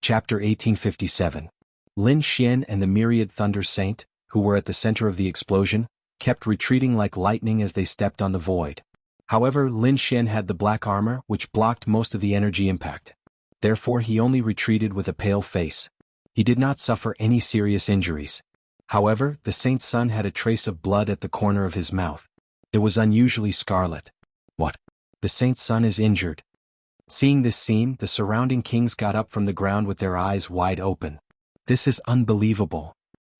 Chapter 1857. Lin Xian and the myriad Thunder Saint, who were at the center of the explosion, kept retreating like lightning as they stepped on the void. However, Lin Xian had the black armor which blocked most of the energy impact. Therefore he only retreated with a pale face. He did not suffer any serious injuries. However, the Saint's son had a trace of blood at the corner of his mouth. It was unusually scarlet. What? The Saint's son is injured. Seeing this scene, the surrounding kings got up from the ground with their eyes wide open. This is unbelievable.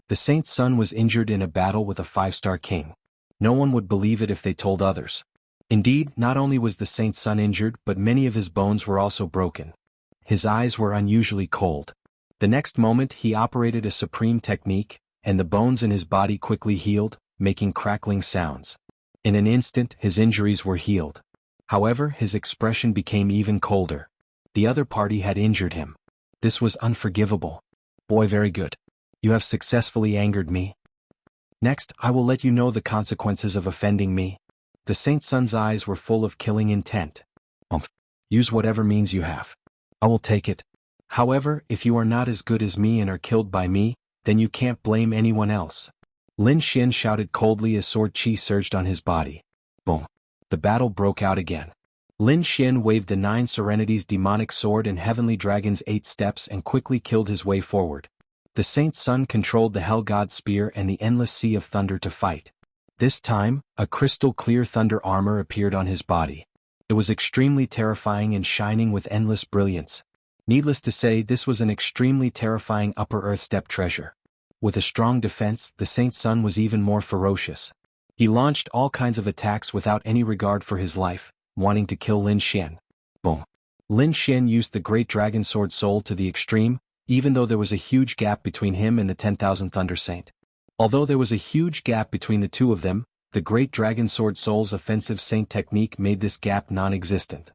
The Saint's son was injured in a battle with a 5-star king. No one would believe it if they told others. Indeed, not only was the Saint's son injured, but many of his bones were also broken. His eyes were unusually cold. The next moment he operated a supreme technique, and the bones in his body quickly healed, making crackling sounds. In an instant his injuries were healed. However, his expression became even colder. The other party had injured him. This was unforgivable. Boy, very good. You have successfully angered me. Next, I will let you know the consequences of offending me. The Saint's son's eyes were full of killing intent. Use whatever means you have. I will take it. However, if you are not as good as me and are killed by me, then you can't blame anyone else. Lin Xian shouted coldly as sword chi surged on his body. Boom. The battle broke out again. Lin Xian waved the 9 Serenities demonic sword and Heavenly Dragon's 8 steps and quickly killed his way forward. The Saint's son controlled the Hell God Spear and the endless sea of thunder to fight. This time, a crystal-clear thunder armor appeared on his body. It was extremely terrifying and shining with endless brilliance. Needless to say, this was an extremely terrifying Upper Earth step treasure. With a strong defense, the Saint's son was even more ferocious. He launched all kinds of attacks without any regard for his life, wanting to kill Lin Xian. Boom. Lin Xian used the Great Dragon Sword Soul to the extreme, even though there was a huge gap between him and the 10,000 Thunder Saint. Although there was a huge gap between the two of them, the Great Dragon Sword Soul's offensive Saint technique made this gap non-existent.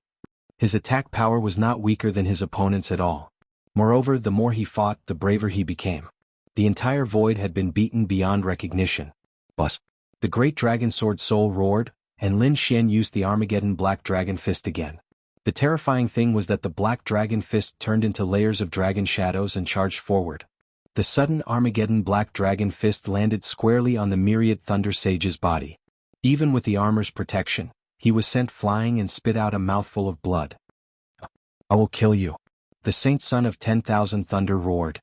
His attack power was not weaker than his opponent's at all. Moreover, the more he fought, the braver he became. The entire void had been beaten beyond recognition. Buzz. The Great Dragon Sword Soul roared, and Lin Xian used the Armageddon Black Dragon Fist again. The terrifying thing was that the Black Dragon Fist turned into layers of dragon shadows and charged forward. The sudden Armageddon Black Dragon Fist landed squarely on the myriad Thunder Sage's body. Even with the armor's protection, he was sent flying and spit out a mouthful of blood. I will kill you. The Saint Son of 10,000 Thunder roared.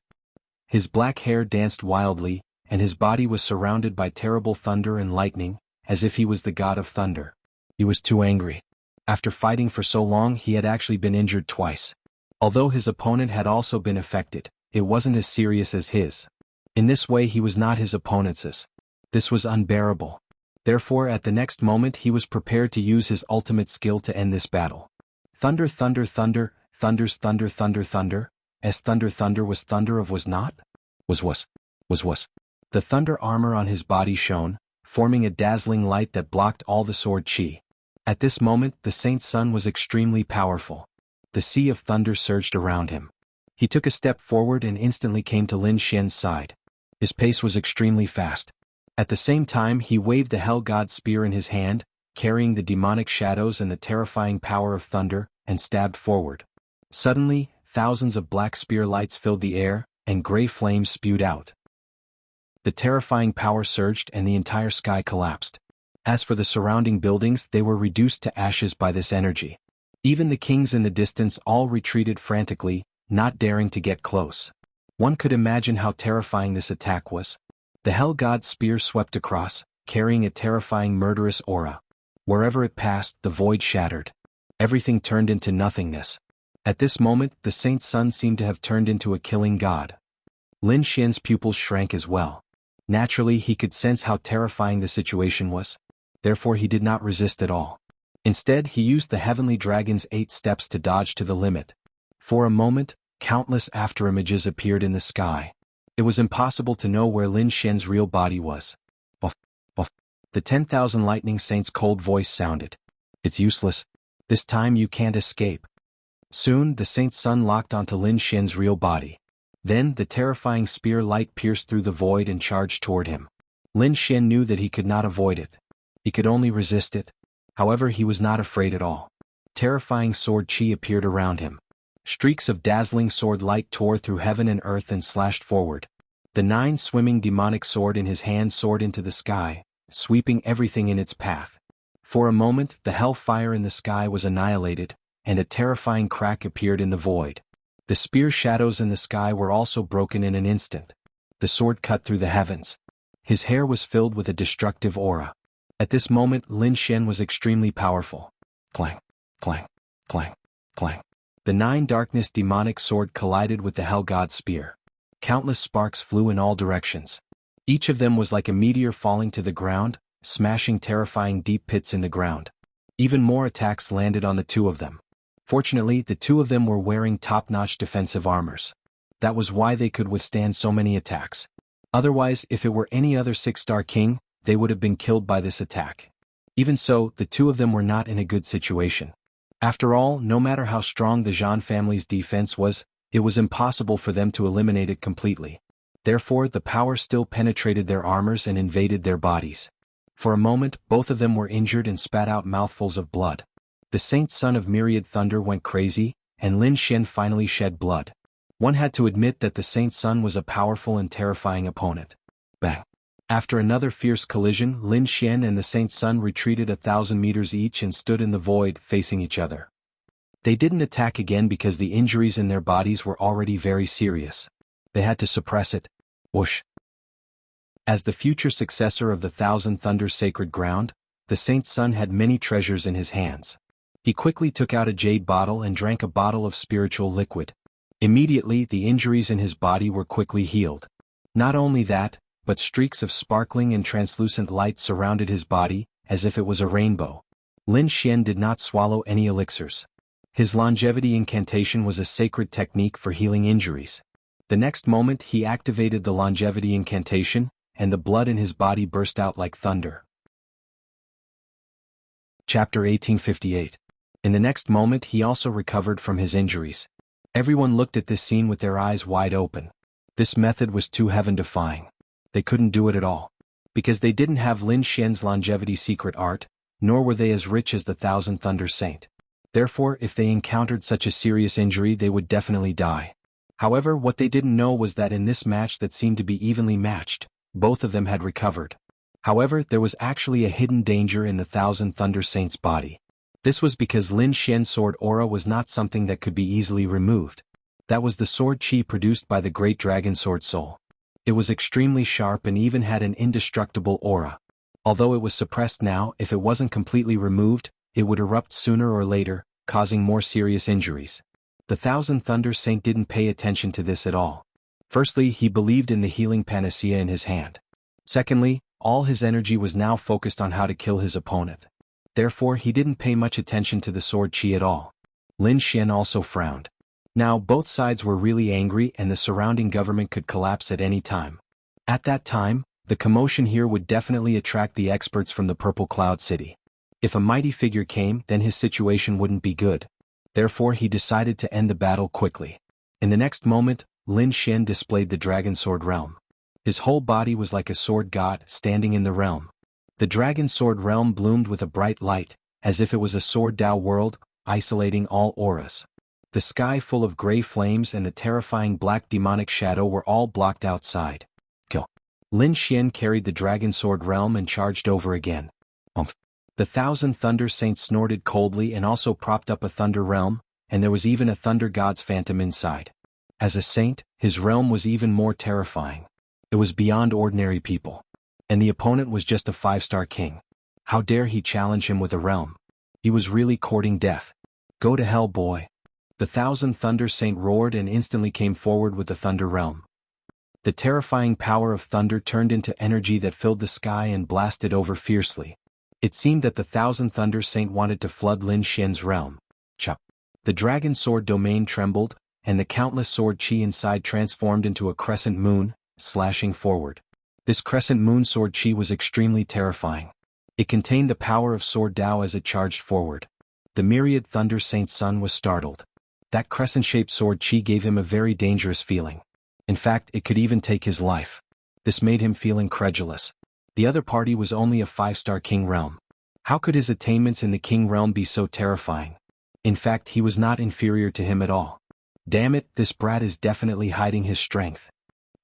His black hair danced wildly, and his body was surrounded by terrible thunder and lightning, as if he was the god of thunder. He was too angry. After fighting for so long, he had actually been injured twice. Although his opponent had also been affected, it wasn't as serious as his. In this way he was not his opponent's. This was unbearable. Therefore at the next moment he was prepared to use his ultimate skill to end this battle. Thunder, thunder, thunder, thunders, thunder, thunder, thunder, as thunder, thunder was thunder of was not? Was. The thunder armor on his body shone, forming a dazzling light that blocked all the sword chi. At this moment the Saint's son was extremely powerful. The sea of thunder surged around him. He took a step forward and instantly came to Lin Xian's side. His pace was extremely fast. At the same time he waved the Hell God Spear in his hand, carrying the demonic shadows and the terrifying power of thunder, and stabbed forward. Suddenly, thousands of black spear lights filled the air, and gray flames spewed out. The terrifying power surged and the entire sky collapsed. As for the surrounding buildings, they were reduced to ashes by this energy. Even the kings in the distance all retreated frantically, not daring to get close. One could imagine how terrifying this attack was. The Hell God's spear swept across, carrying a terrifying murderous aura. Wherever it passed, the void shattered. Everything turned into nothingness. At this moment, the Saint's son seemed to have turned into a killing god. Lin Xian's pupils shrank as well. Naturally, he could sense how terrifying the situation was. Therefore he did not resist at all. Instead, he used the Heavenly Dragon's 8 steps to dodge to the limit. For a moment, countless afterimages appeared in the sky. It was impossible to know where Lin Xian's real body was. Buff. The 10,000 Lightning Saint's cold voice sounded. It's useless. This time you can't escape. Soon, the Saint's son locked onto Lin Xian's real body. Then, the terrifying spear light pierced through the void and charged toward him. Lin Xian knew that he could not avoid it. He could only resist it. However, he was not afraid at all. Terrifying sword chi appeared around him. Streaks of dazzling sword light tore through heaven and earth and slashed forward. The 9 swimming demonic sword in his hand soared into the sky, sweeping everything in its path. For a moment, the hellfire in the sky was annihilated, and a terrifying crack appeared in the void. The spear shadows in the sky were also broken in an instant. The sword cut through the heavens. His hair was filled with a destructive aura. At this moment, Lin Xian was extremely powerful. Clang, clang, clang, clang. The 9 darkness demonic sword collided with the hell god's spear. Countless sparks flew in all directions. Each of them was like a meteor falling to the ground, smashing terrifying deep pits in the ground. Even more attacks landed on the 2 of them. Fortunately, the 2 of them were wearing top-notch defensive armors. That was why they could withstand so many attacks. Otherwise, if it were any other 6-star king, they would have been killed by this attack. Even so, the 2 of them were not in a good situation. After all, no matter how strong the Zhan family's defense was, it was impossible for them to eliminate it completely. Therefore, the power still penetrated their armors and invaded their bodies. For a moment, both of them were injured and spat out mouthfuls of blood. The Saint Son of Myriad Thunder went crazy, and Lin Xian finally shed blood. One had to admit that the Saint Son was a powerful and terrifying opponent. Bang! After another fierce collision, Lin Xian and the Saint Son retreated 1,000 meters each and stood in the void, facing each other. They didn't attack again because the injuries in their bodies were already very serious. They had to suppress it. Whoosh! As the future successor of the Thousand Thunders sacred ground, the Saint Son had many treasures in his hands. He quickly took out a jade bottle and drank a bottle of spiritual liquid. Immediately, the injuries in his body were quickly healed. Not only that, but streaks of sparkling and translucent light surrounded his body, as if it was a rainbow. Lin Xian did not swallow any elixirs. His longevity incantation was a sacred technique for healing injuries. The next moment he activated the longevity incantation, and the blood in his body burst out like thunder. Chapter 1858. In the next moment he also recovered from his injuries. Everyone looked at this scene with their eyes wide open. This method was too heaven-defying. They couldn't do it at all. Because they didn't have Lin Xian's longevity secret art, nor were they as rich as the Thousand Thunder Saint. Therefore, if they encountered such a serious injury they would definitely die. However, what they didn't know was that in this match that seemed to be evenly matched, both of them had recovered. However, there was actually a hidden danger in the Thousand Thunder Saint's body. This was because Lin Xian's sword aura was not something that could be easily removed. That was the sword chi produced by the great dragon sword soul. It was extremely sharp and even had an indestructible aura. Although it was suppressed now, if it wasn't completely removed, it would erupt sooner or later, causing more serious injuries. The Thousand Thunder Saint didn't pay attention to this at all. Firstly, he believed in the healing panacea in his hand. Secondly, all his energy was now focused on how to kill his opponent. Therefore, he didn't pay much attention to the sword chi at all. Lin Xian also frowned. Now, both sides were really angry and the surrounding government could collapse at any time. At that time, the commotion here would definitely attract the experts from the Purple Cloud City. If a mighty figure came, then his situation wouldn't be good. Therefore, he decided to end the battle quickly. In the next moment, Lin Xian displayed the Dragon Sword Realm. His whole body was like a sword god standing in the realm. The Dragon Sword Realm bloomed with a bright light, as if it was a sword Dao world, isolating all auras. The sky full of gray flames and the terrifying black demonic shadow were all blocked outside. Kill. Lin Xian carried the Dragon Sword Realm and charged over again. Umph. The Thousand Thunder Saints snorted coldly and also propped up a Thunder Realm, and there was even a Thunder God's phantom inside. As a saint, his realm was even more terrifying. It was beyond ordinary people. And the opponent was just a 5-star king. How dare he challenge him with a realm? He was really courting death. Go to hell, boy. The Thousand Thunder Saint roared and instantly came forward with the Thunder Realm. The terrifying power of thunder turned into energy that filled the sky and blasted over fiercely. It seemed that the Thousand Thunder Saint wanted to flood Lin Xian's realm. Chop. The dragon sword domain trembled, and the countless sword chi inside transformed into a crescent moon, slashing forward. This crescent moon sword chi was extremely terrifying. It contained the power of sword Dao as it charged forward. The myriad Thunder Saint's son was startled. That crescent-shaped sword chi gave him a very dangerous feeling. In fact, it could even take his life. This made him feel incredulous. The other party was only a 5-star king realm. How could his attainments in the king realm be so terrifying? In fact, he was not inferior to him at all. Damn it, this brat is definitely hiding his strength.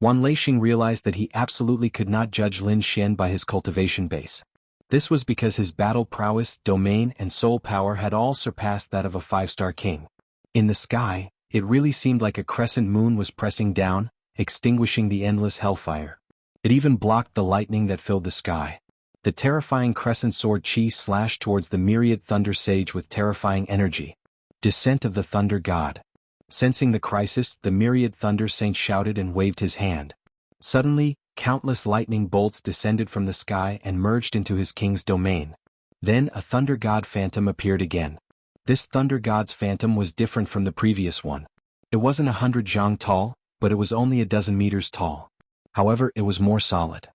Wan Leixing realized that he absolutely could not judge Lin Xian by his cultivation base. This was because his battle prowess, domain, and soul power had all surpassed that of a 5-star king. In the sky, it really seemed like a crescent moon was pressing down, extinguishing the endless hellfire. It even blocked the lightning that filled the sky. The terrifying crescent sword Qi slashed towards the myriad thunder sage with terrifying energy. Descent of the Thunder God. Sensing the crisis, the myriad thunder saint shouted and waved his hand. Suddenly, countless lightning bolts descended from the sky and merged into his king's domain. Then a thunder god phantom appeared again. This thunder god's phantom was different from the previous one. It wasn't 100 zhang tall, but it was only a dozen meters tall. However, it was more solid.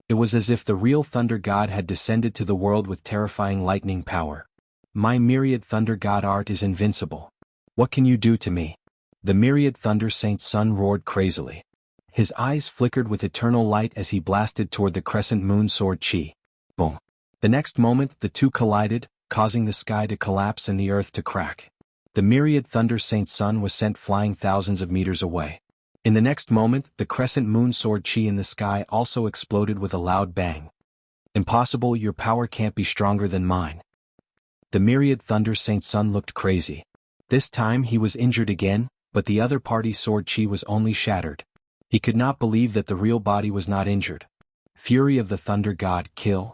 It was as if the real thunder god had descended to the world with terrifying lightning power. My myriad thunder god art is invincible. What can you do to me? The myriad thunder saint's son roared crazily. His eyes flickered with eternal light as he blasted toward the crescent moon sword Qi. Boom. The next moment, the two collided, causing the sky to collapse and the earth to crack. The myriad thunder saint's son was sent flying thousands of meters away. In the next moment, the crescent moon sword Qi in the sky also exploded with a loud bang. Impossible, your power can't be stronger than mine. The myriad thunder saint's son looked crazy. This time he was injured again, but the other party's sword Qi was only shattered. He could not believe that the real body was not injured. Fury of the thunder god, kill.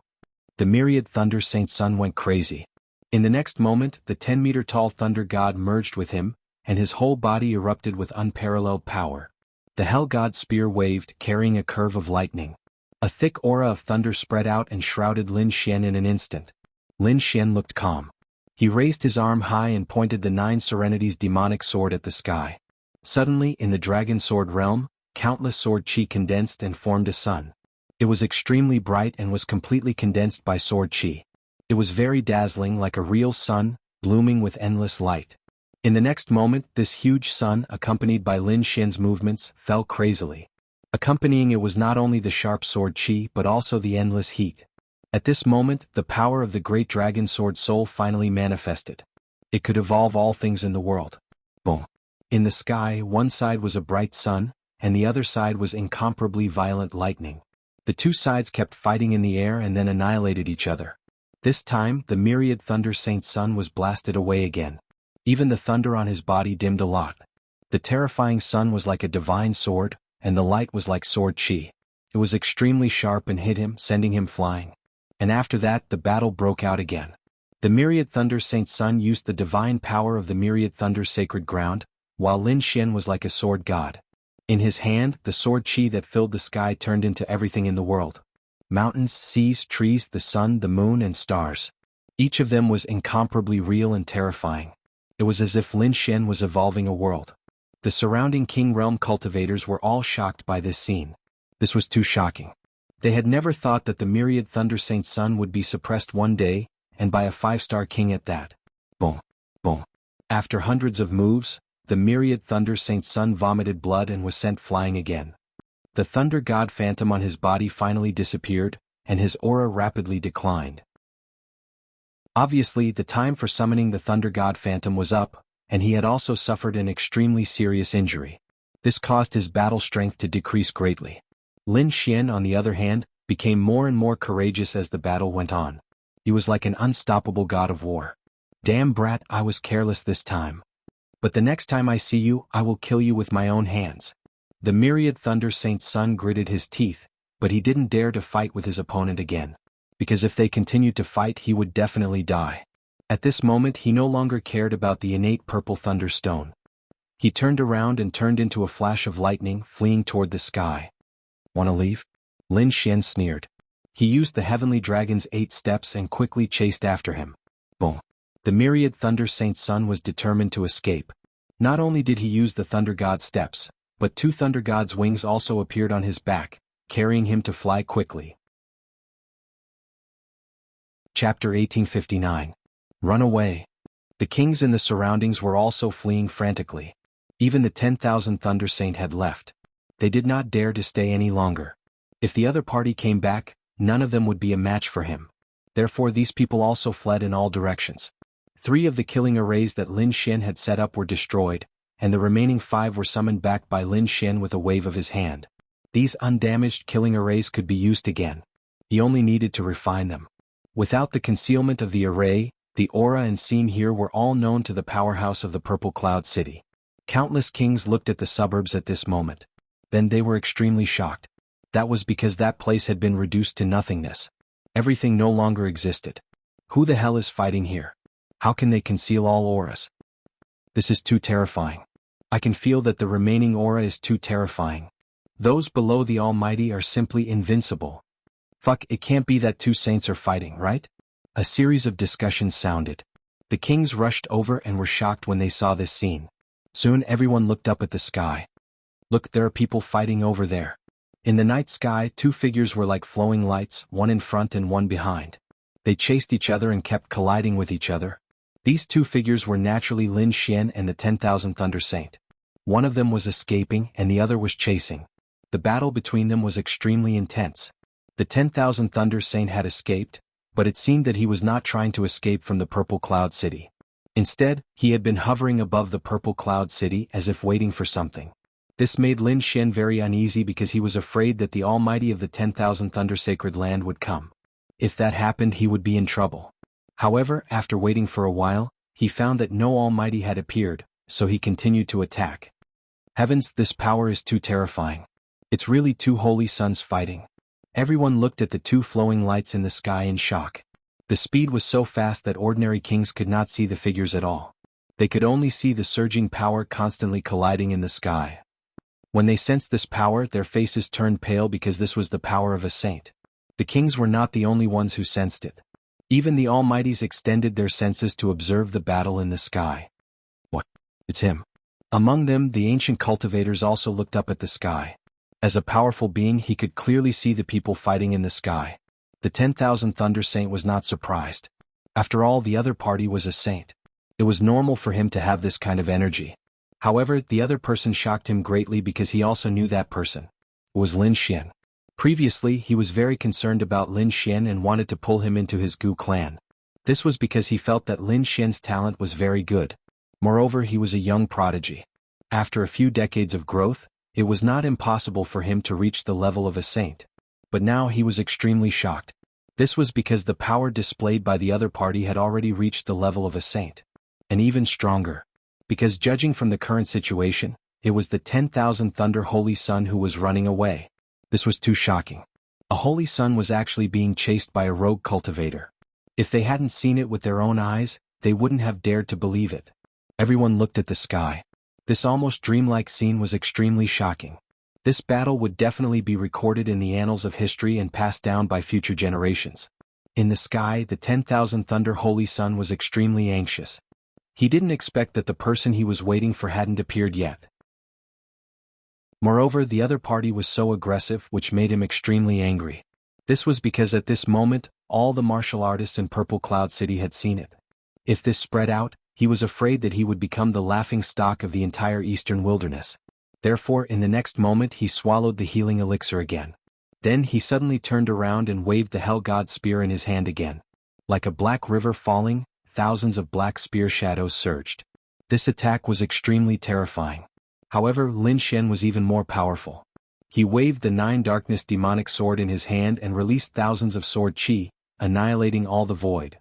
The myriad thunder saint's son went crazy. In the next moment, the 10-meter-tall thunder god merged with him, and his whole body erupted with unparalleled power. The hell god's spear waved, carrying a curve of lightning. A thick aura of thunder spread out and shrouded Lin Xian in an instant. Lin Xian looked calm. He raised his arm high and pointed the 9 Serenities demonic sword at the sky. Suddenly, in the dragon sword realm, countless sword Qi condensed and formed a sun. It was extremely bright and was completely condensed by sword Qi. It was very dazzling, like a real sun, blooming with endless light. In the next moment, this huge sun, accompanied by Lin Xian's movements, fell crazily. Accompanying it was not only the sharp sword Qi but also the endless heat. At this moment, the power of the great dragon sword soul finally manifested. It could evolve all things in the world. Boom. In the sky, one side was a bright sun, and the other side was incomparably violent lightning. The two sides kept fighting in the air and then annihilated each other. This time, the myriad thunder saint's sun was blasted away again. Even the thunder on his body dimmed a lot. The terrifying sun was like a divine sword, and the light was like sword Qi. It was extremely sharp and hit him, sending him flying. And after that, the battle broke out again. The myriad thunder saint's son used the divine power of the myriad thunder sacred ground, while Lin Xian was like a sword god. In his hand, the sword Qi that filled the sky turned into everything in the world. Mountains, seas, trees, the sun, the moon, and stars. Each of them was incomparably real and terrifying. It was as if Lin Xian was evolving a world. The surrounding King Realm cultivators were all shocked by this scene. This was too shocking. They had never thought that the myriad thunder saint's son would be suppressed one day, and by a 5-star king at that. Boom. Boom. After hundreds of moves, the myriad thunder saint's son vomited blood and was sent flying again. The thunder god phantom on his body finally disappeared, and his aura rapidly declined. Obviously, the time for summoning the thunder god phantom was up, and he had also suffered an extremely serious injury. This caused his battle strength to decrease greatly. Lin Xian, on the other hand, became more and more courageous as the battle went on. He was like an unstoppable god of war. Damn brat, I was careless this time. But the next time I see you, I will kill you with my own hands. The myriad thunder saint's son gritted his teeth, but he didn't dare to fight with his opponent again. Because if they continued to fight, he would definitely die. At this moment, he no longer cared about the innate purple thunder stone. He turned around and turned into a flash of lightning, fleeing toward the sky. Wanna leave? Lin Xian sneered. He used the heavenly dragon's 8 steps and quickly chased after him. Boom. The myriad thunder saint's son was determined to escape. Not only did he use the thunder god's steps, but 2 thunder god's wings also appeared on his back, carrying him to fly quickly. Chapter 1859. Run away. The kings in the surroundings were also fleeing frantically. Even the 10,000 Thunder Saint had left. They did not dare to stay any longer. If the other party came back, none of them would be a match for him. Therefore these people also fled in all directions. 3 of the killing arrays that Lin Xian had set up were destroyed, and the remaining 5 were summoned back by Lin Xian with a wave of his hand. These undamaged killing arrays could be used again. He only needed to refine them. Without the concealment of the array, the aura and scene here were all known to the powerhouse of the Purple Cloud City. Countless kings looked at the suburbs at this moment. Then they were extremely shocked. That was because that place had been reduced to nothingness. Everything no longer existed. Who the hell is fighting here? How can they conceal all auras? This is too terrifying. I can feel that the remaining aura is too terrifying. Those below the Almighty are simply invincible. Fuck, it can't be that 2 saints are fighting, right? A series of discussions sounded. The kings rushed over and were shocked when they saw this scene. Soon everyone looked up at the sky. Look, there are people fighting over there. In the night sky, 2 figures were like flowing lights, one in front and one behind. They chased each other and kept colliding with each other. These 2 figures were naturally Lin Xian and the 10,000 Thunder Saint. One of them was escaping and the other was chasing. The battle between them was extremely intense. The 10,000 Thunder Saint had escaped, but it seemed that he was not trying to escape from the Purple Cloud City. Instead, he had been hovering above the Purple Cloud City as if waiting for something. This made Lin Xian very uneasy because he was afraid that the Almighty of the 10,000 Thunder Sacred Land would come. If that happened, he would be in trouble. However, after waiting for a while, he found that no Almighty had appeared, so he continued to attack. Heavens, this power is too terrifying. It's really 2 holy suns fighting. Everyone looked at the 2 flowing lights in the sky in shock. The speed was so fast that ordinary kings could not see the figures at all. They could only see the surging power constantly colliding in the sky. When they sensed this power, their faces turned pale because this was the power of a saint. The kings were not the only ones who sensed it. Even the Almighties extended their senses to observe the battle in the sky. What? It's him. Among them, the ancient cultivators also looked up at the sky. As a powerful being, he could clearly see the people fighting in the sky. The 10,000 Thunder Saint was not surprised. After all, the other party was a saint. It was normal for him to have this kind of energy. However, the other person shocked him greatly because he also knew that person. It was Lin Xian. Previously, he was very concerned about Lin Xian and wanted to pull him into his Gu clan. This was because he felt that Lin Xian's talent was very good. Moreover, he was a young prodigy. After a few decades of growth, it was not impossible for him to reach the level of a saint. But now he was extremely shocked. This was because the power displayed by the other party had already reached the level of a saint. And even stronger. Because judging from the current situation, it was the 10,000 Thunder Holy Sun who was running away. This was too shocking. A Holy Sun was actually being chased by a rogue cultivator. If they hadn't seen it with their own eyes, they wouldn't have dared to believe it. Everyone looked at the sky. This almost dreamlike scene was extremely shocking. This battle would definitely be recorded in the annals of history and passed down by future generations. In the sky, the 10,000 Thunder Holy Sun was extremely anxious. He didn't expect that the person he was waiting for hadn't appeared yet. Moreover, the other party was so aggressive, which made him extremely angry. This was because at this moment, all the martial artists in Purple Cloud City had seen it. If this spread out, he was afraid that he would become the laughing stock of the entire eastern wilderness. Therefore, in the next moment he swallowed the healing elixir again. Then he suddenly turned around and waved the Hell God spear in his hand again. Like a black river falling, thousands of black spear shadows surged. This attack was extremely terrifying. However, Lin Xian was even more powerful. He waved the 9 darkness demonic sword in his hand and released thousands of sword chi, annihilating all the void.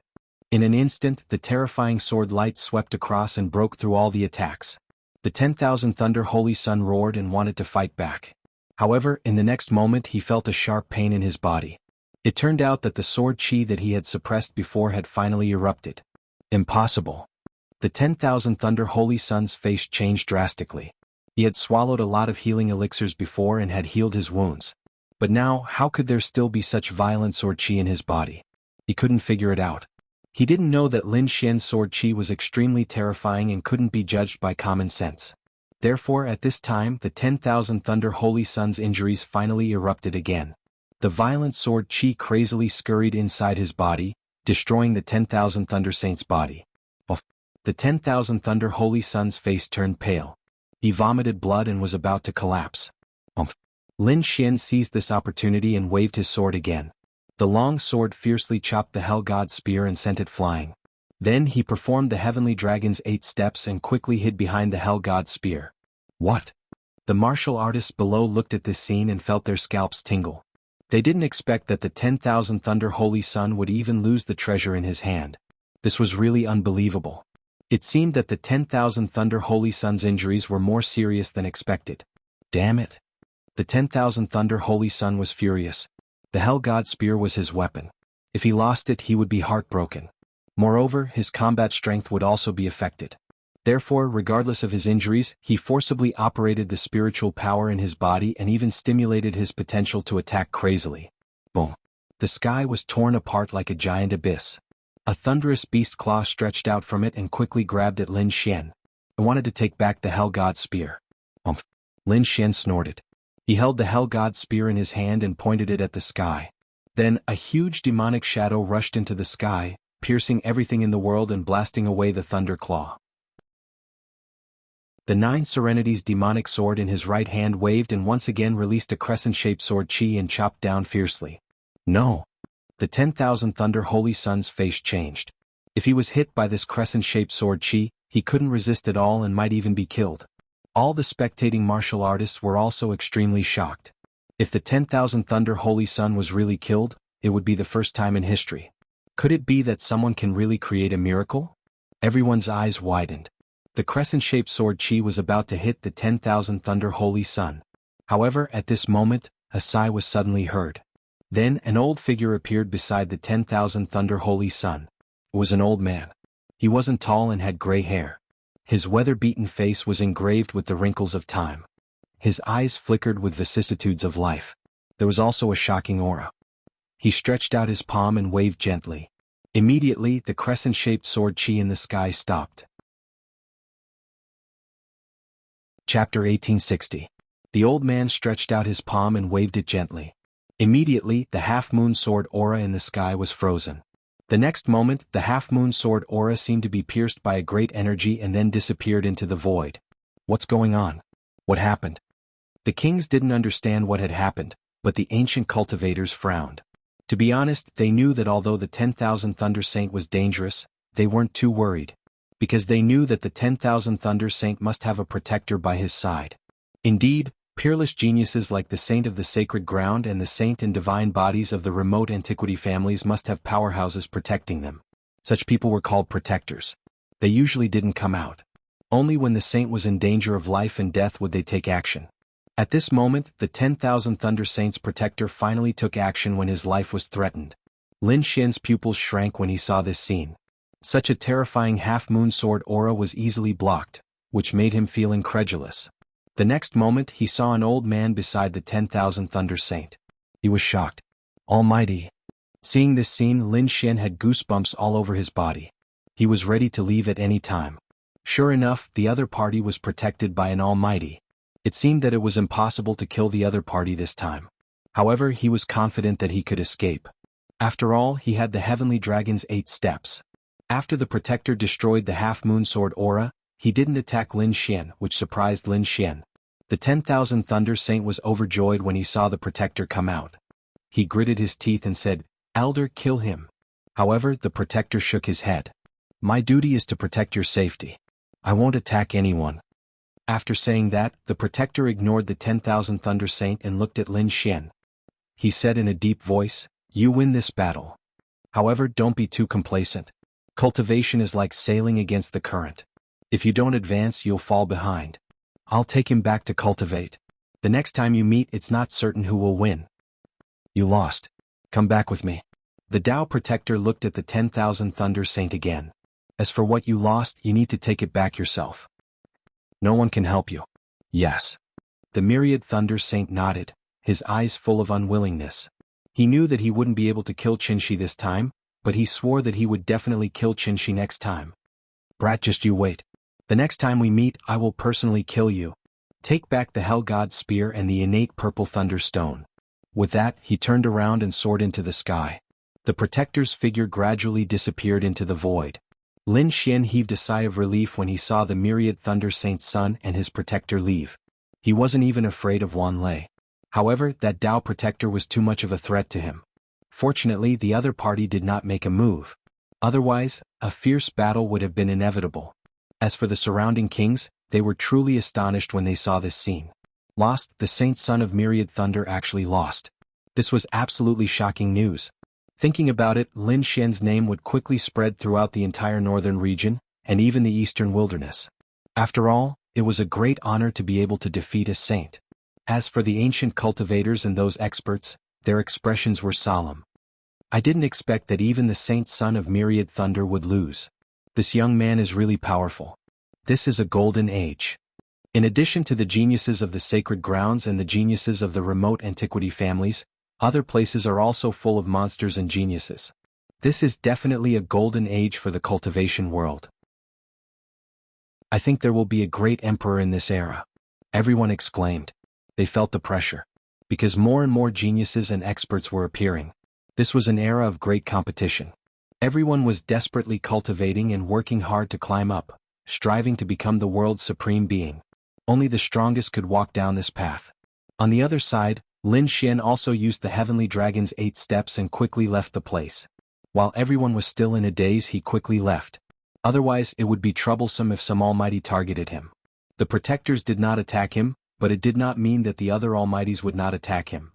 In an instant, the terrifying sword light swept across and broke through all the attacks. The 10,000 Thunder Holy Sun roared and wanted to fight back. However, in the next moment he felt a sharp pain in his body. It turned out that the sword chi that he had suppressed before had finally erupted. Impossible. The 10,000 Thunder Holy Sun's face changed drastically. He had swallowed a lot of healing elixirs before and had healed his wounds. But now, how could there still be such violent sword chi in his body? He couldn't figure it out. He didn't know that Lin Xian's sword chi was extremely terrifying and couldn't be judged by common sense. Therefore, at this time, the 10,000 Thunder Holy Sun's injuries finally erupted again. The violent sword chi crazily scurried inside his body, destroying the 10,000 Thunder Saint's body. The 10,000 Thunder Holy Sun's face turned pale. He vomited blood and was about to collapse. Lin Xian seized this opportunity and waved his sword again. The long sword fiercely chopped the Hell God spear and sent it flying. Then he performed the heavenly dragon's 8 steps and quickly hid behind the hell god's spear. What? The martial artists below looked at this scene and felt their scalps tingle. They didn't expect that the 10,000 Thunder Holy Sun would even lose the treasure in his hand. This was really unbelievable. It seemed that the 10,000 Thunder Holy Sun's injuries were more serious than expected. Damn it. The 10,000 Thunder Holy Sun was furious. The Hell God Spear was his weapon. If he lost it, he would be heartbroken. Moreover, his combat strength would also be affected. Therefore, regardless of his injuries, he forcibly operated the spiritual power in his body and even stimulated his potential to attack crazily. Boom. The sky was torn apart like a giant abyss. A thunderous beast claw stretched out from it and quickly grabbed at Lin Xian. It wanted to take back the Hell God Spear. Lin Xian snorted. He held the Hell God Spear in his hand and pointed it at the sky. Then, a huge demonic shadow rushed into the sky, piercing everything in the world and blasting away the Thunder Claw. The 9 Serenity's demonic sword in his right hand waved and once again released a crescent-shaped sword chi and chopped down fiercely. No. The 10,000 Thunder Holy Sun's face changed. If he was hit by this crescent-shaped sword chi, he couldn't resist at all and might even be killed. All the spectating martial artists were also extremely shocked. If the 10,000 Thunder Holy Sun was really killed, it would be the first time in history. Could it be that someone can really create a miracle? Everyone's eyes widened. The crescent-shaped sword chi was about to hit the 10,000 Thunder Holy Sun. However, at this moment, a sigh was suddenly heard. Then, an old figure appeared beside the 10,000 Thunder Holy Sun. It was an old man. He wasn't tall and had gray hair. His weather-beaten face was engraved with the wrinkles of time. His eyes flickered with vicissitudes of life. There was also a shocking aura. He stretched out his palm and waved gently. Immediately, the crescent-shaped sword chi in the sky stopped. Chapter 1860. The old man stretched out his palm and waved it gently. Immediately, the half-moon sword aura in the sky was frozen. The next moment, the half-moon sword aura seemed to be pierced by a great energy and then disappeared into the void. What's going on? What happened? The kings didn't understand what had happened, but the ancient cultivators frowned. To be honest, they knew that although the 10,000 Thunder Saint was dangerous, they weren't too worried. Because they knew that the 10,000 Thunder Saint must have a protector by his side. Indeed, peerless geniuses like the Saint of the Sacred Ground and the Saint and Divine Bodies of the remote antiquity families must have powerhouses protecting them. Such people were called protectors. They usually didn't come out. Only when the saint was in danger of life and death would they take action. At this moment, the 10,000 Thunder Saint's protector finally took action when his life was threatened. Lin Xian's pupils shrank when he saw this scene. Such a terrifying half-moon sword aura was easily blocked, which made him feel incredulous. The next moment he saw an old man beside the 10,000 Thunder Saint. He was shocked. Almighty. Seeing this scene, Lin Xian had goosebumps all over his body. He was ready to leave at any time. Sure enough, the other party was protected by an Almighty. It seemed that it was impossible to kill the other party this time. However, he was confident that he could escape. After all, he had the Heavenly Dragon's 8 steps. After the protector destroyed the half-moon sword aura, he didn't attack Lin Xian, which surprised Lin Xian. The 10,000 Thunder Saint was overjoyed when he saw the protector come out. He gritted his teeth and said, "Elder, kill him." However, the protector shook his head. "My duty is to protect your safety. I won't attack anyone." After saying that, the protector ignored the 10,000 Thunder Saint and looked at Lin Xian. He said in a deep voice, "You win this battle. However, don't be too complacent. Cultivation is like sailing against the current. If you don't advance, you'll fall behind. I'll take him back to cultivate. The next time you meet, it's not certain who will win. You lost. Come back with me." The Tao Protector looked at the 10,000 Thunder Saint again. "As for what you lost, you need to take it back yourself. No one can help you." "Yes." The Myriad Thunder Saint nodded, his eyes full of unwillingness. He knew that he wouldn't be able to kill Qinshi this time, but he swore that he would definitely kill Qinshi next time. "Brat, just you wait. The next time we meet, I will personally kill you. Take back the Hell God Spear and the innate purple Thunder Stone." With that, he turned around and soared into the sky. The protector's figure gradually disappeared into the void. Lin Xian heaved a sigh of relief when he saw the Myriad Thunder Saint's son and his protector leave. He wasn't even afraid of Wan Lei. However, that Tao Protector was too much of a threat to him. Fortunately, the other party did not make a move. Otherwise, a fierce battle would have been inevitable. As for the surrounding kings, they were truly astonished when they saw this scene. Lost, the saint son of myriad thunder actually lost. This was absolutely shocking news. Thinking about it, Lin Xian's name would quickly spread throughout the entire northern region, and even the eastern wilderness. After all, it was a great honor to be able to defeat a saint. As for the ancient cultivators and those experts, their expressions were solemn. I didn't expect that even the saint son of myriad thunder would lose. This young man is really powerful. This is a golden age. In addition to the geniuses of the sacred grounds and the geniuses of the remote antiquity families, other places are also full of monsters and geniuses. This is definitely a golden age for the cultivation world. I think there will be a great emperor in this era. Everyone exclaimed. They felt the pressure. Because more and more geniuses and experts were appearing. This was an era of great competition. Everyone was desperately cultivating and working hard to climb up, striving to become the world's supreme being. Only the strongest could walk down this path. On the other side, Lin Xian also used the heavenly dragon's 8 steps and quickly left the place. While everyone was still in a daze, he quickly left. Otherwise, it would be troublesome if some almighty targeted him. The protectors did not attack him, but it did not mean that the other almighties would not attack him.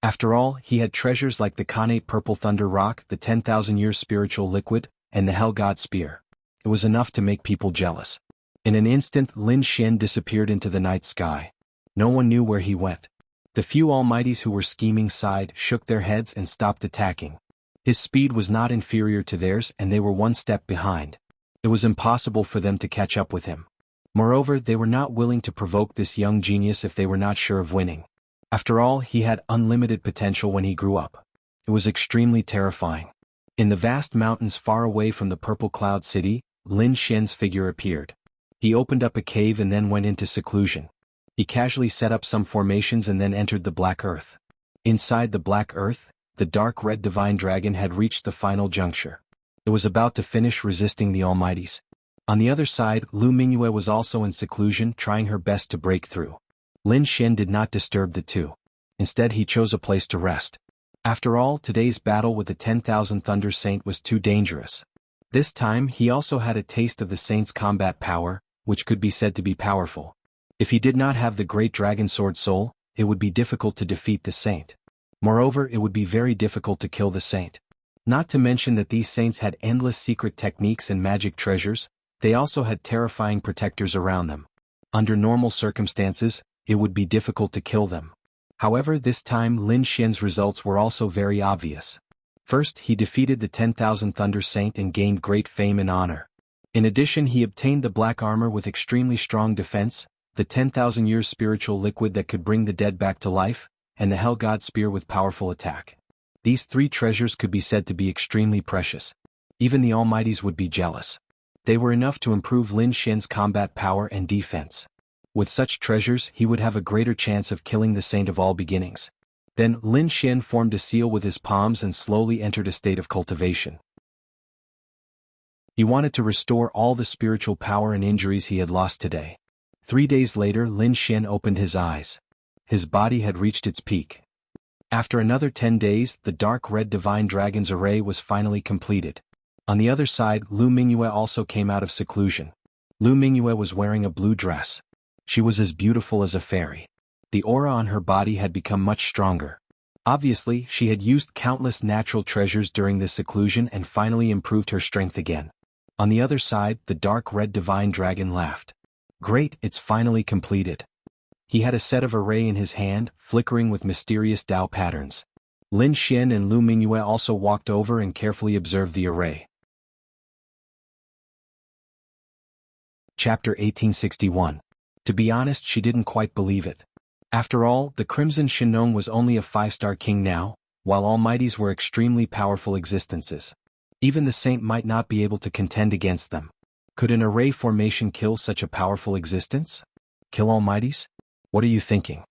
After all, he had treasures like the Khanate Purple Thunder Rock, the 10,000 Years Spiritual Liquid, and the Hell God Spear. It was enough to make people jealous. In an instant, Lin Xian disappeared into the night sky. No one knew where he went. The few almighties who were scheming sighed, shook their heads and stopped attacking. His speed was not inferior to theirs and they were one step behind. It was impossible for them to catch up with him. Moreover, they were not willing to provoke this young genius if they were not sure of winning. After all, he had unlimited potential when he grew up. It was extremely terrifying. In the vast mountains far away from the Purple Cloud City, Lin Xian's figure appeared. He opened up a cave and then went into seclusion. He casually set up some formations and then entered the Black Earth. Inside the Black Earth, the dark red divine dragon had reached the final juncture. It was about to finish resisting the almighties. On the other side, Lu Mingyue was also in seclusion, trying her best to break through. Lin Xian did not disturb the two. Instead, he chose a place to rest. After all, today's battle with the 10,000 Thunder Saint was too dangerous. This time, he also had a taste of the saint's combat power, which could be said to be powerful. If he did not have the great dragon sword soul, it would be difficult to defeat the saint. Moreover, it would be very difficult to kill the saint. Not to mention that these saints had endless secret techniques and magic treasures, they also had terrifying protectors around them. Under normal circumstances, it would be difficult to kill them. However, this time Lin Xian's results were also very obvious. First, he defeated the 10,000 Thunder Saint and gained great fame and honor. In addition, he obtained the black armor with extremely strong defense, the 10,000 Years Spiritual Liquid that could bring the dead back to life, and the Hell God Spear with powerful attack. These 3 treasures could be said to be extremely precious. Even the almighties would be jealous. They were enough to improve Lin Xian's combat power and defense. With such treasures, he would have a greater chance of killing the Saint of all beginnings. Then, Lin Xian formed a seal with his palms and slowly entered a state of cultivation. He wanted to restore all the spiritual power and injuries he had lost today. 3 days later, Lin Xian opened his eyes. His body had reached its peak. After another 10 days, the dark red divine dragon's array was finally completed. On the other side, Lu Mingyue also came out of seclusion. Lu Mingyue was wearing a blue dress. She was as beautiful as a fairy. The aura on her body had become much stronger. Obviously, she had used countless natural treasures during this seclusion and finally improved her strength again. On the other side, the dark red divine dragon laughed. Great, it's finally completed. He had a set of array in his hand, flickering with mysterious Dao patterns. Lin Xian and Lu Mingyue also walked over and carefully observed the array. Chapter 1861. To be honest, she didn't quite believe it. After all, the Crimson Shinong was only a 5-star king now, while almighties were extremely powerful existences. Even the saint might not be able to contend against them. Could an array formation kill such a powerful existence? Kill almighties? What are you thinking?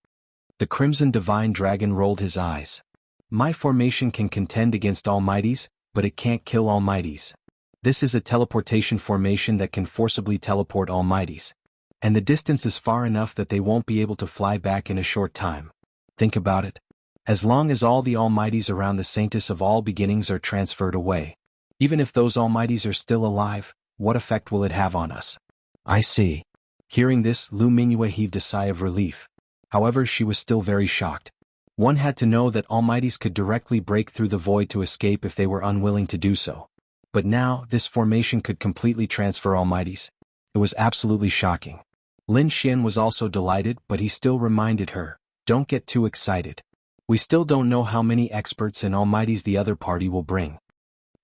The Crimson Divine Dragon rolled his eyes. My formation can contend against almighties, but it can't kill almighties. This is a teleportation formation that can forcibly teleport almighties. And the distance is far enough that they won't be able to fly back in a short time. Think about it. As long as all the almighties around the Saintess of all beginnings are transferred away, Even if those almighties are still alive, what effect will it have on us? I see. Hearing this, Lu Mingyue heaved a sigh of relief. However, she was still very shocked. One had to know that almighties could directly break through the void to escape if they were unwilling to do so. But now, this formation could completely transfer almighties. It was absolutely shocking. Lin Xian was also delighted, but he still reminded her, don't get too excited. We still don't know how many experts and almighties the other party will bring.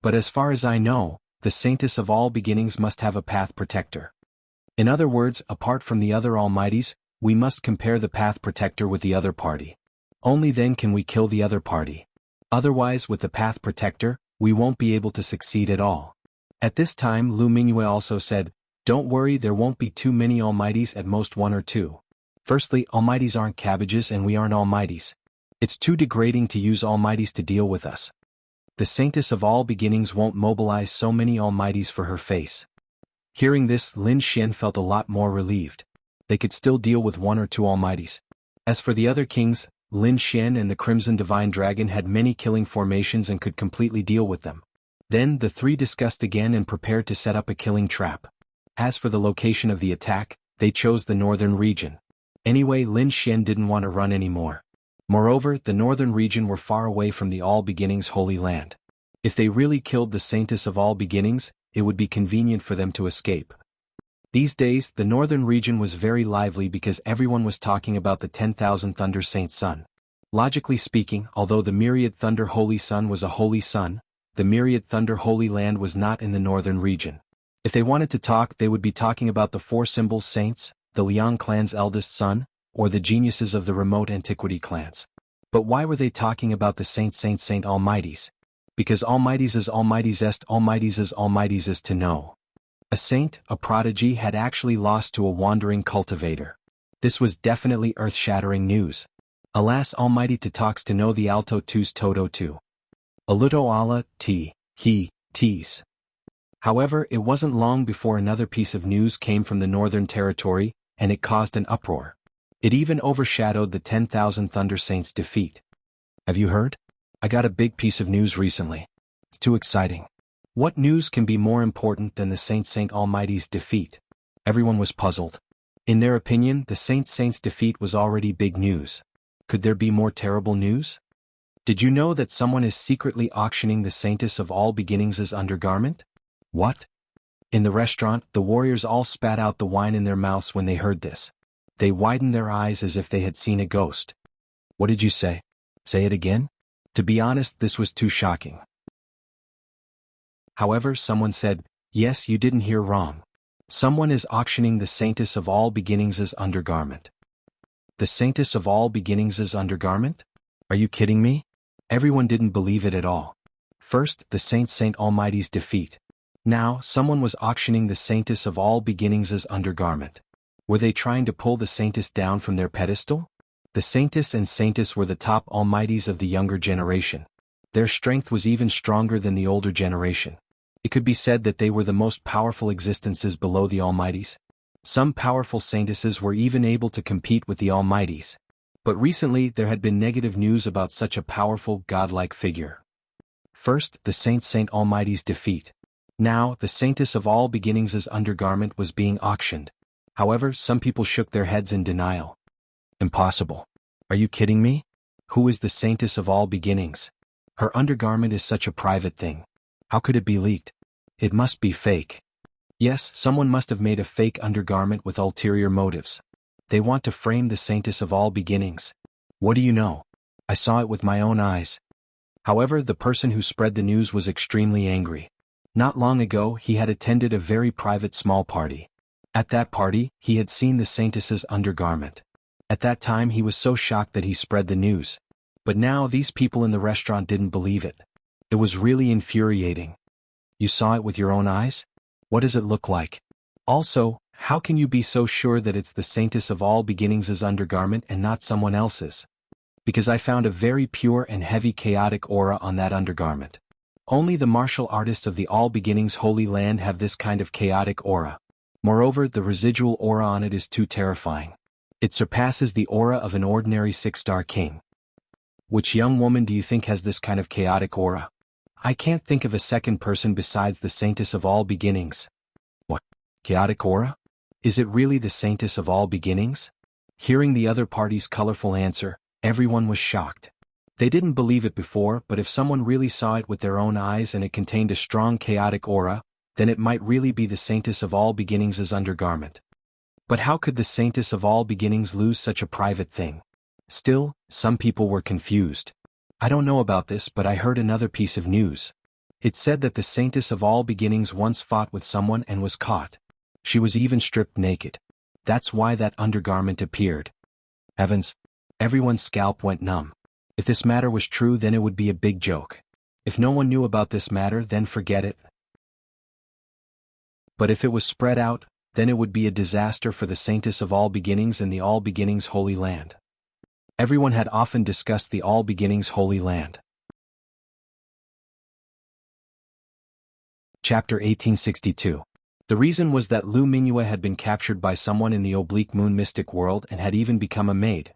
But as far as I know, the Saintess of all beginnings must have a path protector. In other words, apart from the other almighties, we must compare the path protector with the other party. Only then can we kill the other party. Otherwise, with the path protector, we won't be able to succeed at all. At this time, Lu Mingyue also said, don't worry, there won't be too many almighties, at most one or two. Firstly, almighties aren't cabbages and we aren't almighties. It's too degrading to use almighties to deal with us. The Saintess of all beginnings won't mobilize so many almighties for her face. Hearing this, Lin Xian felt a lot more relieved. They could still deal with one or two almighties. As for the other kings, Lin Xian and the Crimson Divine Dragon had many killing formations and could completely deal with them. Then the three discussed again and prepared to set up a killing trap. As for the location of the attack, they chose the northern region. Anyway, Lin Xian didn't want to run anymore. Moreover, the northern region were far away from the All Beginnings Holy Land. If they really killed the Saintess of all beginnings, it would be convenient for them to escape. These days, the northern region was very lively because everyone was talking about the 10,000 Thunder Saint Sun. Logically speaking, although the Myriad Thunder Holy Sun was a holy sun, the Myriad Thunder Holy Land was not in the northern region. If they wanted to talk, they would be talking about the four symbol saints, the Liang clan's eldest son, or the geniuses of the remote antiquity clans. But why were they talking about the Saint Almighties? Because Almighties is Almighties est Almighties is Almighties is to know. A saint, a prodigy, had actually lost to a wandering cultivator. This was definitely earth-shattering news. Alas, Almighty to talks to know the alto tus todo tu. Aluto ala, tis. However, it wasn't long before another piece of news came from the Northern Territory, and it caused an uproar. It even overshadowed the 10,000 Thunder Saints' defeat. Have you heard? I got a big piece of news recently. It's too exciting. What news can be more important than the Saint Almighty's defeat? Everyone was puzzled. In their opinion, the Saint's defeat was already big news. Could there be more terrible news? Did you know that someone is secretly auctioning the Saintess of all beginnings' undergarment? What? In the restaurant, the warriors all spat out the wine in their mouths when they heard this. They widened their eyes as if they had seen a ghost. What did you say? Say it again? To be honest, this was too shocking. However, someone said, yes, you didn't hear wrong. Someone is auctioning the Saintess of all beginnings' undergarment. The Saintess of all beginnings' undergarment? Are you kidding me? Everyone didn't believe it at all. First, the Saint Almighty's defeat. Now, someone was auctioning the Saintess of all beginnings' undergarment. Were they trying to pull the Saintess down from their pedestal? The Saintess and Saintess were the top almighties of the younger generation. Their strength was even stronger than the older generation. It could be said that they were the most powerful existences below the almighties. Some powerful saintesses were even able to compete with the almighties. But recently there had been negative news about such a powerful, godlike figure. First, the Saint Almighty's defeat. Now, the Saintess of all beginnings' undergarment was being auctioned. However, some people shook their heads in denial. Impossible. Are you kidding me? Who is the Saintess of all beginnings? Her undergarment is such a private thing. How could it be leaked? It must be fake. Yes, someone must have made a fake undergarment with ulterior motives. They want to frame the Saintess of all beginnings. What do you know? I saw it with my own eyes. However, the person who spread the news was extremely angry. Not long ago, he had attended a very private small party. At that party, he had seen the Saintess's undergarment. At that time he was so shocked that he spread the news. But now these people in the restaurant didn't believe it. It was really infuriating. You saw it with your own eyes? What does it look like? Also, how can you be so sure that it's the Saintess of all beginnings' undergarment and not someone else's? Because I found a very pure and heavy chaotic aura on that undergarment. Only the martial artists of the All Beginnings Holy Land have this kind of chaotic aura. Moreover, the residual aura on it is too terrifying. It surpasses the aura of an ordinary 6-star king. Which young woman do you think has this kind of chaotic aura? I can't think of a second person besides the Saintess of all beginnings. What? Chaotic aura? Is it really the Saintess of all beginnings? Hearing the other party's colorful answer, everyone was shocked. They didn't believe it before, but if someone really saw it with their own eyes and it contained a strong chaotic aura, then it might really be the Saintess of all beginnings' undergarment. But how could the Saintess of all beginnings lose such a private thing? Still, some people were confused. I don't know about this, but I heard another piece of news. It said that the Saintess of all beginnings once fought with someone and was caught. She was even stripped naked. That's why that undergarment appeared. Heavens! Everyone's scalp went numb. If this matter was true, then it would be a big joke. If no one knew about this matter, then forget it. But if it was spread out, then it would be a disaster for the Saintess of all beginnings and the all beginnings Holy Land. Everyone had often discussed the all beginnings Holy Land. Chapter 1862. The reason was that Lu Mingyue had been captured by someone in the Oblique Moon mystic world and had even become a maid.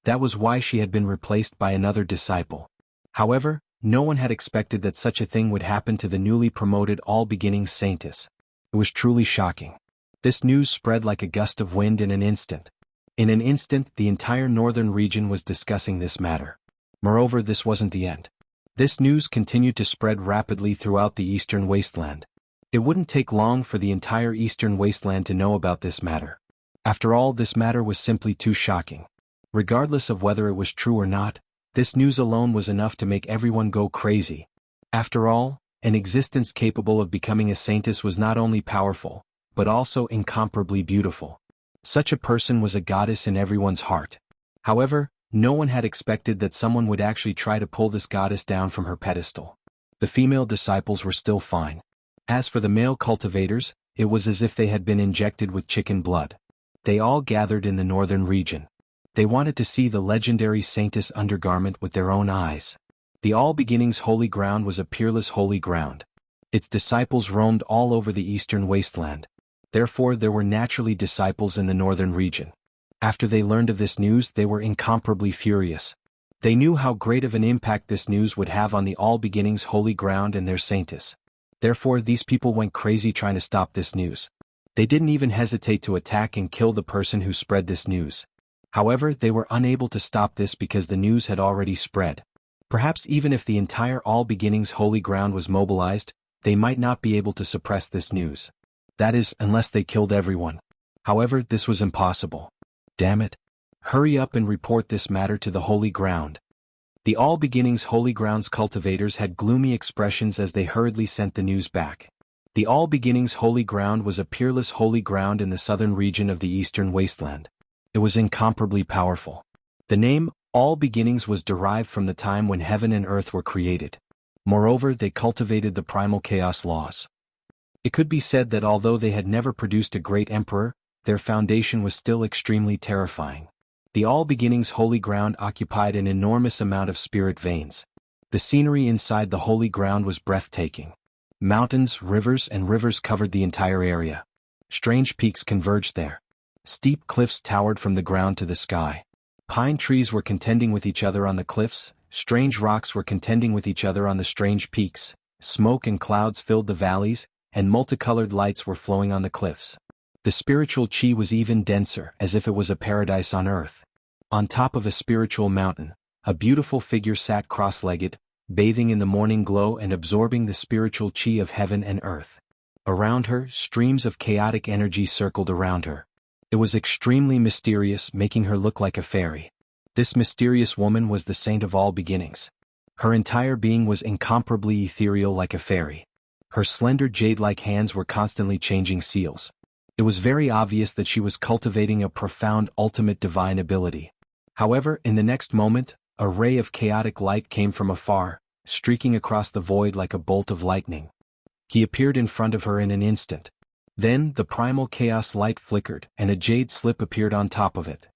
That was why she had been replaced by another disciple. However, no one had expected that such a thing would happen to the newly promoted all beginnings Saintess. It was truly shocking. This news spread like a gust of wind in an instant. In an instant, the entire northern region was discussing this matter. Moreover, this wasn't the end. This news continued to spread rapidly throughout the eastern wasteland. It wouldn't take long for the entire eastern wasteland to know about this matter. After all, this matter was simply too shocking. Regardless of whether it was true or not, this news alone was enough to make everyone go crazy. After all, an existence capable of becoming a saintess was not only powerful, but also incomparably beautiful. Such a person was a goddess in everyone's heart. However, no one had expected that someone would actually try to pull this goddess down from her pedestal. The female disciples were still fine. As for the male cultivators, it was as if they had been injected with chicken blood. They all gathered in the northern region. They wanted to see the legendary Saintess undergarment with their own eyes. The All Beginnings Holy Ground was a peerless holy ground. Its disciples roamed all over the eastern wasteland. Therefore, there were naturally disciples in the northern region. After they learned of this news, they were incomparably furious. They knew how great of an impact this news would have on the All Beginnings Holy Ground and their Saintess. Therefore, these people went crazy trying to stop this news. They didn't even hesitate to attack and kill the person who spread this news. However, they were unable to stop this because the news had already spread. Perhaps even if the entire All Beginnings Holy Ground was mobilized, they might not be able to suppress this news. That is, unless they killed everyone. However, this was impossible. Damn it. Hurry up and report this matter to the Holy Ground. The All Beginnings Holy Ground's cultivators had gloomy expressions as they hurriedly sent the news back. The All Beginnings Holy Ground was a peerless holy ground in the southern region of the eastern wasteland. It was incomparably powerful. The name, All Beginnings, was derived from the time when heaven and earth were created. Moreover, they cultivated the primal chaos laws. It could be said that although they had never produced a great emperor, their foundation was still extremely terrifying. The All Beginnings Holy Ground occupied an enormous amount of spirit veins. The scenery inside the holy ground was breathtaking. Mountains, rivers, and rivers covered the entire area. Strange peaks converged there. Steep cliffs towered from the ground to the sky. Pine trees were contending with each other on the cliffs, strange rocks were contending with each other on the strange peaks, smoke and clouds filled the valleys, and multicolored lights were flowing on the cliffs. The spiritual chi was even denser, as if it was a paradise on earth. On top of a spiritual mountain, a beautiful figure sat cross-legged, bathing in the morning glow and absorbing the spiritual chi of heaven and earth. Around her, streams of chaotic energy circled around her. It was extremely mysterious, making her look like a fairy. This mysterious woman was the Saint of All Beginnings. Her entire being was incomparably ethereal like a fairy. Her slender jade-like hands were constantly changing seals. It was very obvious that she was cultivating a profound ultimate divine ability. However, in the next moment, a ray of chaotic light came from afar, streaking across the void like a bolt of lightning. He appeared in front of her in an instant. Then, the primal chaos light flickered, and a jade slip appeared on top of it.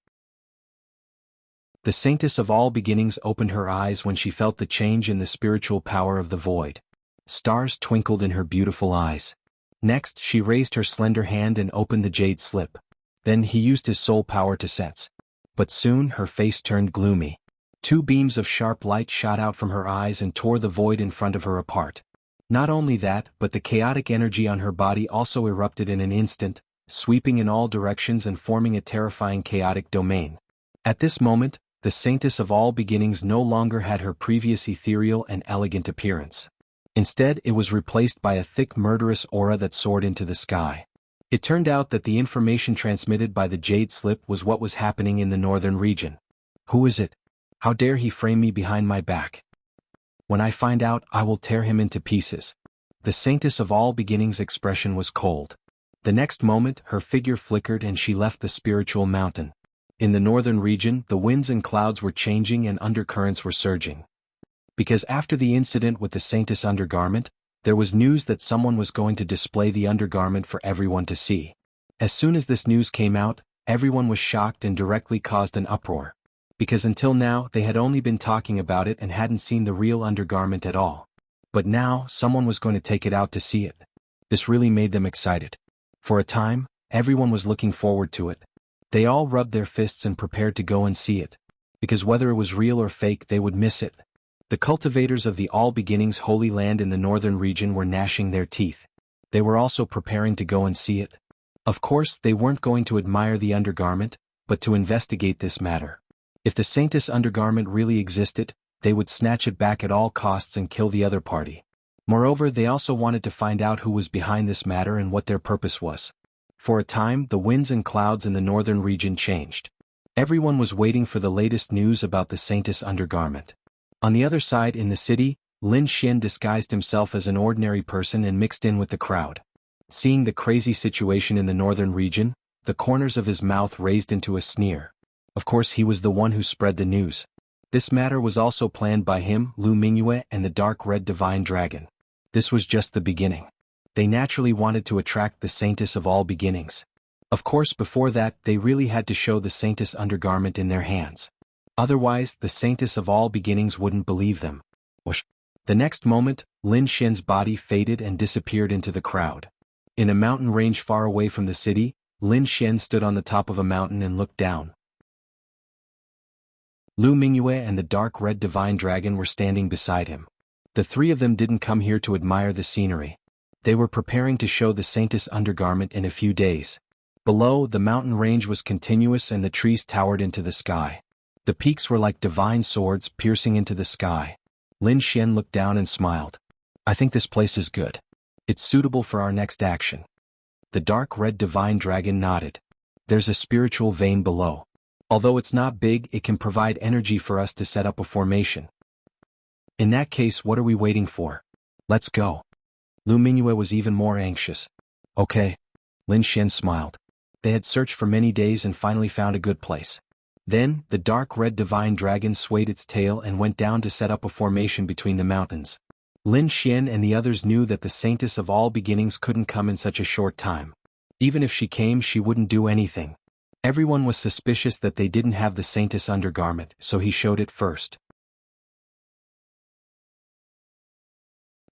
The Saintess of All Beginnings opened her eyes when she felt the change in the spiritual power of the void. Stars twinkled in her beautiful eyes. Next, she raised her slender hand and opened the jade slip. Then he used his soul power to sense. But soon her face turned gloomy. Two beams of sharp light shot out from her eyes and tore the void in front of her apart. Not only that, but the chaotic energy on her body also erupted in an instant, sweeping in all directions and forming a terrifying chaotic domain. At this moment, the Saintess of all beginnings no longer had her previous ethereal and elegant appearance. Instead, it was replaced by a thick murderous aura that soared into the sky. It turned out that the information transmitted by the Jade Slip was what was happening in the northern region. Who is it? How dare he frame me behind my back? When I find out, I will tear him into pieces. The Saintess of all beginnings' expression was cold. The next moment, her figure flickered and she left the spiritual mountain. In the northern region, the winds and clouds were changing and undercurrents were surging. Because after the incident with the Saintess undergarment, there was news that someone was going to display the undergarment for everyone to see. As soon as this news came out, everyone was shocked and directly caused an uproar. Because until now, they had only been talking about it and hadn't seen the real undergarment at all. But now, someone was going to take it out to see it. This really made them excited. For a time, everyone was looking forward to it. They all rubbed their fists and prepared to go and see it. Because whether it was real or fake, they would miss it. The cultivators of the All Beginnings Holy Land in the northern region were gnashing their teeth. They were also preparing to go and see it. Of course, they weren't going to admire the undergarment, but to investigate this matter. If the Saintess undergarment really existed, they would snatch it back at all costs and kill the other party. Moreover, they also wanted to find out who was behind this matter and what their purpose was. For a time, the winds and clouds in the northern region changed. Everyone was waiting for the latest news about the Saintess undergarment. On the other side in the city, Lin Xian disguised himself as an ordinary person and mixed in with the crowd. Seeing the crazy situation in the northern region, the corners of his mouth raised into a sneer. Of course, he was the one who spread the news. This matter was also planned by him, Lu Mingyue, and the dark red divine dragon. This was just the beginning. They naturally wanted to attract the Saintess of all beginnings. Of course, before that, they really had to show the Saintess undergarment in their hands. Otherwise, the Saintess of all beginnings wouldn't believe them. Whoosh. The next moment, Lin Xian's body faded and disappeared into the crowd. In a mountain range far away from the city, Lin Xian stood on the top of a mountain and looked down. Lu Mingyue and the dark red divine dragon were standing beside him. The three of them didn't come here to admire the scenery. They were preparing to show the Saintess undergarment in a few days. Below, the mountain range was continuous and the trees towered into the sky. The peaks were like divine swords piercing into the sky. Lin Xian looked down and smiled. I think this place is good. It's suitable for our next action. The dark red divine dragon nodded. There's a spiritual vein below. Although it's not big, it can provide energy for us to set up a formation. In that case, what are we waiting for? Let's go. Lu Mingyue was even more anxious. Okay. Lin Xian smiled. They had searched for many days and finally found a good place. Then, the dark red divine dragon swayed its tail and went down to set up a formation between the mountains. Lin Xian and the others knew that the Saintess of all beginnings couldn't come in such a short time. Even if she came, she wouldn't do anything. Everyone was suspicious that they didn't have the Saintess undergarment, so he showed it first.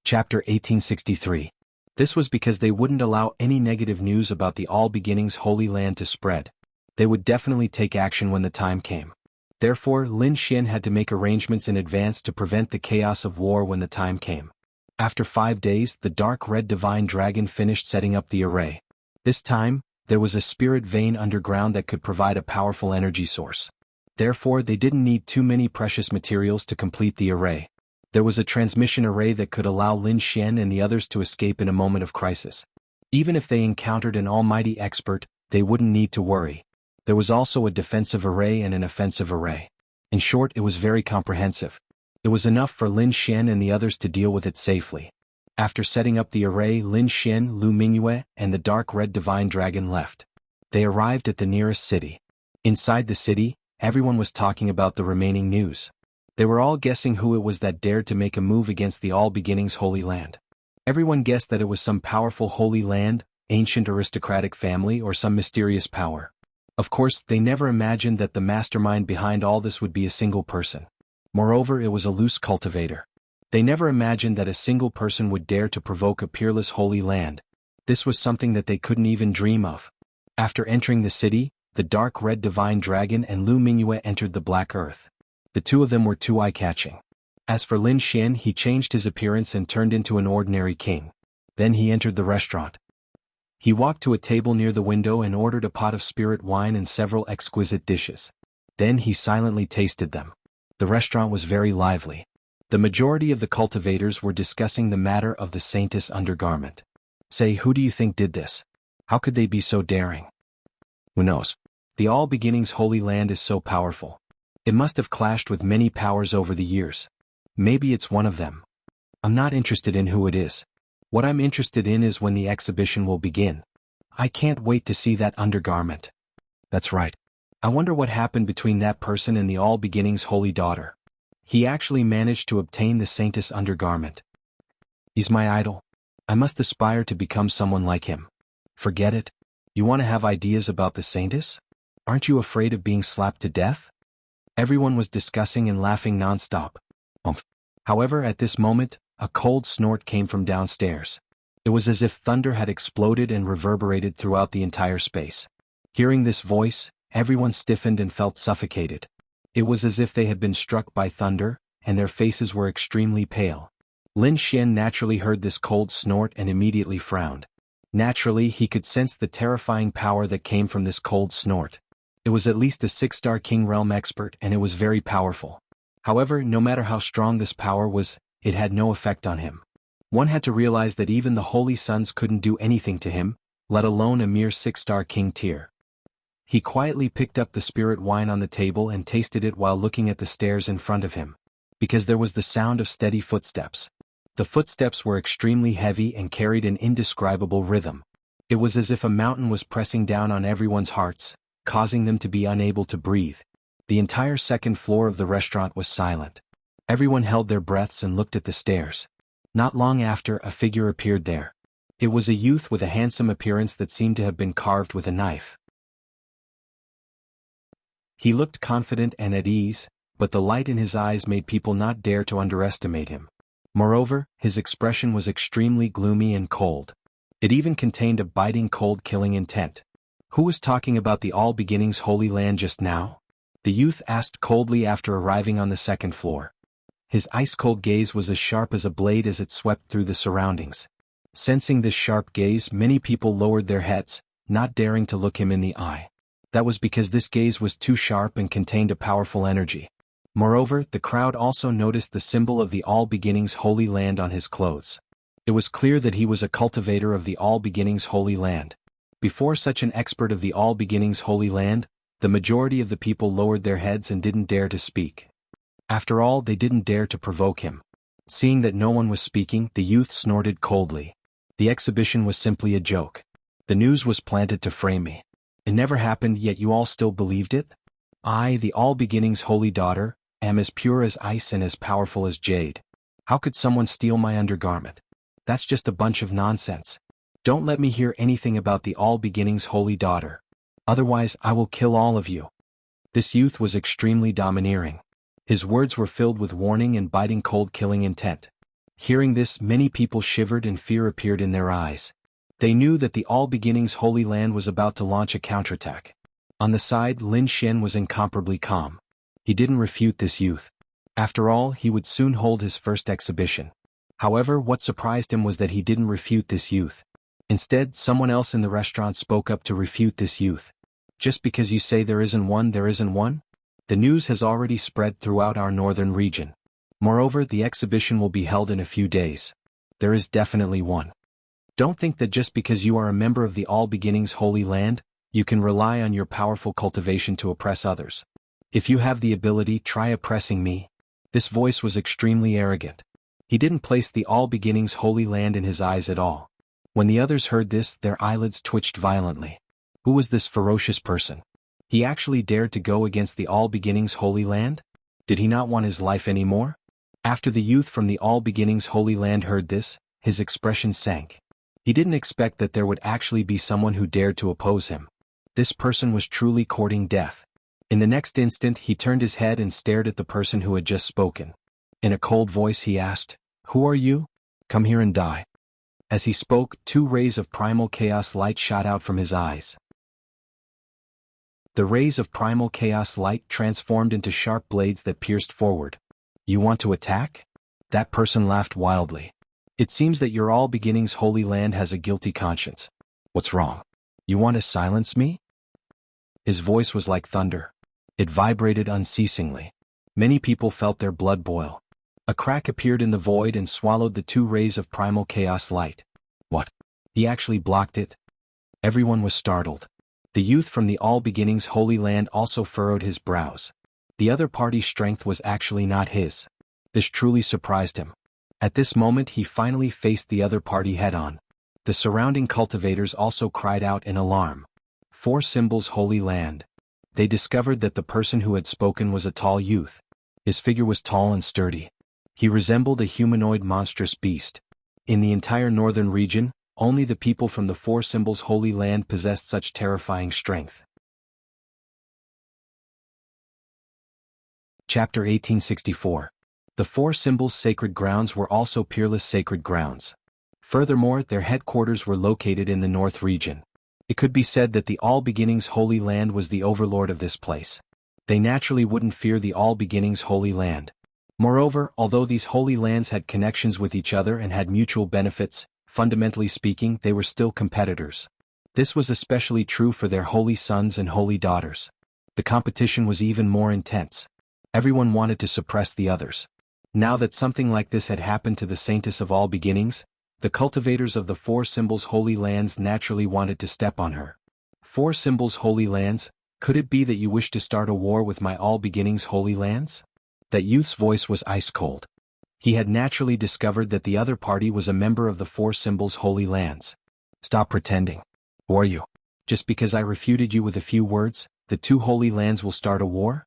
Chapter 1863. This was because they wouldn't allow any negative news about the All Beginnings Holy Land to spread. They would definitely take action when the time came. Therefore, Lin Xian had to make arrangements in advance to prevent the chaos of war when the time came. After 5 days, the dark red divine dragon finished setting up the array. This time, there was a spirit vein underground that could provide a powerful energy source. Therefore, they didn't need too many precious materials to complete the array. There was a transmission array that could allow Lin Xian and the others to escape in a moment of crisis. Even if they encountered an almighty expert, they wouldn't need to worry. There was also a defensive array and an offensive array. In short, it was very comprehensive. It was enough for Lin Xian and the others to deal with it safely. After setting up the array, Lin Xian, Lu Mingyue, and the dark red divine dragon left. They arrived at the nearest city. Inside the city, everyone was talking about the remaining news. They were all guessing who it was that dared to make a move against the All Beginnings Holy Land. Everyone guessed that it was some powerful Holy Land, ancient aristocratic family, or some mysterious power. Of course, they never imagined that the mastermind behind all this would be a single person. Moreover, it was a loose cultivator. They never imagined that a single person would dare to provoke a peerless Holy Land. This was something that they couldn't even dream of. After entering the city, the dark red divine dragon and Lu Mingyue entered the Black Earth. The two of them were too eye-catching. As for Lin Xian, he changed his appearance and turned into an ordinary king. Then he entered the restaurant. He walked to a table near the window and ordered a pot of spirit wine and several exquisite dishes. Then he silently tasted them. The restaurant was very lively. The majority of the cultivators were discussing the matter of the saintess undergarment. Say, who do you think did this? How could they be so daring? Who knows? The All Beginnings Holy Land is so powerful. It must have clashed with many powers over the years. Maybe it's one of them. I'm not interested in who it is. What I'm interested in is when the exhibition will begin. I can't wait to see that undergarment. That's right. I wonder what happened between that person and the All Beginnings Holy Daughter. He actually managed to obtain the saintess undergarment. He's my idol. I must aspire to become someone like him. Forget it. You want to have ideas about the saintess? Aren't you afraid of being slapped to death? Everyone was discussing and laughing non-stop. However, at this moment, a cold snort came from downstairs. It was as if thunder had exploded and reverberated throughout the entire space. Hearing this voice, everyone stiffened and felt suffocated. It was as if they had been struck by thunder, and their faces were extremely pale. Lin Xian naturally heard this cold snort and immediately frowned. Naturally, he could sense the terrifying power that came from this cold snort. It was at least a 6-star King Realm expert, and it was very powerful. However, no matter how strong this power was, it had no effect on him. One had to realize that even the Holy Sons couldn't do anything to him, let alone a mere 6-star King tier. He quietly picked up the spirit wine on the table and tasted it while looking at the stairs in front of him. Because there was the sound of steady footsteps. The footsteps were extremely heavy and carried an indescribable rhythm. It was as if a mountain was pressing down on everyone's hearts, causing them to be unable to breathe. The entire second floor of the restaurant was silent. Everyone held their breaths and looked at the stairs. Not long after, a figure appeared there. It was a youth with a handsome appearance that seemed to have been carved with a knife. He looked confident and at ease, but the light in his eyes made people not dare to underestimate him. Moreover, his expression was extremely gloomy and cold. It even contained a biting cold killing intent. Who was talking about the All Beginnings Holy Land just now? The youth asked coldly after arriving on the second floor. His ice-cold gaze was as sharp as a blade as it swept through the surroundings. Sensing this sharp gaze, many people lowered their heads, not daring to look him in the eye. That was because this gaze was too sharp and contained a powerful energy. Moreover, the crowd also noticed the symbol of the All Beginnings Holy Land on his clothes. It was clear that he was a cultivator of the All Beginnings Holy Land. Before such an expert of the All Beginnings Holy Land, the majority of the people lowered their heads and didn't dare to speak. After all, they didn't dare to provoke him. Seeing that no one was speaking, the youth snorted coldly. The exhibition was simply a joke. The news was planted to frame me. It never happened, yet you all still believed it? I, the All Beginnings Holy Daughter, am as pure as ice and as powerful as jade. How could someone steal my undergarment? That's just a bunch of nonsense. Don't let me hear anything about the All Beginnings Holy Daughter. Otherwise, I will kill all of you. This youth was extremely domineering. His words were filled with warning and biting cold killing intent. Hearing this, many people shivered and fear appeared in their eyes. They knew that the All Beginnings Holy Land was about to launch a counterattack. On the side, Lin Xian was incomparably calm. He didn't refute this youth. After all, he would soon hold his first exhibition. However, what surprised him was that he didn't refute this youth. Instead, someone else in the restaurant spoke up to refute this youth. Just because you say there isn't one, there isn't one? The news has already spread throughout our northern region. Moreover, the exhibition will be held in a few days. There is definitely one. Don't think that just because you are a member of the All Beginnings Holy Land, you can rely on your powerful cultivation to oppress others. If you have the ability, try oppressing me. This voice was extremely arrogant. He didn't place the All Beginnings Holy Land in his eyes at all. When the others heard this, their eyelids twitched violently. Who was this ferocious person? He actually dared to go against the All Beginnings Holy Land? Did he not want his life anymore? After the youth from the All Beginnings Holy Land heard this, his expression sank. He didn't expect that there would actually be someone who dared to oppose him. This person was truly courting death. In the next instant, he turned his head and stared at the person who had just spoken. In a cold voice he asked, "Who are you? Come here and die." As he spoke, 2 rays of primal chaos light shot out from his eyes. The rays of primal chaos light transformed into sharp blades that pierced forward. You want to attack? That person laughed wildly. It seems that your All Beginnings Holy Land has a guilty conscience. What's wrong? You want to silence me? His voice was like thunder. It vibrated unceasingly. Many people felt their blood boil. A crack appeared in the void and swallowed the 2 rays of primal chaos light. What? He actually blocked it? Everyone was startled. The youth from the All Beginnings Holy Land also furrowed his brows. The other party's strength was actually not his. This truly surprised him. At this moment he finally faced the other party head-on. The surrounding cultivators also cried out in alarm. 4 Symbols Holy Land. They discovered that the person who had spoken was a tall youth. His figure was tall and sturdy. He resembled a humanoid monstrous beast. In the entire northern region, only the people from the 4 Symbols Holy Land possessed such terrifying strength. Chapter 1864. The 4 Symbols Sacred Grounds were also peerless sacred grounds. Furthermore, their headquarters were located in the North region. It could be said that the All Beginnings Holy Land was the overlord of this place. They naturally wouldn't fear the All Beginnings Holy Land. Moreover, although these holy lands had connections with each other and had mutual benefits, fundamentally speaking, they were still competitors. This was especially true for their holy sons and holy daughters. The competition was even more intense. Everyone wanted to suppress the others. Now that something like this had happened to the Saintess of All Beginnings, the cultivators of the 4 Symbols Holy Lands naturally wanted to step on her. 4 Symbols Holy Lands, could it be that you wish to start a war with my All Beginnings Holy Lands? That youth's voice was ice-cold. He had naturally discovered that the other party was a member of the 4 Symbols Holy Lands. Stop pretending. Who are you? Just because I refuted you with a few words, the 2 Holy Lands will start a war?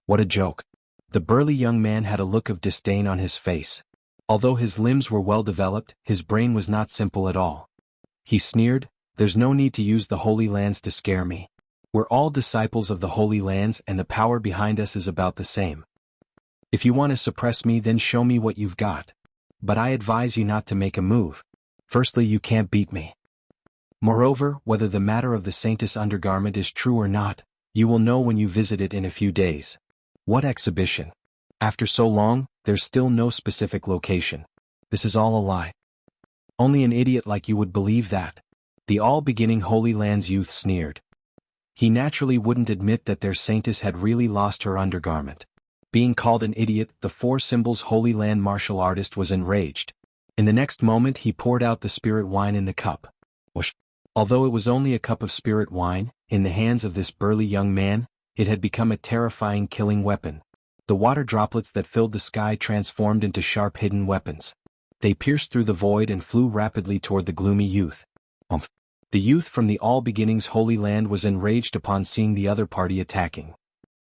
What a joke. The burly young man had a look of disdain on his face. Although his limbs were well developed, his brain was not simple at all. He sneered, "There's no need to use the Holy Lands to scare me. We're all disciples of the Holy Lands and the power behind us is about the same. If you want to suppress me, then show me what you've got. But I advise you not to make a move. Firstly, you can't beat me. Moreover, whether the matter of the Saintess undergarment is true or not, you will know when you visit it in a few days." What exhibition? After so long, there's still no specific location. This is all a lie. Only an idiot like you would believe that. The All Beginning Holy Lands youth sneered. He naturally wouldn't admit that their Saintess had really lost her undergarment. Being called an idiot, the 4 Symbols Holy Land martial artist was enraged. In the next moment he poured out the spirit wine in the cup. Whoosh. Although it was only a cup of spirit wine, in the hands of this burly young man, it had become a terrifying killing weapon. The water droplets that filled the sky transformed into sharp hidden weapons. They pierced through the void and flew rapidly toward the gloomy youth. The youth from the All Beginnings Holy Land was enraged upon seeing the other party attacking.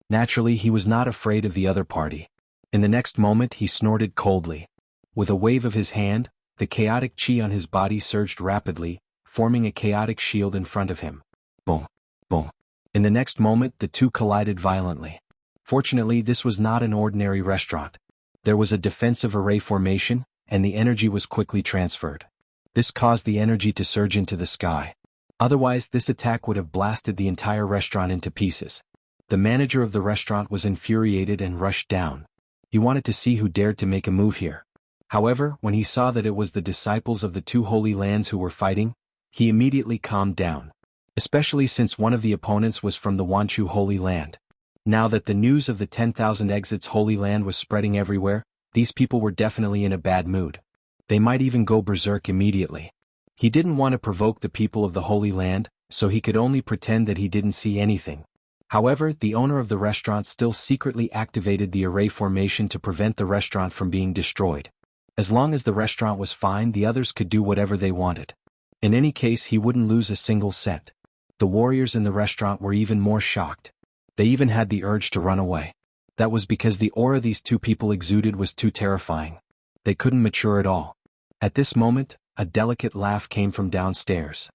Naturally, he was not afraid of the other party. In the next moment he snorted coldly. With a wave of his hand, the chaotic chi on his body surged rapidly, forming a chaotic shield in front of him. Boom! Boom! In the next moment the two collided violently. Fortunately, this was not an ordinary restaurant. There was a defensive array formation, and the energy was quickly transferred. This caused the energy to surge into the sky. Otherwise, this attack would have blasted the entire restaurant into pieces. The manager of the restaurant was infuriated and rushed down. He wanted to see who dared to make a move here. However, when he saw that it was the disciples of the 2 Holy Lands who were fighting, he immediately calmed down. Especially since one of the opponents was from the Wanchu Holy Land. Now that the news of the 10,000 Exits Holy Land was spreading everywhere, these people were definitely in a bad mood. They might even go berserk immediately. He didn't want to provoke the people of the Holy Land, so he could only pretend that he didn't see anything. However, the owner of the restaurant still secretly activated the array formation to prevent the restaurant from being destroyed. As long as the restaurant was fine, the others could do whatever they wanted. In any case, he wouldn't lose a single cent. The warriors in the restaurant were even more shocked. They even had the urge to run away. That was because the aura these 2 people exuded was too terrifying. They couldn't mature at all. At this moment, a delicate laugh came from downstairs.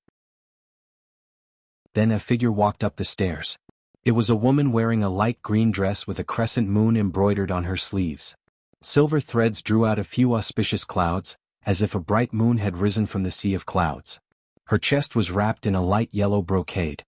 Then a figure walked up the stairs. It was a woman wearing a light green dress with a crescent moon embroidered on her sleeves. Silver threads drew out a few auspicious clouds, as if a bright moon had risen from the sea of clouds. Her chest was wrapped in a light yellow brocade.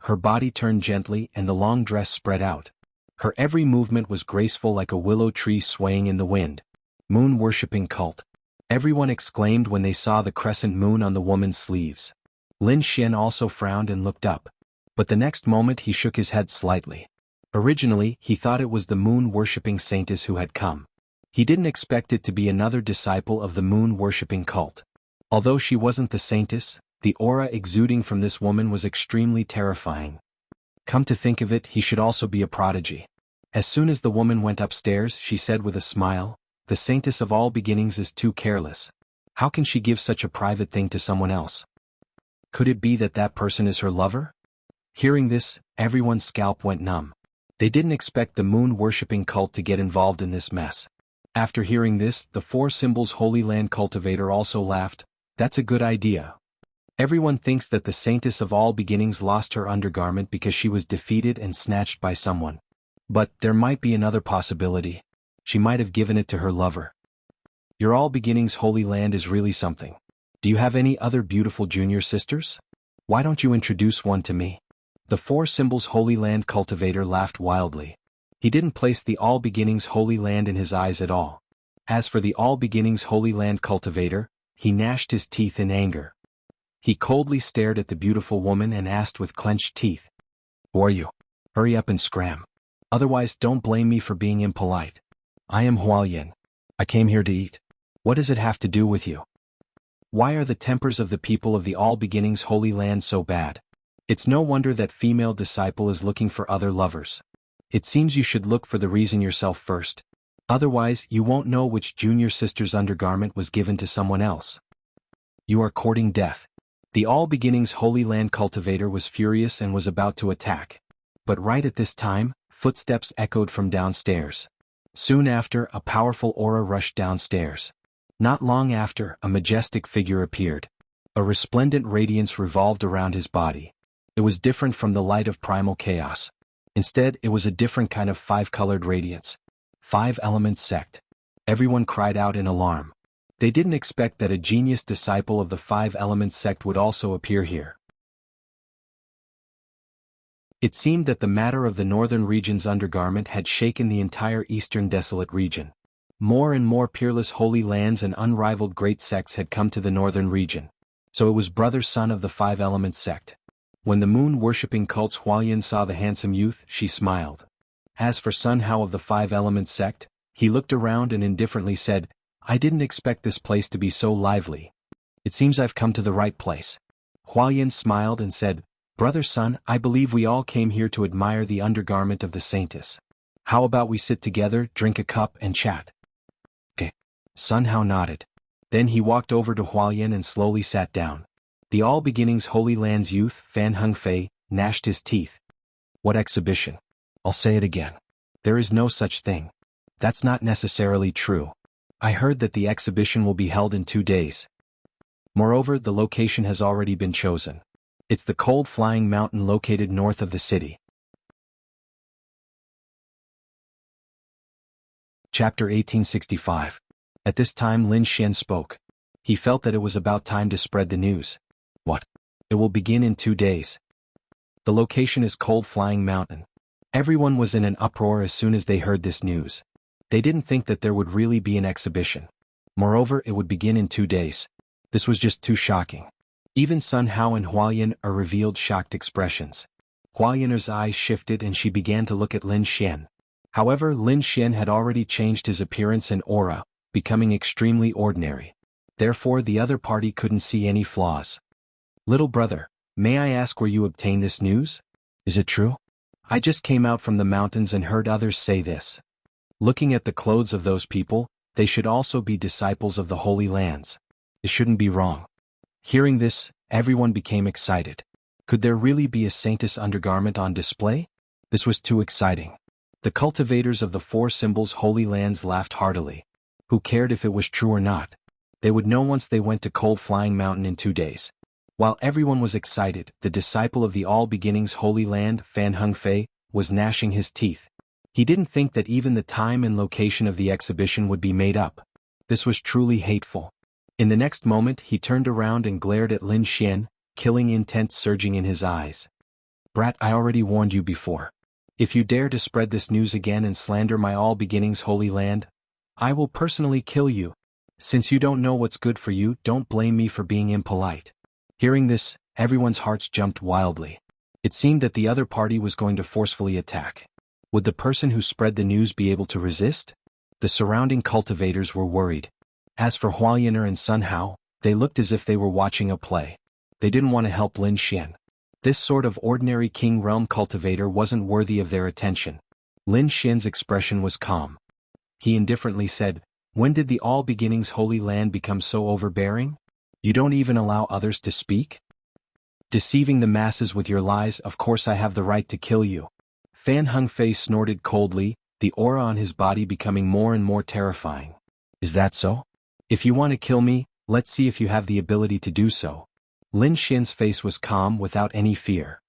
her body turned gently and the long dress spread out. Her every movement was graceful like a willow tree swaying in the wind. Moon-worshipping cult. Everyone exclaimed when they saw the crescent moon on the woman's sleeves. Lin Xian also frowned and looked up. But the next moment he shook his head slightly. Originally, he thought it was the moon-worshipping saintess who had come. He didn't expect it to be another disciple of the moon-worshipping cult. Although she wasn't the saintess, the aura exuding from this woman was extremely terrifying. Come to think of it, he should also be a prodigy. As soon as the woman went upstairs, she said with a smile, "The saintess of all beginnings is too careless. How can she give such a private thing to someone else? Could it be that that person is her lover?" Hearing this, everyone's scalp went numb. They didn't expect the moon-worshipping cult to get involved in this mess. After hearing this, the Four Symbols Holy Land cultivator also laughed. "That's a good idea. Everyone thinks that the saintess of all beginnings lost her undergarment because she was defeated and snatched by someone. But there might be another possibility. She might have given it to her lover. Your all beginnings Holy Land is really something. Do you have any other beautiful junior sisters? Why don't you introduce one to me?" The Four Symbols Holy Land cultivator laughed wildly. He didn't place the All Beginnings Holy Land in his eyes at all. As for the All Beginnings Holy Land cultivator, he gnashed his teeth in anger. He coldly stared at the beautiful woman and asked with clenched teeth, "Who are you? Hurry up and scram. Otherwise don't blame me for being impolite. I am Hualien. I came here to eat. What does it have to do with you? Why are the tempers of the people of the All Beginnings Holy Land so bad? It's no wonder that female disciple is looking for other lovers. It seems you should look for the reason yourself first. Otherwise you won't know which junior sister's undergarment was given to someone else. You are courting death." The All Beginnings Holy Land cultivator was furious and was about to attack. But right at this time, footsteps echoed from downstairs. Soon after, a powerful aura rushed downstairs. Not long after, a majestic figure appeared. A resplendent radiance revolved around his body. It was different from the light of primal chaos. Instead, it was a different kind of five-colored radiance. Five Elements Sect. Everyone cried out in alarm. They didn't expect that a genius disciple of the Five Elements Sect would also appear here. It seemed that the matter of the northern region's undergarment had shaken the entire eastern desolate region. More and more peerless holy lands and unrivaled great sects had come to the northern region. So it was brother Sun of the Five Elements Sect. When the moon-worshipping cult's Hualien saw the handsome youth, she smiled. As for Sun Hao of the Five Elements Sect, he looked around and indifferently said, "I didn't expect this place to be so lively. It seems I've come to the right place." Hualien smiled and said, "Brother Sun, I believe we all came here to admire the undergarment of the saintess. How about we sit together, drink a cup, and chat?" "Okay." Sun Hao nodded. Then he walked over to Hualien and slowly sat down. The All Beginnings Holy Land's youth, Fan Hengfei, gnashed his teeth. "What exhibition? I'll say it again. There is no such thing. That's not necessarily true. I heard that the exhibition will be held in 2 days. Moreover, the location has already been chosen. It's the cold flying mountain located north of the city." Chapter 1865. At this time Lin Xian spoke. He felt that it was about time to spread the news. "What? It will begin in 2 days. The location is Cold Flying Mountain." Everyone was in an uproar as soon as they heard this news. They didn't think that there would really be an exhibition. Moreover, it would begin in 2 days. This was just too shocking. Even Sun Hao and Hualien revealed shocked expressions. Hualien's eyes shifted and she began to look at Lin Xian. However, Lin Xian had already changed his appearance and aura, becoming extremely ordinary. Therefore, the other party couldn't see any flaws. "Little brother, may I ask where you obtained this news? Is it true? I just came out from the mountains and heard others say this. Looking at the clothes of those people, they should also be disciples of the Holy Lands. It shouldn't be wrong." Hearing this, everyone became excited. Could there really be a saintess undergarment on display? This was too exciting. The cultivators of the Four Symbols Holy Lands laughed heartily. Who cared if it was true or not? They would know once they went to Cold Flying Mountain in 2 days. While everyone was excited, the disciple of the All Beginnings Holy Land, Fan Hengfei, was gnashing his teeth. He didn't think that even the time and location of the exhibition would be made up. This was truly hateful. In the next moment he turned around and glared at Lin Xian, killing intent surging in his eyes. Brat, I already warned you before. If you dare to spread this news again and slander my All Beginnings holy land, I will personally kill you. Since you don't know what's good for you, don't blame me for being impolite. Hearing this, everyone's hearts jumped wildly. It seemed that the other party was going to forcefully attack. Would the person who spread the news be able to resist? The surrounding cultivators were worried. As for Hualiener and Sun Hao, they looked as if they were watching a play. They didn't want to help Lin Xian. This sort of ordinary King Realm cultivator wasn't worthy of their attention. Lin Xian's expression was calm. He indifferently said, "When did the All Beginnings Holy Land become so overbearing? You don't even allow others to speak? Deceiving the masses with your lies, of course I have the right to kill you." Fan Hengfei snorted coldly, the aura on his body becoming more and more terrifying. "Is that so? If you want to kill me, let's see if you have the ability to do so." Lin Xian's face was calm without any fear.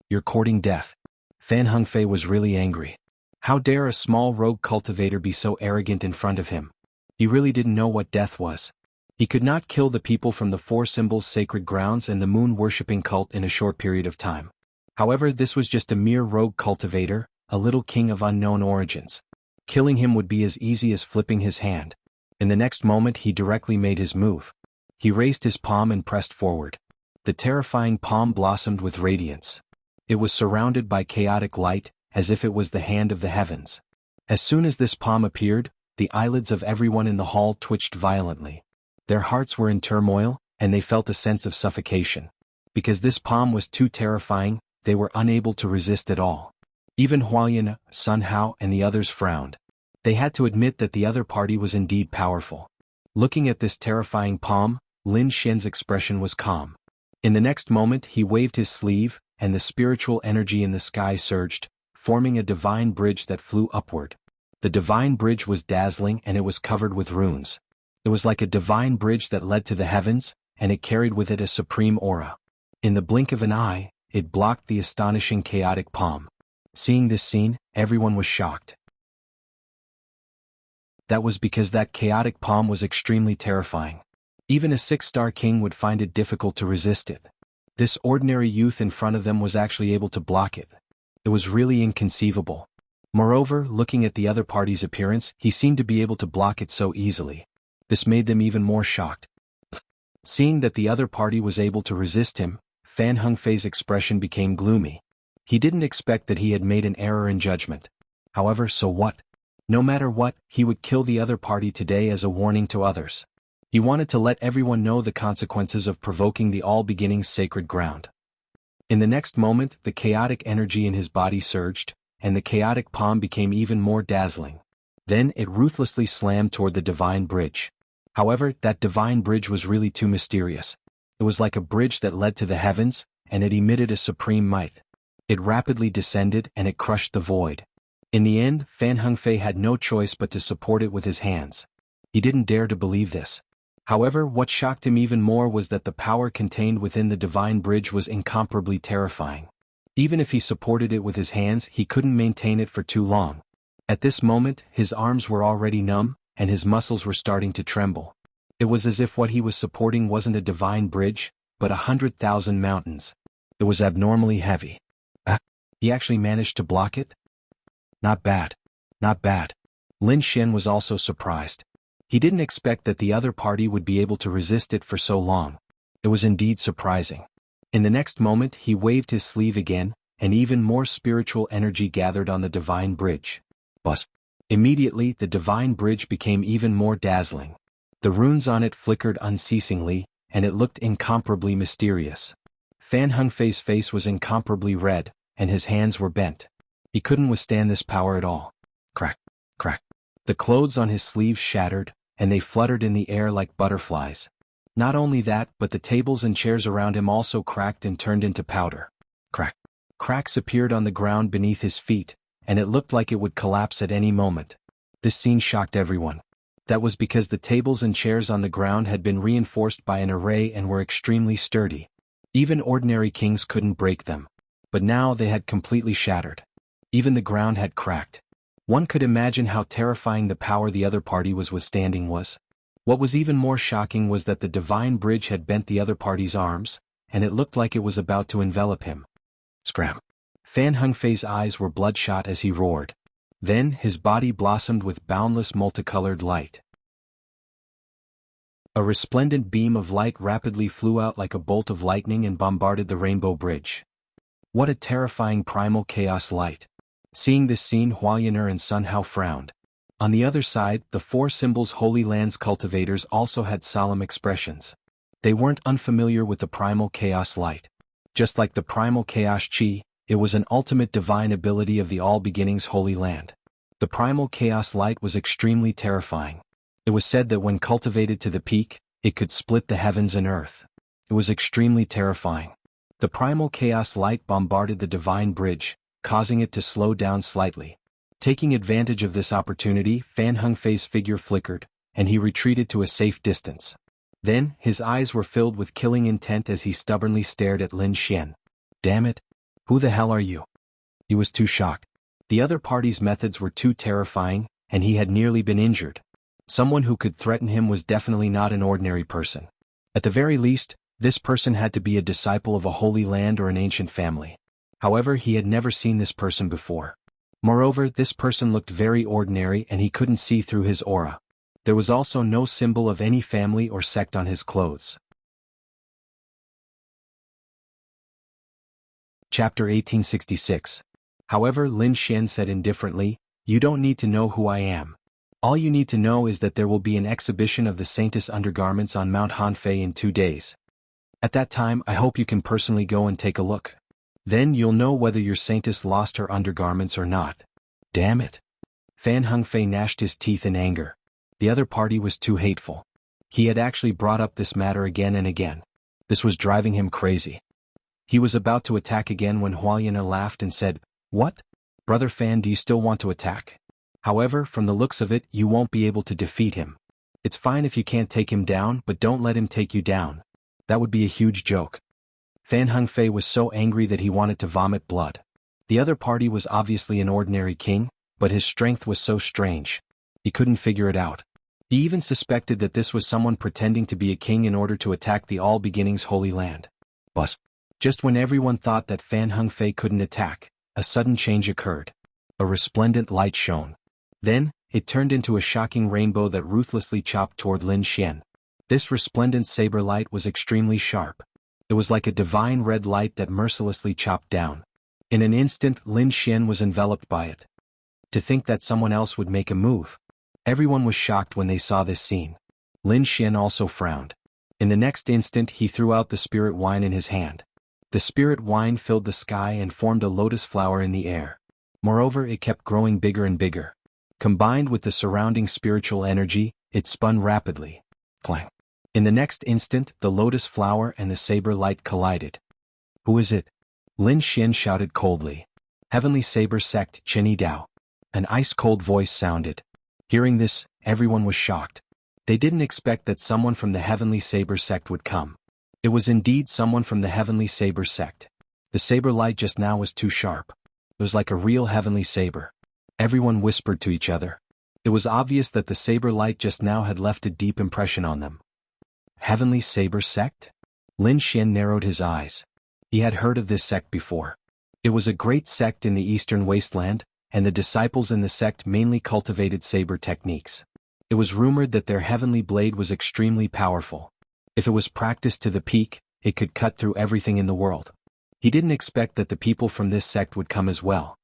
"You're courting death." Fan Hengfei was really angry. How dare a small rogue cultivator be so arrogant in front of him? He really didn't know what death was. He could not kill the people from the Four Symbols Sacred Grounds and the moon-worshipping cult in a short period of time. However, this was just a mere rogue cultivator, a little king of unknown origins. Killing him would be as easy as flipping his hand. In the next moment he directly made his move. He raised his palm and pressed forward. The terrifying palm blossomed with radiance. It was surrounded by chaotic light, as if it was the hand of the heavens. As soon as this palm appeared, the eyelids of everyone in the hall twitched violently. Their hearts were in turmoil, and they felt a sense of suffocation. Because this palm was too terrifying, they were unable to resist at all. Even Hualien, Sun Hao and the others frowned. They had to admit that the other party was indeed powerful. Looking at this terrifying palm, Lin Xian's expression was calm. In the next moment he waved his sleeve, and the spiritual energy in the sky surged, forming a divine bridge that flew upward. The divine bridge was dazzling and it was covered with runes. It was like a divine bridge that led to the heavens, and it carried with it a supreme aura. In the blink of an eye, it blocked the astonishing chaotic palm. Seeing this scene, everyone was shocked. That was because that chaotic palm was extremely terrifying. Even a 6-star king would find it difficult to resist it. This ordinary youth in front of them was actually able to block it. It was really inconceivable. Moreover, looking at the other party's appearance, he seemed to be able to block it so easily. This made them even more shocked. Seeing that the other party was able to resist him, Fan Hengfei's expression became gloomy. He didn't expect that he had made an error in judgment. However, so what? No matter what, he would kill the other party today as a warning to others. He wanted to let everyone know the consequences of provoking the All Beginnings sacred ground. In the next moment, the chaotic energy in his body surged, and the chaotic palm became even more dazzling. Then it ruthlessly slammed toward the divine bridge. However, that divine bridge was really too mysterious. It was like a bridge that led to the heavens, and it emitted a supreme might. It rapidly descended and it crushed the void. In the end, Fan Hengfei had no choice but to support it with his hands. He didn't dare to believe this. However, what shocked him even more was that the power contained within the divine bridge was incomparably terrifying. Even if he supported it with his hands, he couldn't maintain it for too long. At this moment, his arms were already numb, and his muscles were starting to tremble. It was as if what he was supporting wasn't a divine bridge, but 100,000 mountains. It was abnormally heavy. He actually managed to block it? Not bad. Not bad. Lin Xian was also surprised. He didn't expect that the other party would be able to resist it for so long. It was indeed surprising. In the next moment he waved his sleeve again, and even more spiritual energy gathered on the divine bridge. Buzz. Immediately the divine bridge became even more dazzling. The runes on it flickered unceasingly, and it looked incomparably mysterious. Fan Hengfei's face was incomparably red, and his hands were bent. He couldn't withstand this power at all. Crack, crack. The clothes on his sleeves shattered, and they fluttered in the air like butterflies. Not only that, but the tables and chairs around him also cracked and turned into powder. Crack. Cracks appeared on the ground beneath his feet, and it looked like it would collapse at any moment. This scene shocked everyone. That was because the tables and chairs on the ground had been reinforced by an array and were extremely sturdy. Even ordinary kings couldn't break them. But now they had completely shattered. Even the ground had cracked. One could imagine how terrifying the power the other party was withstanding was. What was even more shocking was that the divine bridge had bent the other party's arms, and it looked like it was about to envelop him. Scram. Fan Hengfei's eyes were bloodshot as he roared. Then his body blossomed with boundless multicolored light. A resplendent beam of light rapidly flew out like a bolt of lightning and bombarded the Rainbow Bridge. What a terrifying primal chaos light. Seeing this scene, Huayaner and Sun Hao frowned. On the other side, the four symbols Holy Lands cultivators also had solemn expressions. They weren't unfamiliar with the primal chaos light. Just like the primal chaos chi, it was an ultimate divine ability of the All Beginnings Holy Land. The primal chaos light was extremely terrifying. It was said that when cultivated to the peak, it could split the heavens and earth. It was extremely terrifying. The primal chaos light bombarded the divine bridge, causing it to slow down slightly. Taking advantage of this opportunity, Fan Hengfei's figure flickered, and he retreated to a safe distance. Then, his eyes were filled with killing intent as he stubbornly stared at Lin Xian. Damn it! Who the hell are you? He was too shocked. The other party's methods were too terrifying, and he had nearly been injured. Someone who could threaten him was definitely not an ordinary person. At the very least, this person had to be a disciple of a holy land or an ancient family. However, he had never seen this person before. Moreover, this person looked very ordinary and he couldn't see through his aura. There was also no symbol of any family or sect on his clothes. Chapter 1866. However, Lin Xian said indifferently, "You don't need to know who I am. All you need to know is that there will be an exhibition of the Saintess undergarments on Mount Hanfei in 2 days. At that time, I hope you can personally go and take a look. Then you'll know whether your Saintess lost her undergarments or not." Damn it. Fan Hengfei gnashed his teeth in anger. The other party was too hateful. He had actually brought up this matter again and again. This was driving him crazy. He was about to attack again when Huayaner laughed and said, "What? Brother Fan, do you still want to attack? However, from the looks of it, you won't be able to defeat him. It's fine if you can't take him down, but don't let him take you down. That would be a huge joke." Fan Hengfei was so angry that he wanted to vomit blood. The other party was obviously an ordinary king, but his strength was so strange. He couldn't figure it out. He even suspected that this was someone pretending to be a king in order to attack the All Beginnings Holy Land. But just when everyone thought that Fan Hengfei couldn't attack, a sudden change occurred. A resplendent light shone. Then, it turned into a shocking rainbow that ruthlessly chopped toward Lin Xian. This resplendent saber light was extremely sharp. It was like a divine red light that mercilessly chopped down. In an instant, Lin Xian was enveloped by it. To think that someone else would make a move. Everyone was shocked when they saw this scene. Lin Xian also frowned. In the next instant, he threw out the spirit wine in his hand. The spirit wine filled the sky and formed a lotus flower in the air. Moreover, it kept growing bigger and bigger. Combined with the surrounding spiritual energy, it spun rapidly. Clang. In the next instant, the lotus flower and the saber light collided. "Who is it?" Lin Xian shouted coldly. "Heavenly Saber Sect Chenyi Dao." An ice-cold voice sounded. Hearing this, everyone was shocked. They didn't expect that someone from the Heavenly Saber Sect would come. It was indeed someone from the Heavenly Saber Sect. The saber light just now was too sharp. It was like a real heavenly saber. Everyone whispered to each other. It was obvious that the saber light just now had left a deep impression on them. Heavenly Saber Sect? Lin Xian narrowed his eyes. He had heard of this sect before. It was a great sect in the eastern wasteland, and the disciples in the sect mainly cultivated saber techniques. It was rumored that their heavenly blade was extremely powerful. If it was practiced to the peak, it could cut through everything in the world. He didn't expect that the people from this sect would come as well.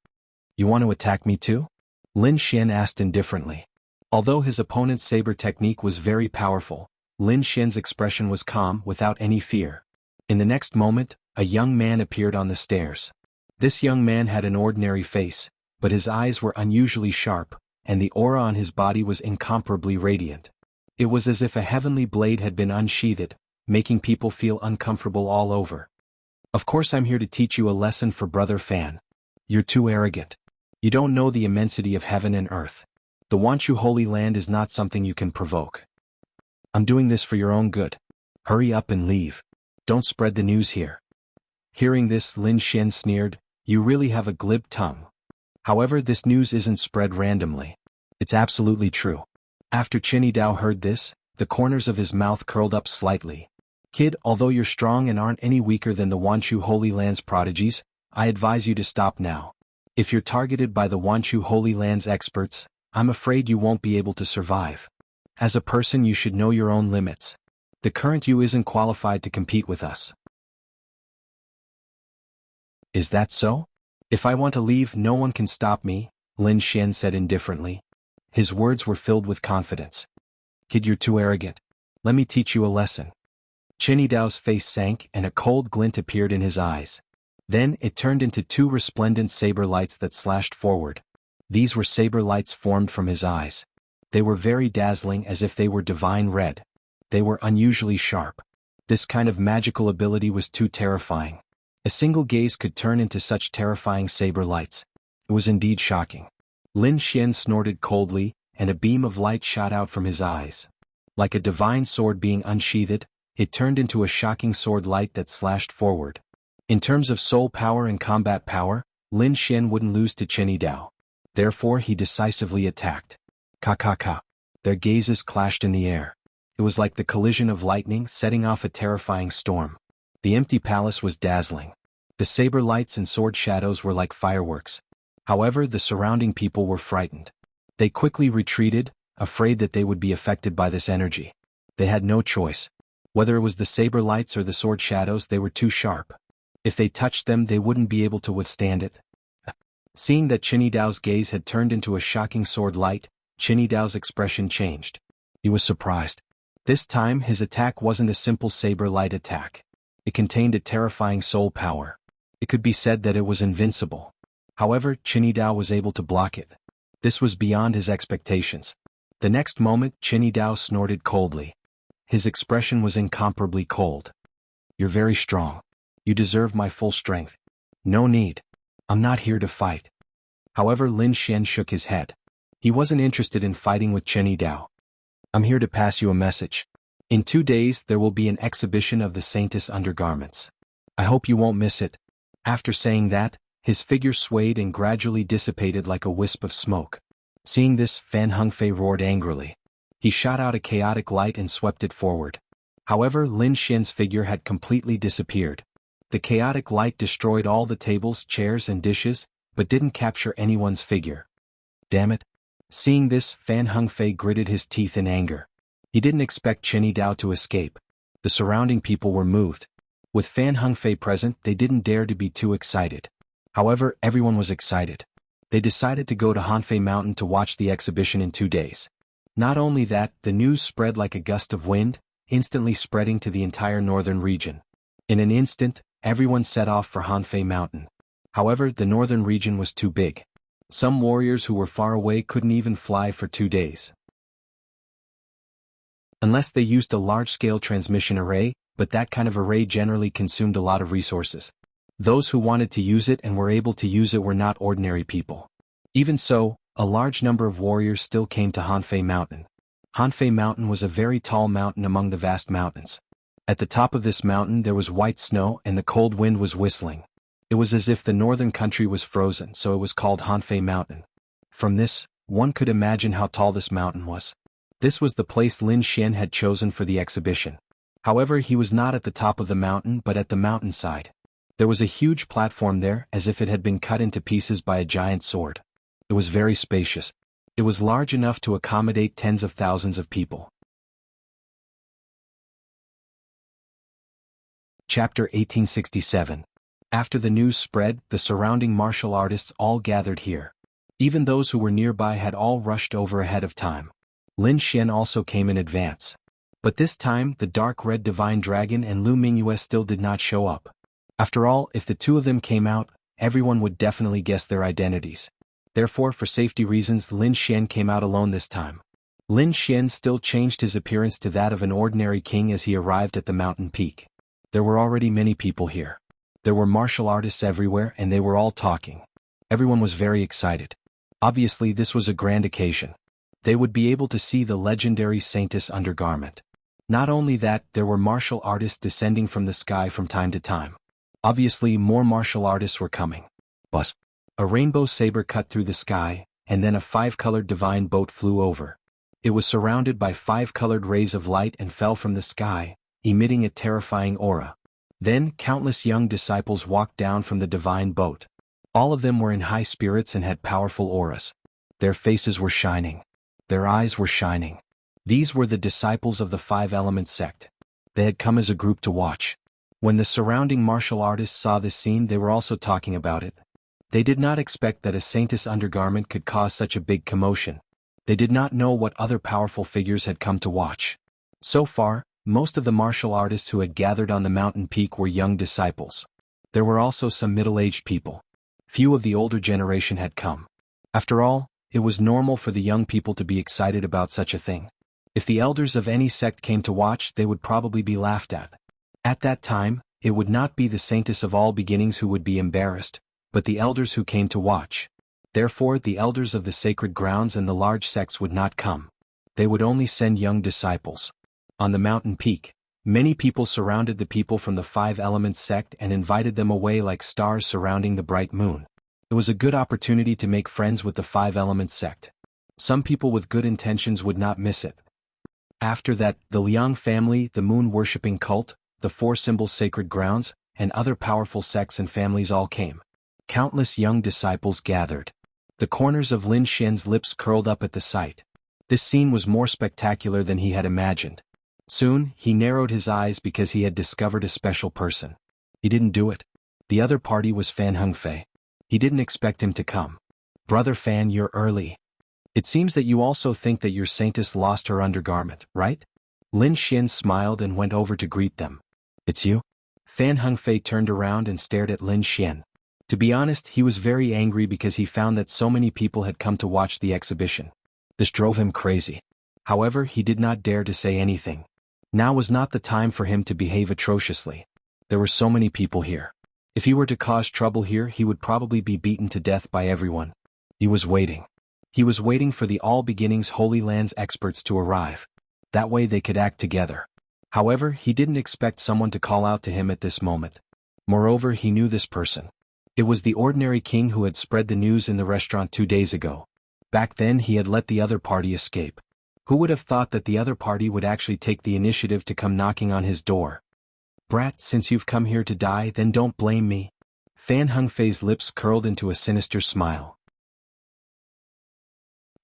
"You want to attack me too?" Lin Xian asked indifferently. Although his opponent's saber technique was very powerful, Lin Xian's expression was calm without any fear. In the next moment, a young man appeared on the stairs. This young man had an ordinary face, but his eyes were unusually sharp, and the aura on his body was incomparably radiant. It was as if a heavenly blade had been unsheathed, making people feel uncomfortable all over. "Of course I'm here to teach you a lesson for Brother Fan. You're too arrogant. You don't know the immensity of heaven and earth. The Wanchu Holy Land is not something you can provoke. I'm doing this for your own good. Hurry up and leave. Don't spread the news here." Hearing this, Lin Xian sneered, "You really have a glib tongue. However, this news isn't spread randomly. It's absolutely true." After Chenyi Dao heard this, the corners of his mouth curled up slightly. "Kid, although you're strong and aren't any weaker than the Wanchu Holy Land's prodigies, I advise you to stop now. If you're targeted by the Wanchu Holy Lands experts, I'm afraid you won't be able to survive. As a person you should know your own limits. The current you isn't qualified to compete with us. Is that so? If I want to leave no one can stop me, Lin Xian said indifferently. His words were filled with confidence. Kid, you're too arrogant. Let me teach you a lesson. Qin Dao's face sank and a cold glint appeared in his eyes. Then it turned into two resplendent saber lights that slashed forward. These were saber lights formed from his eyes. They were very dazzling, as if they were divine red. They were unusually sharp. This kind of magical ability was too terrifying. A single gaze could turn into such terrifying saber lights. It was indeed shocking. Lin Xian snorted coldly, and a beam of light shot out from his eyes. Like a divine sword being unsheathed, it turned into a shocking sword light that slashed forward. In terms of soul power and combat power, Lin Xian wouldn't lose to Qin Dao. Therefore he decisively attacked. Ka. Their gazes clashed in the air. It was like the collision of lightning setting off a terrifying storm. The empty palace was dazzling. The saber lights and sword shadows were like fireworks. However, the surrounding people were frightened. They quickly retreated, afraid that they would be affected by this energy. They had no choice. Whether it was the saber lights or the sword shadows, they were too sharp. If they touched them, they wouldn't be able to withstand it. Seeing that Qin Dao's gaze had turned into a shocking sword light, Qin Dao's expression changed. He was surprised. This time his attack wasn't a simple saber light attack. It contained a terrifying soul power. It could be said that it was invincible. However, Qin Dao was able to block it. This was beyond his expectations. The next moment, Qin Dao snorted coldly. His expression was incomparably cold. You're very strong. You deserve my full strength. No need. I'm not here to fight. However, Lin Xian shook his head. He wasn't interested in fighting with Qin Dao. I'm here to pass you a message. In 2 days there will be an exhibition of the Saintess undergarments. I hope you won't miss it. After saying that, his figure swayed and gradually dissipated like a wisp of smoke. Seeing this, Fan Hongfei roared angrily. He shot out a chaotic light and swept it forward. However, Lin Xian's figure had completely disappeared. The chaotic light destroyed all the tables, chairs and dishes, but didn't capture anyone's figure. Damn it. Seeing this, Fan Hongfei gritted his teeth in anger. He didn't expect Qin Dao to escape. The surrounding people were moved. With Fan Hongfei present, they didn't dare to be too excited. However, everyone was excited. They decided to go to Hanfei Mountain to watch the exhibition in 2 days. Not only that, the news spread like a gust of wind, instantly spreading to the entire northern region. In an instant, everyone set off for Hanfei Mountain. However, the northern region was too big. Some warriors who were far away couldn't even fly for 2 days. Unless they used a large-scale transmission array, but that kind of array generally consumed a lot of resources. Those who wanted to use it and were able to use it were not ordinary people. Even so, a large number of warriors still came to Hanfei Mountain. Hanfei Mountain was a very tall mountain among the vast mountains. At the top of this mountain there was white snow and the cold wind was whistling. It was as if the northern country was frozen, so it was called Hanfei Mountain. From this, one could imagine how tall this mountain was. This was the place Lin Xian had chosen for the exhibition. However, he was not at the top of the mountain but at the mountainside. There was a huge platform there, as if it had been cut into pieces by a giant sword. It was very spacious. It was large enough to accommodate tens of thousands of people. Chapter 1867. After the news spread, the surrounding martial artists all gathered here. Even those who were nearby had all rushed over ahead of time. Lin Xian also came in advance. But this time, the dark red divine dragon and Lu Mingyue still did not show up. After all, if the two of them came out, everyone would definitely guess their identities. Therefore, for safety reasons, Lin Xian came out alone this time. Lin Xian still changed his appearance to that of an ordinary king as he arrived at the mountain peak. There were already many people here. There were martial artists everywhere and they were all talking. Everyone was very excited. Obviously, this was a grand occasion. They would be able to see the legendary Saintess undergarment. Not only that, there were martial artists descending from the sky from time to time. Obviously, more martial artists were coming. Buzz. A rainbow saber cut through the sky, and then a 5-colored divine boat flew over. It was surrounded by 5-colored rays of light and fell from the sky, emitting a terrifying aura. Then countless young disciples walked down from the divine boat. All of them were in high spirits and had powerful auras. Their faces were shining. Their eyes were shining. These were the disciples of the Five Elements sect. They had come as a group to watch. When the surrounding martial artists saw this scene, they were also talking about it. They did not expect that a saintess undergarment could cause such a big commotion. They did not know what other powerful figures had come to watch. So far, most of the martial artists who had gathered on the mountain peak were young disciples. There were also some middle-aged people. Few of the older generation had come. After all, it was normal for the young people to be excited about such a thing. If the elders of any sect came to watch, they would probably be laughed at. At that time, it would not be the saintess of all beginnings who would be embarrassed, but the elders who came to watch. Therefore, the elders of the sacred grounds and the large sects would not come. They would only send young disciples. On the mountain peak, many people surrounded the people from the Five Elements sect and invited them away like stars surrounding the bright moon. It was a good opportunity to make friends with the Five Elements sect. Some people with good intentions would not miss it. After that, the Liang family, the moon-worshipping cult, the Four Symbols Sacred Grounds, and other powerful sects and families all came. Countless young disciples gathered. The corners of Lin Xian's lips curled up at the sight. This scene was more spectacular than he had imagined. Soon, he narrowed his eyes because he had discovered a special person. He didn't do it. The other party was Fan Hengfei. He didn't expect him to come. Brother Fan, you're early. It seems that you also think that your saintess lost her undergarment, right? Lin Xian smiled and went over to greet them. It's you? Fan Hengfei turned around and stared at Lin Xian. To be honest, he was very angry because he found that so many people had come to watch the exhibition. This drove him crazy. However, he did not dare to say anything. Now was not the time for him to behave atrociously. There were so many people here. If he were to cause trouble here, he would probably be beaten to death by everyone. He was waiting. He was waiting for the All Beginnings Holy Lands experts to arrive. That way they could act together. However, he didn't expect someone to call out to him at this moment. Moreover, he knew this person. It was the ordinary king who had spread the news in the restaurant 2 days ago. Back then he had let the other party escape. Who would have thought that the other party would actually take the initiative to come knocking on his door? Brat, since you've come here to die, then don't blame me. Fan Hengfei's lips curled into a sinister smile.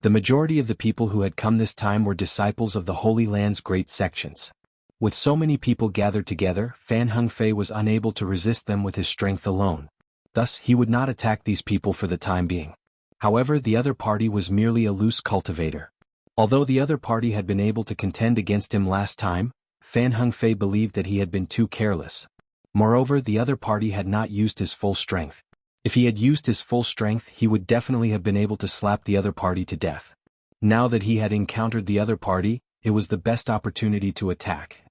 The majority of the people who had come this time were disciples of the Holy Land's great sections. With so many people gathered together, Fan Hengfei was unable to resist them with his strength alone. Thus, he would not attack these people for the time being. However, the other party was merely a loose cultivator. Although the other party had been able to contend against him last time, Fan Hengfei believed that he had been too careless. Moreover, the other party had not used his full strength. If he had used his full strength, he would definitely have been able to slap the other party to death. Now that he had encountered the other party, it was the best opportunity to attack.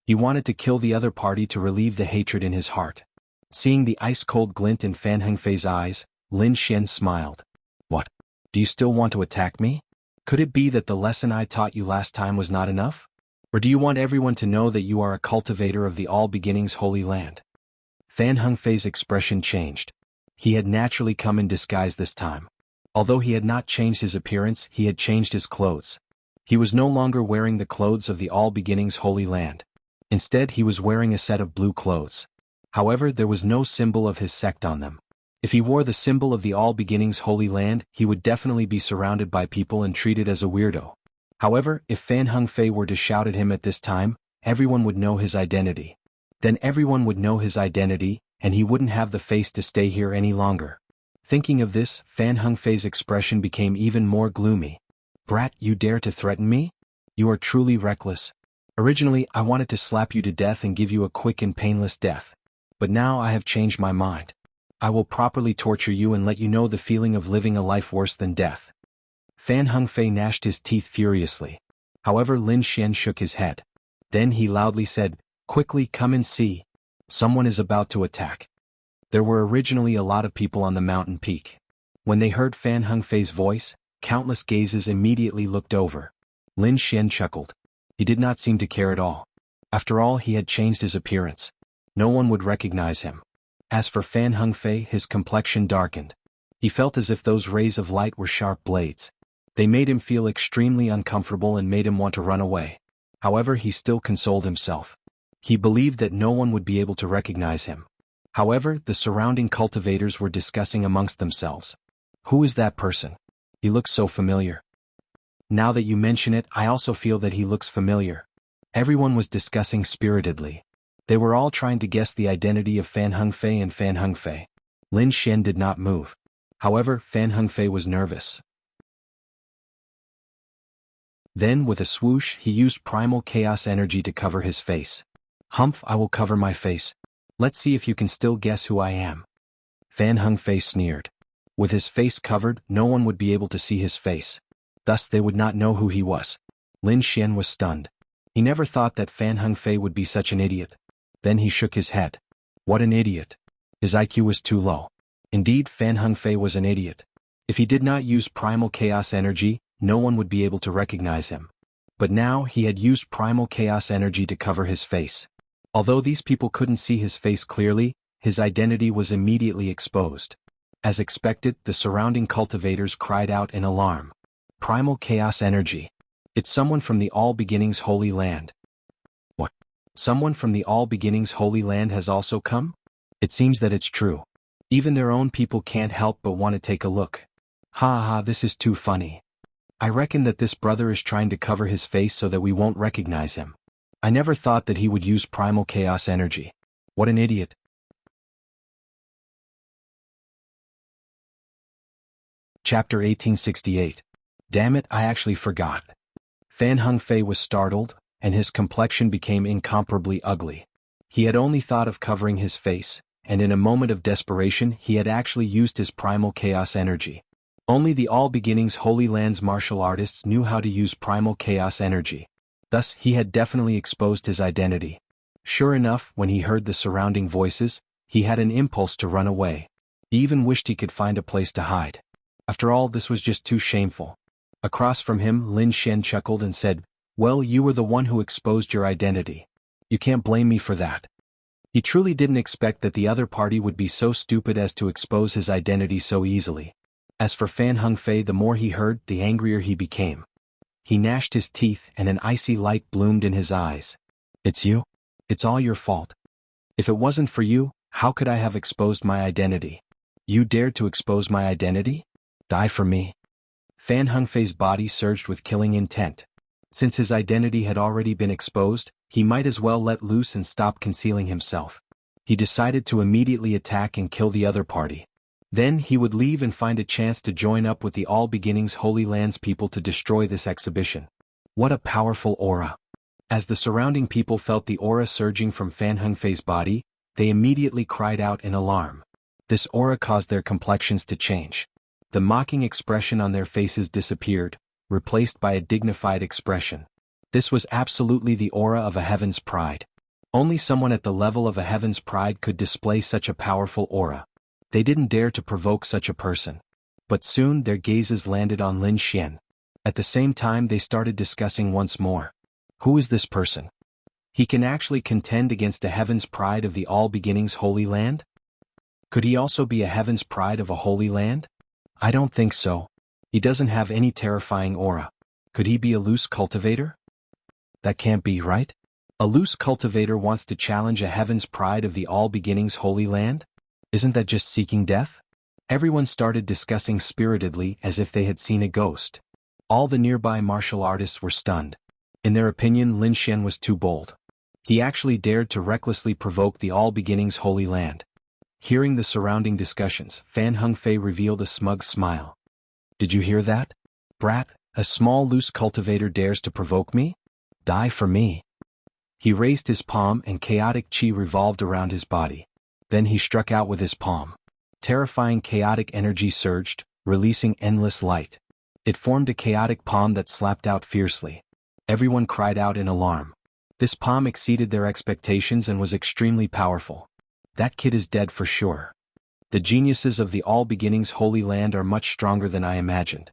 He wanted to kill the other party to relieve the hatred in his heart. Seeing the ice-cold glint in Fan Hengfei's eyes, Lin Xian smiled. What? Do you still want to attack me? Could it be that the lesson I taught you last time was not enough? Or do you want everyone to know that you are a cultivator of the All Beginnings Holy Land? Fan Hengfei's expression changed. He had naturally come in disguise this time. Although he had not changed his appearance, he had changed his clothes. He was no longer wearing the clothes of the All Beginnings Holy Land. Instead, he was wearing a set of blue clothes. However, there was no symbol of his sect on them. If he wore the symbol of the All Beginnings Holy Land, he would definitely be surrounded by people and treated as a weirdo. However, if Fan Hengfei were to shout at him at this time, everyone would know his identity. Then everyone would know his identity, and he wouldn't have the face to stay here any longer. Thinking of this, Fan Hengfei's expression became even more gloomy. Brat, you dare to threaten me? You are truly reckless. Originally, I wanted to slap you to death and give you a quick and painless death. But now I have changed my mind. I will properly torture you and let you know the feeling of living a life worse than death. Fan Hengfei gnashed his teeth furiously. However, Lin Xian shook his head. Then he loudly said, Quickly come and see. Someone is about to attack. There were originally a lot of people on the mountain peak. When they heard Fan Hengfei's voice, countless gazes immediately looked over. Lin Xian chuckled. He did not seem to care at all. After all, he had changed his appearance. No one would recognize him. As for Fan Hengfei, his complexion darkened. He felt as if those rays of light were sharp blades. They made him feel extremely uncomfortable and made him want to run away. However, he still consoled himself. He believed that no one would be able to recognize him. However, the surrounding cultivators were discussing amongst themselves. Who is that person? He looks so familiar. Now that you mention it, I also feel that he looks familiar. Everyone was discussing spiritedly. They were all trying to guess the identity of Fan Hengfei and Fan Hengfei. Lin Xian did not move. However, Fan Hengfei was nervous. Then, with a swoosh, he used primal chaos energy to cover his face. Humph, I will cover my face. Let's see if you can still guess who I am. Fan Hengfei sneered. With his face covered, no one would be able to see his face. Thus they would not know who he was. Lin Xian was stunned. He never thought that Fan Hengfei would be such an idiot. Then he shook his head. What an idiot. His IQ was too low. Indeed, Fan Hengfei was an idiot. If he did not use primal chaos energy, no one would be able to recognize him. But now he had used primal chaos energy to cover his face. Although these people couldn't see his face clearly, his identity was immediately exposed. As expected, the surrounding cultivators cried out in alarm. Primal chaos energy. It's someone from the All Beginnings Holy Land. What? Someone from the All Beginnings Holy Land has also come? It seems that it's true. Even their own people can't help but want to take a look. Ha ha, this is too funny. I reckon that this brother is trying to cover his face so that we won't recognize him. I never thought that he would use primal chaos energy. What an idiot. Chapter 1868. Damn it, I actually forgot. Fan Hengfei was startled, and his complexion became incomparably ugly. He had only thought of covering his face, and in a moment of desperation he had actually used his primal chaos energy. Only the All Beginnings Holy Land's martial artists knew how to use primal chaos energy. Thus, he had definitely exposed his identity. Sure enough, when he heard the surrounding voices, he had an impulse to run away. He even wished he could find a place to hide. After all, this was just too shameful. Across from him, Lin Xian chuckled and said, "Well, you were the one who exposed your identity. You can't blame me for that." He truly didn't expect that the other party would be so stupid as to expose his identity so easily. As for Fan Hengfei, the more he heard, the angrier he became. He gnashed his teeth and an icy light bloomed in his eyes. It's you? It's all your fault. If it wasn't for you, how could I have exposed my identity? You dared to expose my identity? Die for me. Fan Hengfei's body surged with killing intent. Since his identity had already been exposed, he might as well let loose and stop concealing himself. He decided to immediately attack and kill the other party. Then he would leave and find a chance to join up with the All Beginnings Holy Land's people to destroy this exhibition. What a powerful aura. As the surrounding people felt the aura surging from Fan Hengfei's body, they immediately cried out in alarm. This aura caused their complexions to change. The mocking expression on their faces disappeared, replaced by a dignified expression. This was absolutely the aura of a heaven's pride. Only someone at the level of a heaven's pride could display such a powerful aura. They didn't dare to provoke such a person. But soon their gazes landed on Lin Xian. At the same time they started discussing once more. Who is this person? He can actually contend against a heaven's pride of the All Beginnings Holy Land? Could he also be a heaven's pride of a holy land? I don't think so. He doesn't have any terrifying aura. Could he be a loose cultivator? That can't be, right? A loose cultivator wants to challenge a heaven's pride of the All Beginnings Holy Land? Isn't that just seeking death? Everyone started discussing spiritedly as if they had seen a ghost. All the nearby martial artists were stunned. In their opinion, Lin Xian was too bold. He actually dared to recklessly provoke the All Beginnings Holy Land. Hearing the surrounding discussions, Fan Hengfei revealed a smug smile. Did you hear that? Brat, a small loose cultivator dares to provoke me? Die for me. He raised his palm and chaotic chi revolved around his body. Then he struck out with his palm. Terrifying chaotic energy surged, releasing endless light. It formed a chaotic palm that slapped out fiercely. Everyone cried out in alarm. This palm exceeded their expectations and was extremely powerful. That kid is dead for sure. The geniuses of the All Beginnings Holy Land are much stronger than I imagined.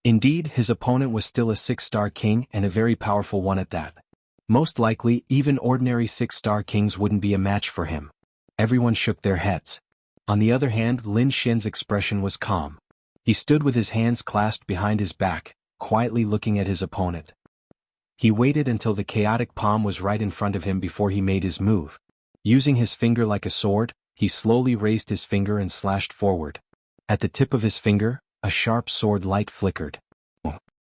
Indeed, his opponent was still a 6-star king and a very powerful one at that. Most likely, even ordinary 6-star kings wouldn't be a match for him. Everyone shook their heads. On the other hand, Lin Xian's expression was calm. He stood with his hands clasped behind his back, quietly looking at his opponent. He waited until the chaotic palm was right in front of him before he made his move. Using his finger like a sword, he slowly raised his finger and slashed forward. At the tip of his finger, a sharp sword light flickered.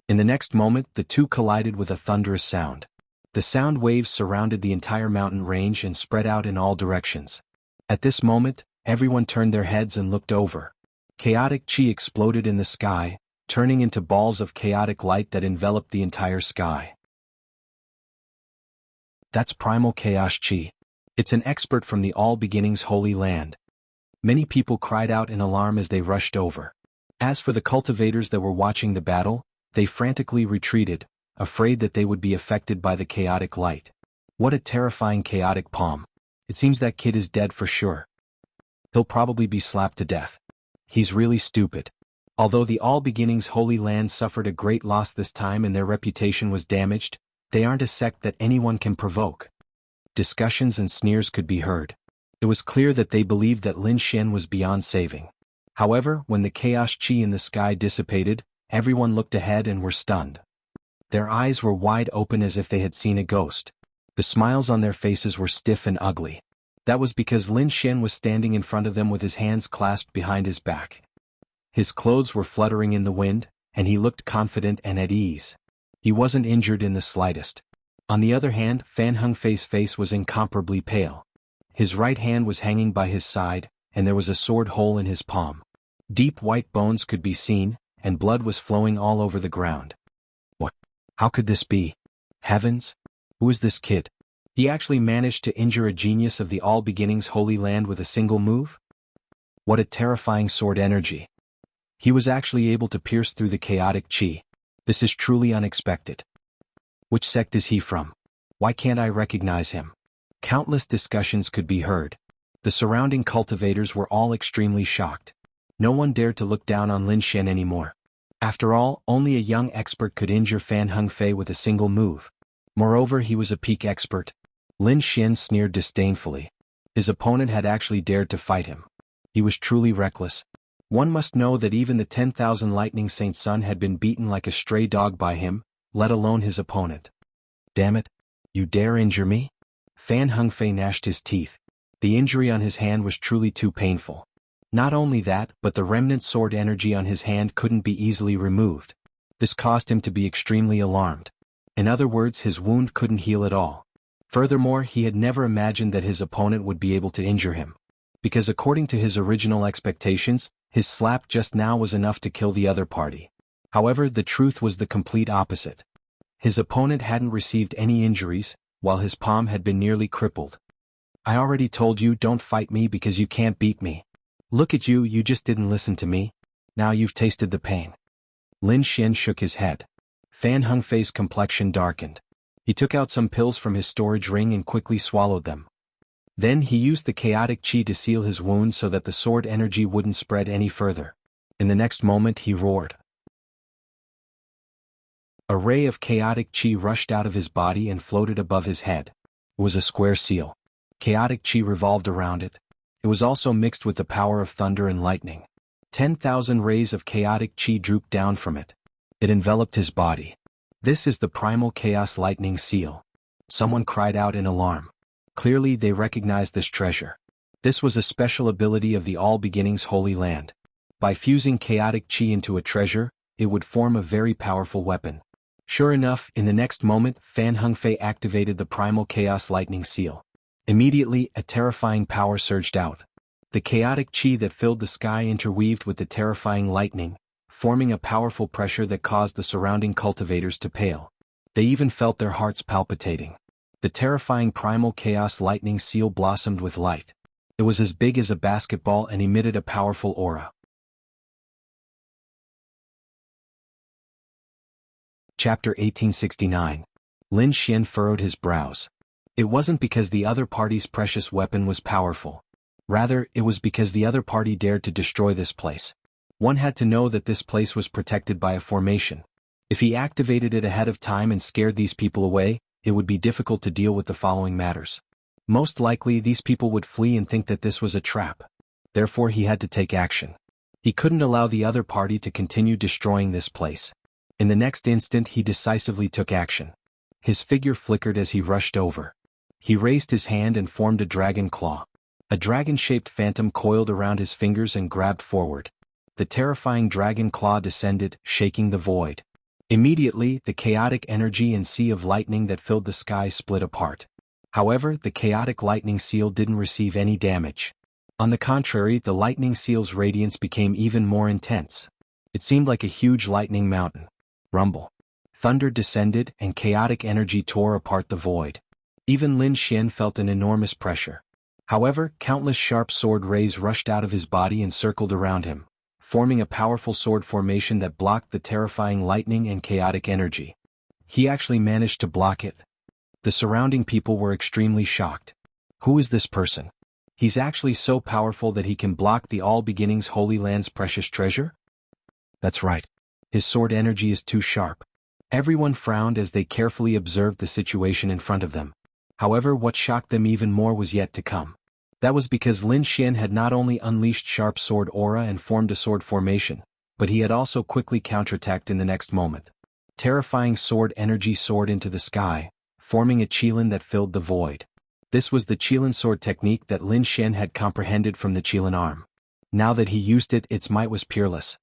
In the next moment, the two collided with a thunderous sound. The sound waves surrounded the entire mountain range and spread out in all directions. At this moment, everyone turned their heads and looked over. Chaotic chi exploded in the sky, turning into balls of chaotic light that enveloped the entire sky. That's primal chaos chi. It's an expert from the All Beginnings Holy Land. Many people cried out in alarm as they rushed over. As for the cultivators that were watching the battle, they frantically retreated, afraid that they would be affected by the chaotic light. What a terrifying chaotic palm. It seems that kid is dead for sure. He'll probably be slapped to death. He's really stupid. Although the All Beginnings Holy Land suffered a great loss this time and their reputation was damaged, they aren't a sect that anyone can provoke. Discussions and sneers could be heard. It was clear that they believed that Lin Xian was beyond saving. However, when the chaos chi in the sky dissipated, everyone looked ahead and were stunned. Their eyes were wide open as if they had seen a ghost. The smiles on their faces were stiff and ugly. That was because Lin Xian was standing in front of them with his hands clasped behind his back. His clothes were fluttering in the wind, and he looked confident and at ease. He wasn't injured in the slightest. On the other hand, Fan Hengfei's face was incomparably pale. His right hand was hanging by his side, and there was a sword hole in his palm. Deep white bones could be seen, and blood was flowing all over the ground. What? How could this be? Heavens! Who is this kid? He actually managed to injure a genius of the All Beginnings Holy Land with a single move? What a terrifying sword energy. He was actually able to pierce through the chaotic chi. This is truly unexpected. Which sect is he from? Why can't I recognize him? Countless discussions could be heard. The surrounding cultivators were all extremely shocked. No one dared to look down on Lin Xian anymore. After all, only a young expert could injure Fan Hengfei with a single move. Moreover, he was a peak expert. Lin Xian sneered disdainfully. His opponent had actually dared to fight him. He was truly reckless. One must know that even the 10,000 Lightning Saint Sun had been beaten like a stray dog by him, let alone his opponent. Damn it! You dare injure me? Fan Hengfei gnashed his teeth. The injury on his hand was truly too painful. Not only that, but the remnant sword energy on his hand couldn't be easily removed. This caused him to be extremely alarmed. In other words, his wound couldn't heal at all. Furthermore, he had never imagined that his opponent would be able to injure him. Because according to his original expectations, his slap just now was enough to kill the other party. However, the truth was the complete opposite. His opponent hadn't received any injuries, while his palm had been nearly crippled. I already told you don't fight me because you can't beat me. Look at you, you just didn't listen to me. Now you've tasted the pain. Lin Xian shook his head. Fan Hengfei's complexion darkened. He took out some pills from his storage ring and quickly swallowed them. Then he used the chaotic chi to seal his wound so that the sword energy wouldn't spread any further. In the next moment he roared. A ray of chaotic chi rushed out of his body and floated above his head. It was a square seal. Chaotic chi revolved around it. It was also mixed with the power of thunder and lightning. 10,000 rays of chaotic chi drooped down from it. It enveloped his body. This is the primal chaos lightning seal. Someone cried out in alarm. Clearly they recognized this treasure. This was a special ability of the All Beginnings Holy Land. By fusing chaotic chi into a treasure, it would form a very powerful weapon. Sure enough, in the next moment, Fan Hengfei activated the primal chaos lightning seal. Immediately, a terrifying power surged out. The chaotic chi that filled the sky interweaved with the terrifying lightning, forming a powerful pressure that caused the surrounding cultivators to pale. They even felt their hearts palpitating. The terrifying primal chaos lightning seal blossomed with light. It was as big as a basketball and emitted a powerful aura. Chapter 1869. Lin Xian furrowed his brows. It wasn't because the other party's precious weapon was powerful. Rather, it was because the other party dared to destroy this place. One had to know that this place was protected by a formation. If he activated it ahead of time and scared these people away, it would be difficult to deal with the following matters. Most likely, these people would flee and think that this was a trap. Therefore, he had to take action. He couldn't allow the other party to continue destroying this place. In the next instant, he decisively took action. His figure flickered as he rushed over. He raised his hand and formed a dragon claw. A dragon-shaped phantom coiled around his fingers and grabbed forward. The terrifying dragon claw descended, shaking the void. Immediately, the chaotic energy and sea of lightning that filled the sky split apart. However, the chaotic lightning seal didn't receive any damage. On the contrary, the lightning seal's radiance became even more intense. It seemed like a huge lightning mountain. Rumble. Thunder descended, and chaotic energy tore apart the void. Even Lin Xian felt an enormous pressure. However, countless sharp sword rays rushed out of his body and circled around him, forming a powerful sword formation that blocked the terrifying lightning and chaotic energy. He actually managed to block it. The surrounding people were extremely shocked. Who is this person? He's actually so powerful that he can block the All Beginnings Holy Land's precious treasure? That's right. His sword energy is too sharp. Everyone frowned as they carefully observed the situation in front of them. However, what shocked them even more was yet to come. That was because Lin Xian had not only unleashed sharp sword aura and formed a sword formation, but he had also quickly counterattacked in the next moment. Terrifying sword energy soared into the sky, forming a qilin that filled the void. This was the qilin sword technique that Lin Xian had comprehended from the qilin arm. Now that he used it, its might was peerless.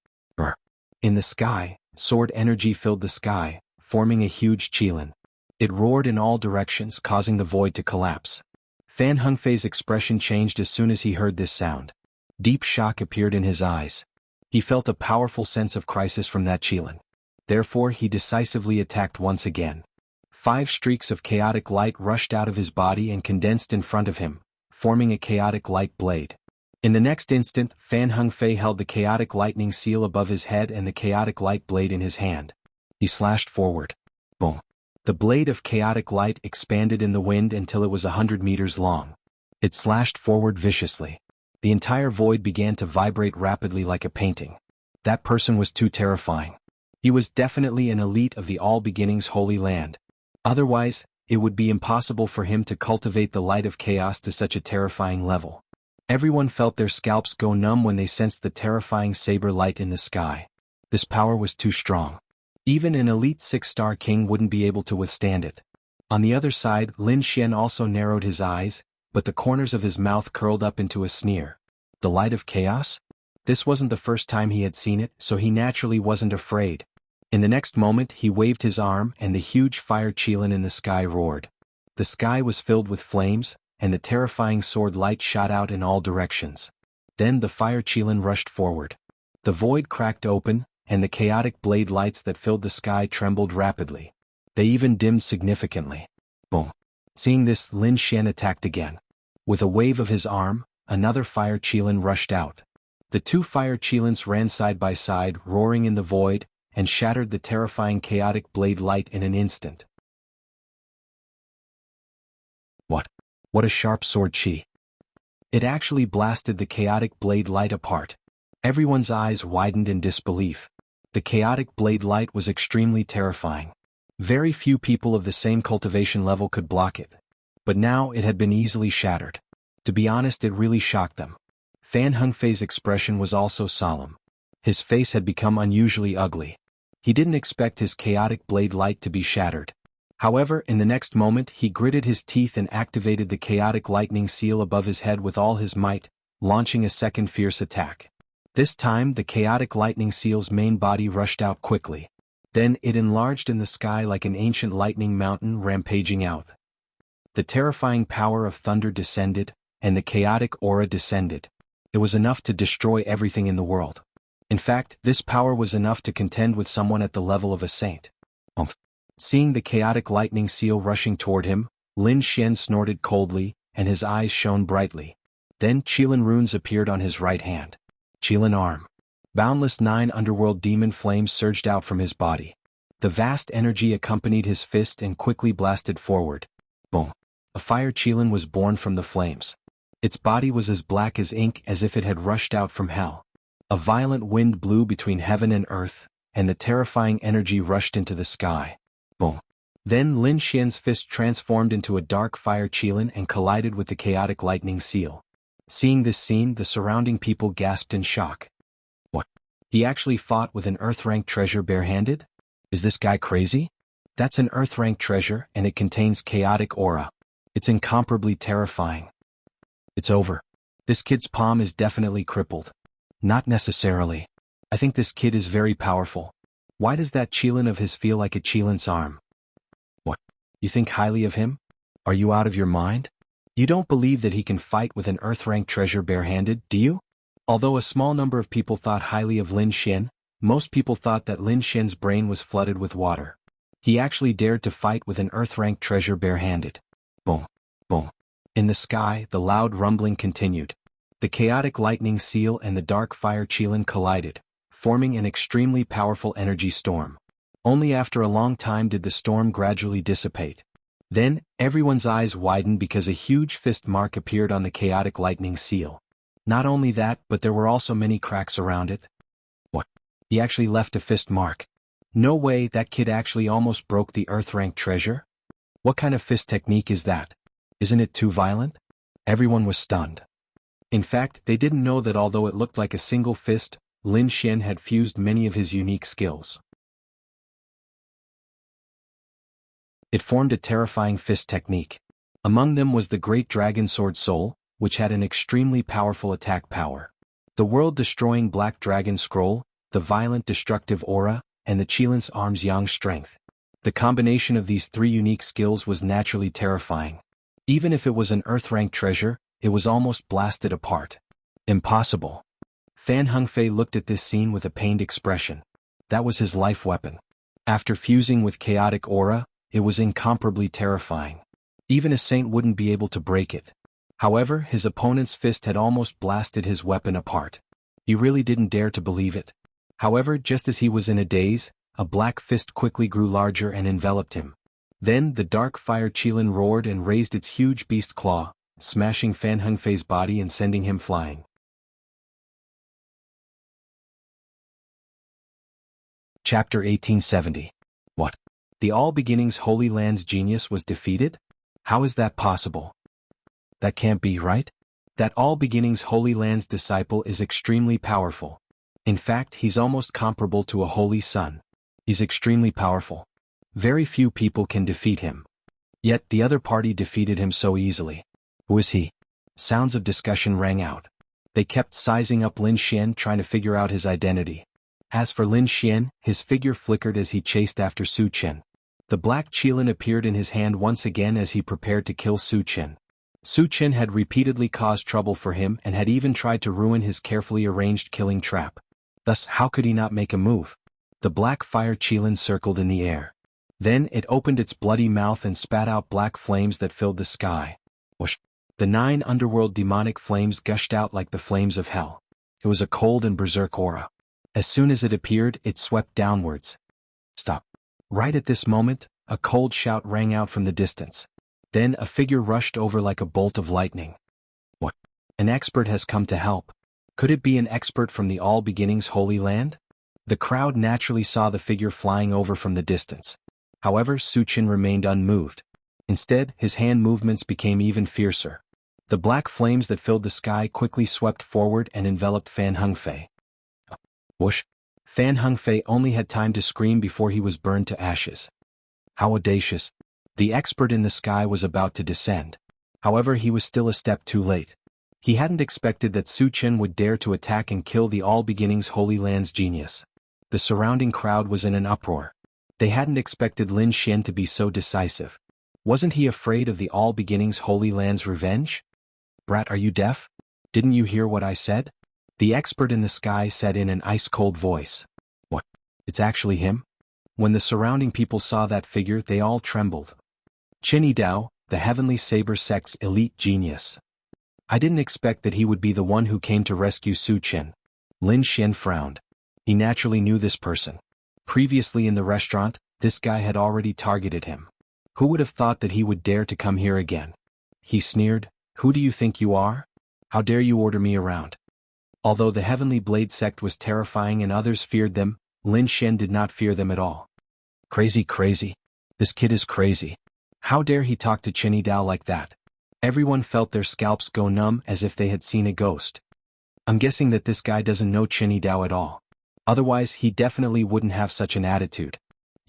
In the sky, sword energy filled the sky, forming a huge qilin. It roared in all directions, causing the void to collapse. Fan Hengfei's expression changed as soon as he heard this sound. Deep shock appeared in his eyes. He felt a powerful sense of crisis from that qilin. Therefore, he decisively attacked once again. 5 streaks of chaotic light rushed out of his body and condensed in front of him, forming a chaotic light blade. In the next instant, Fan Hengfei held the chaotic lightning seal above his head and the chaotic light blade in his hand. He slashed forward. Boom. The blade of chaotic light expanded in the wind until it was 100 meters long. It slashed forward viciously. The entire void began to vibrate rapidly like a painting. That person was too terrifying. He was definitely an elite of the All Beginnings Holy Land. Otherwise, it would be impossible for him to cultivate the light of chaos to such a terrifying level. Everyone felt their scalps go numb when they sensed the terrifying saber light in the sky. This power was too strong. Even an elite 6-star king wouldn't be able to withstand it. On the other side, Lin Xian also narrowed his eyes, but the corners of his mouth curled up into a sneer. The light of chaos? This wasn't the first time he had seen it, so he naturally wasn't afraid. In the next moment, he waved his arm and the huge fire qilin in the sky roared. The sky was filled with flames, and the terrifying sword light shot out in all directions. Then the fire qilin rushed forward. The void cracked open, and the chaotic blade lights that filled the sky trembled rapidly. They even dimmed significantly. Boom. Seeing this, Lin Xian attacked again. With a wave of his arm, another fire qilin rushed out. The 2 fire qilins ran side by side, roaring in the void, and shattered the terrifying chaotic blade light in an instant. What a sharp sword qi. It actually blasted the chaotic blade light apart. Everyone's eyes widened in disbelief. The chaotic blade light was extremely terrifying. Very few people of the same cultivation level could block it. But now it had been easily shattered. To be honest, it really shocked them. Fan Hengfei's expression was also solemn. His face had become unusually ugly. He didn't expect his chaotic blade light to be shattered. However, in the next moment he gritted his teeth and activated the chaotic lightning seal above his head with all his might, launching a second fierce attack. This time the chaotic lightning seal's main body rushed out quickly. Then it enlarged in the sky like an ancient lightning mountain rampaging out. The terrifying power of thunder descended, and the chaotic aura descended. It was enough to destroy everything in the world. In fact, this power was enough to contend with someone at the level of a saint. Seeing the chaotic lightning seal rushing toward him, Lin Xian snorted coldly, and his eyes shone brightly. Then qilin runes appeared on his right hand. Qilin arm. Boundless 9 underworld demon flames surged out from his body. The vast energy accompanied his fist and quickly blasted forward. Boom. A fire qilin was born from the flames. Its body was as black as ink, as if it had rushed out from hell. A violent wind blew between heaven and earth, and the terrifying energy rushed into the sky. Boom. Then Lin Xian's fist transformed into a dark fire qilin and collided with the chaotic lightning seal. Seeing this scene, the surrounding people gasped in shock. What? He actually fought with an earth-ranked treasure barehanded? Is this guy crazy? That's an Earth-rank treasure and it contains chaotic aura. It's incomparably terrifying. It's over. This kid's palm is definitely crippled. Not necessarily. I think this kid is very powerful. Why does that Qilin of his feel like a Qilin's arm? What? You think highly of him? Are you out of your mind? You don't believe that he can fight with an Earth-rank treasure barehanded, do you? Although a small number of people thought highly of Lin Xian, most people thought that Lin Xian's brain was flooded with water. He actually dared to fight with an Earth-rank treasure barehanded. Boom. Boom. In the sky, the loud rumbling continued. The chaotic lightning seal and the dark fire Qilin collided, forming an extremely powerful energy storm. Only after a long time did the storm gradually dissipate. Then, everyone's eyes widened because a huge fist mark appeared on the chaotic lightning seal. Not only that, but there were also many cracks around it. What? He actually left a fist mark. No way, that kid actually almost broke the Earth-rank treasure? What kind of fist technique is that? Isn't it too violent? Everyone was stunned. In fact, they didn't know that although it looked like a single fist, Lin Xian had fused many of his unique skills. It formed a terrifying fist technique. Among them was the Great Dragon Sword Soul, which had an extremely powerful attack power. The world-destroying Black Dragon Scroll, the violent destructive aura, and the Qilin's arm's yang strength. The combination of these three unique skills was naturally terrifying. Even if it was an Earth-rank treasure, it was almost blasted apart. Impossible. Fan Hengfei looked at this scene with a pained expression. That was his life weapon. After fusing with chaotic aura, it was incomparably terrifying. Even a saint wouldn't be able to break it. However, his opponent's fist had almost blasted his weapon apart. He really didn't dare to believe it. However, just as he was in a daze, a black fist quickly grew larger and enveloped him. Then the dark fire Qilin roared and raised its huge beast claw, smashing Fan Hengfei's body and sending him flying. Chapter 1870. What? The All Beginnings Holy Land's genius was defeated? How is that possible? That can't be right? That All Beginnings Holy Land's disciple is extremely powerful. In fact, he's almost comparable to a holy son. He's extremely powerful. Very few people can defeat him. Yet the other party defeated him so easily. Who is he? Sounds of discussion rang out. They kept sizing up Lin Xian, trying to figure out his identity. As for Lin Xian, his figure flickered as he chased after Su Qian. The black Qilin appeared in his hand once again as he prepared to kill Su Qian. Su Qian had repeatedly caused trouble for him and had even tried to ruin his carefully arranged killing trap. Thus, how could he not make a move? The black fire Qilin circled in the air. Then it opened its bloody mouth and spat out black flames that filled the sky. Whoosh! The 9 underworld demonic flames gushed out like the flames of hell. It was a cold and berserk aura. As soon as it appeared, it swept downwards. Stop. Right at this moment, a cold shout rang out from the distance. Then a figure rushed over like a bolt of lightning. What? An expert has come to help. Could it be an expert from the All Beginnings Holy Land? The crowd naturally saw the figure flying over from the distance. However, Su Qian remained unmoved. Instead, his hand movements became even fiercer. The black flames that filled the sky quickly swept forward and enveloped Fan Hengfei. Whoosh! Fan Hengfei only had time to scream before he was burned to ashes. How audacious! The expert in the sky was about to descend. However, he was still a step too late. He hadn't expected that Su Qian would dare to attack and kill the All Beginnings Holy Land's genius. The surrounding crowd was in an uproar. They hadn't expected Lin Xian to be so decisive. Wasn't he afraid of the All Beginnings Holy Land's revenge? Brat, are you deaf? Didn't you hear what I said? The expert in the sky said in an ice-cold voice. What? It's actually him? When the surrounding people saw that figure, they all trembled. Qin Dao, the Heavenly Saber Sect's elite genius. I didn't expect that he would be the one who came to rescue Su Qian. Lin Xian frowned. He naturally knew this person. Previously in the restaurant, this guy had already targeted him. Who would have thought that he would dare to come here again? He sneered. Who do you think you are? How dare you order me around? Although the Heavenly Blade sect was terrifying and others feared them, Lin Xian did not fear them at all. Crazy. This kid is crazy. How dare he talk to Qin Dao like that? Everyone felt their scalps go numb as if they had seen a ghost. I'm guessing that this guy doesn't know Qin Dao at all. Otherwise, he definitely wouldn't have such an attitude.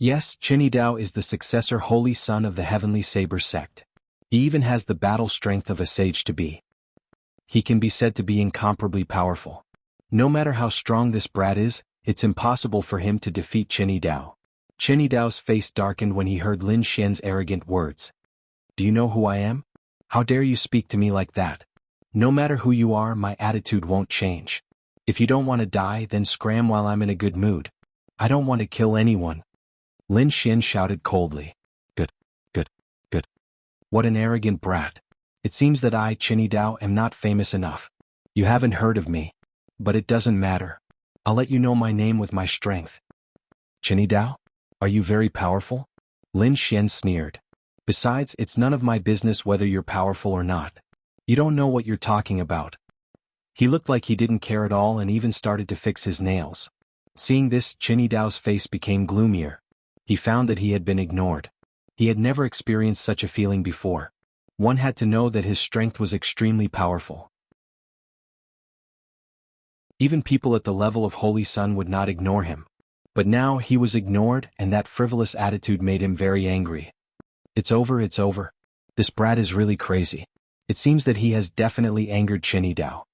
Yes, Chinidao is the successor holy son of the heavenly saber sect. He even has the battle strength of a sage to be. He can be said to be incomparably powerful. No matter how strong this brat is, it's impossible for him to defeat Chinidao. Chinidao's face darkened when he heard Lin Xian's arrogant words. Do you know who I am? How dare you speak to me like that? No matter who you are, my attitude won't change. If you don't want to die, then scram while I'm in a good mood. I don't want to kill anyone. Lin Xian shouted coldly. Good, good, good. What an arrogant brat. It seems that I, Chinidao, am not famous enough. You haven't heard of me. But it doesn't matter. I'll let you know my name with my strength. Chinidao? Are you very powerful? Lin Xian sneered. Besides, it's none of my business whether you're powerful or not. You don't know what you're talking about. He looked like he didn't care at all and even started to fix his nails. Seeing this, Chinidao's face became gloomier. He found that he had been ignored. He had never experienced such a feeling before. One had to know that his strength was extremely powerful. Even people at the level of Holy Sun would not ignore him. But now he was ignored, and that frivolous attitude made him very angry. It's over, it's over. This brat is really crazy. It seems that he has definitely angered Chinidao.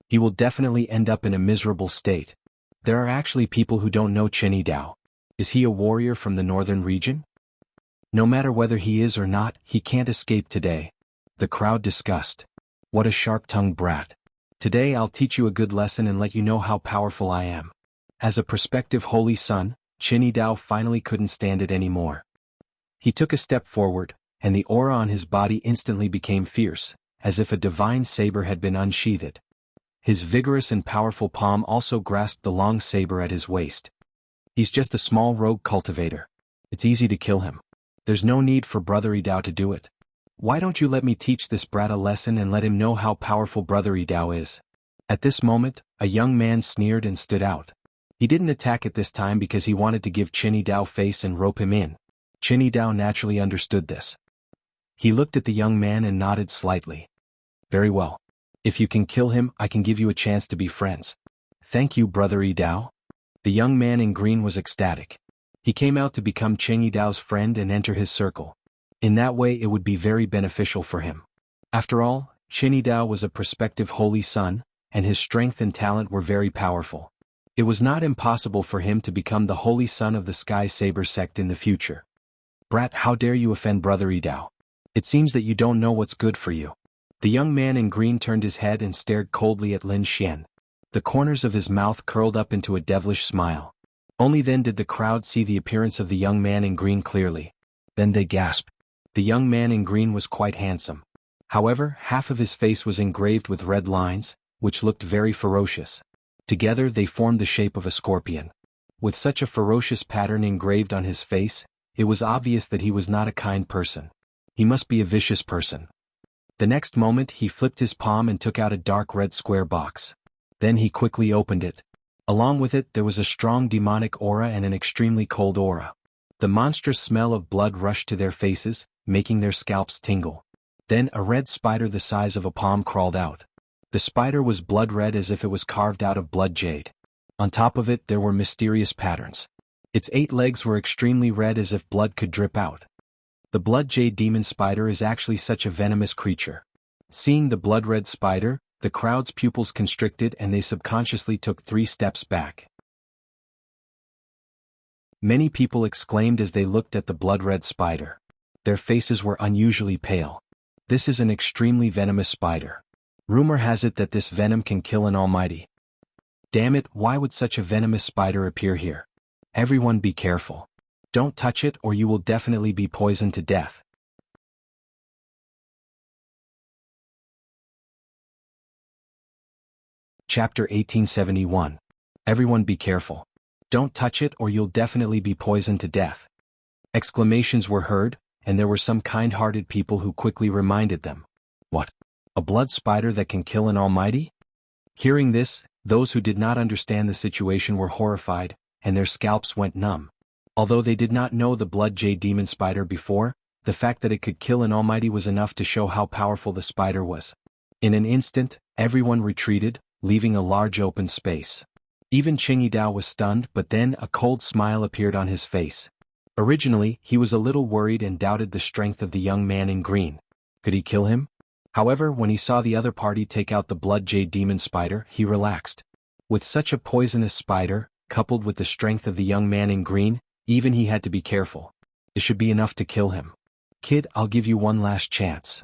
He will definitely end up in a miserable state. There are actually people who don't know Chinidao. Is he a warrior from the northern region? No matter whether he is or not, he can't escape today. The crowd discussed. What a sharp-tongued brat. Today I'll teach you a good lesson and let you know how powerful I am. As a prospective holy son, Chinidao finally couldn't stand it anymore. He took a step forward, and the aura on his body instantly became fierce, as if a divine saber had been unsheathed. His vigorous and powerful palm also grasped the long saber at his waist. He's just a small rogue cultivator. It's easy to kill him. There's no need for Brother Idao to do it. Why don't you let me teach this brat a lesson and let him know how powerful Brother Idao is? At this moment, a young man sneered and stood out. He didn't attack at this time because he wanted to give Chinidao face and rope him in. Chinidao naturally understood this. He looked at the young man and nodded slightly. Very well. If you can kill him, I can give you a chance to be friends. Thank you, Brother Idao. The young man in green was ecstatic. He came out to become Chingidao's friend and enter his circle. In that way it would be very beneficial for him. After all, Chinidao was a prospective holy son, and his strength and talent were very powerful. It was not impossible for him to become the holy son of the Sky Saber sect in the future. Brat, how dare you offend Brother Idao? It seems that you don't know what's good for you. The young man in green turned his head and stared coldly at Lin Xian. The corners of his mouth curled up into a devilish smile. Only then did the crowd see the appearance of the young man in green clearly. Then they gasped. The young man in green was quite handsome. However, half of his face was engraved with red lines, which looked very ferocious. Together they formed the shape of a scorpion. With such a ferocious pattern engraved on his face, it was obvious that he was not a kind person. He must be a vicious person. The next moment he flipped his palm and took out a dark red square box. Then he quickly opened it. Along with it there was a strong demonic aura and an extremely cold aura. The monstrous smell of blood rushed to their faces, making their scalps tingle. Then a red spider the size of a palm crawled out. The spider was blood red as if it was carved out of blood jade. On top of it there were mysterious patterns. Its 8 legs were extremely red as if blood could drip out. The blood jade demon spider is actually such a venomous creature. Seeing the blood-red spider, the crowd's pupils constricted and they subconsciously took 3 steps back. Many people exclaimed as they looked at the blood-red spider. Their faces were unusually pale. This is an extremely venomous spider. Rumor has it that this venom can kill an almighty. Damn it, why would such a venomous spider appear here? Everyone be careful. Don't touch it or you will definitely be poisoned to death. Chapter 1871. Everyone be careful. Don't touch it or you'll definitely be poisoned to death. Exclamations were heard, and there were some kind-hearted people who quickly reminded them. What? A blood spider that can kill an almighty? Hearing this, those who did not understand the situation were horrified, and their scalps went numb. Although they did not know the blood jade demon spider before, the fact that it could kill an almighty was enough to show how powerful the spider was. In an instant, everyone retreated, leaving a large open space. Even Qing Yidao was stunned, but then a cold smile appeared on his face. Originally, he was a little worried and doubted the strength of the young man in green. Could he kill him? However, when he saw the other party take out the blood jade demon spider, he relaxed. With such a poisonous spider, coupled with the strength of the young man in green, even he had to be careful. It should be enough to kill him. Kid, I'll give you one last chance.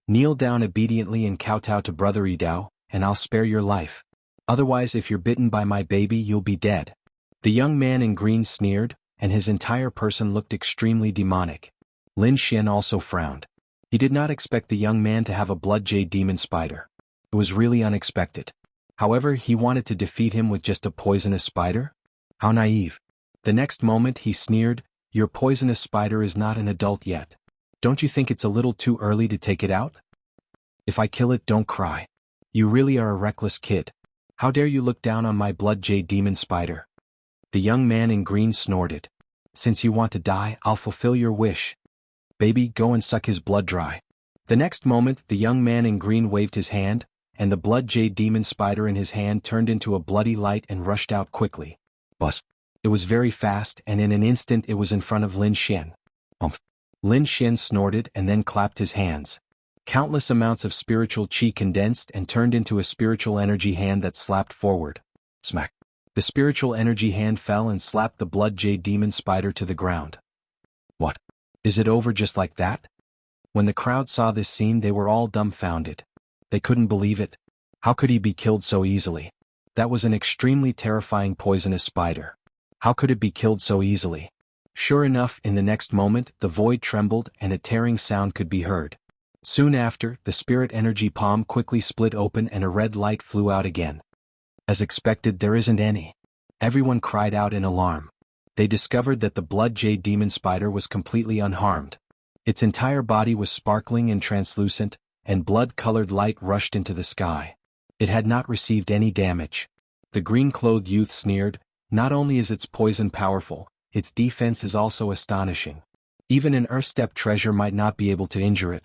Kneel down obediently and kowtow to Brother Idao, and I'll spare your life. Otherwise, if you're bitten by my baby, you'll be dead. The young man in green sneered, and his entire person looked extremely demonic. Lin Xian also frowned. He did not expect the young man to have a blood jade demon spider. It was really unexpected. However, he wanted to defeat him with just a poisonous spider? How naive. The next moment he sneered, "Your poisonous spider is not an adult yet. Don't you think it's a little too early to take it out? If I kill it, don't cry. You really are a reckless kid. How dare you look down on my blood jade demon spider?" The young man in green snorted. "Since you want to die, I'll fulfill your wish. Baby, go and suck his blood dry." The next moment, the young man in green waved his hand, and the blood jade demon spider in his hand turned into a bloody light and rushed out quickly. Buzz. It was very fast, and in an instant it was in front of Lin Xian. Lin Xian snorted and then clapped his hands. Countless amounts of spiritual qi condensed and turned into a spiritual energy hand that slapped forward. Smack. The spiritual energy hand fell and slapped the blood jade demon spider to the ground. What? Is it over just like that? When the crowd saw this scene, they were all dumbfounded. They couldn't believe it. How could he be killed so easily? That was an extremely terrifying poisonous spider. How could it be killed so easily? Sure enough, in the next moment, the void trembled and a tearing sound could be heard. Soon after, the spirit energy palm quickly split open and a red light flew out again. As expected, there isn't any. Everyone cried out in alarm. They discovered that the blood jade demon spider was completely unharmed. Its entire body was sparkling and translucent, and blood-colored light rushed into the sky. It had not received any damage. The green-clothed youth sneered, "Not only is its poison powerful, its defense is also astonishing. Even an earth-step treasure might not be able to injure it."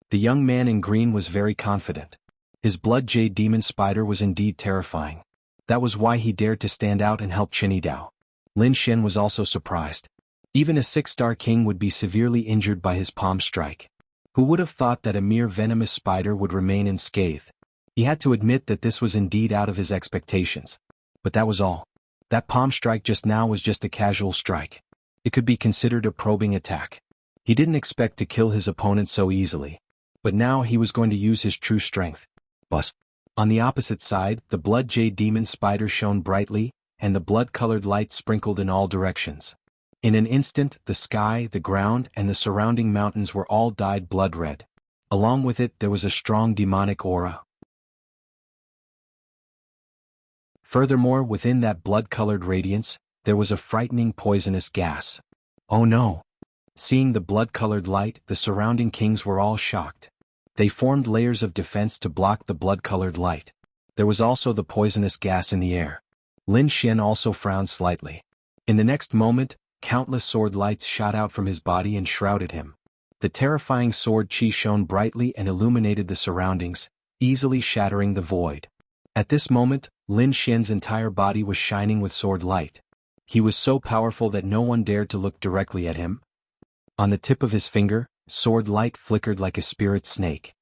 The young man in green was very confident. His blood jade demon spider was indeed terrifying. That was why he dared to stand out and help Chinidao. Lin Xian was also surprised. Even a 6-star king would be severely injured by his palm strike. Who would have thought that a mere venomous spider would remain unscathed? He had to admit that this was indeed out of his expectations. But that was all. That palm strike just now was just a casual strike. It could be considered a probing attack. He didn't expect to kill his opponent so easily. But now he was going to use his true strength. Buzz. On the opposite side, the blood jade demon spider shone brightly, and the blood-colored light sprinkled in all directions. In an instant, the sky, the ground, and the surrounding mountains were all dyed blood red. Along with it, there was a strong demonic aura. Furthermore, within that blood-colored radiance, there was a frightening poisonous gas. Oh no! Seeing the blood-colored light, the surrounding kings were all shocked. They formed layers of defense to block the blood-colored light. There was also the poisonous gas in the air. Lin Xian also frowned slightly. In the next moment, countless sword lights shot out from his body and shrouded him. The terrifying sword qi shone brightly and illuminated the surroundings, easily shattering the void. At this moment, Lin Xian's entire body was shining with sword light. He was so powerful that no one dared to look directly at him. On the tip of his finger, sword light flickered like a spirit snake.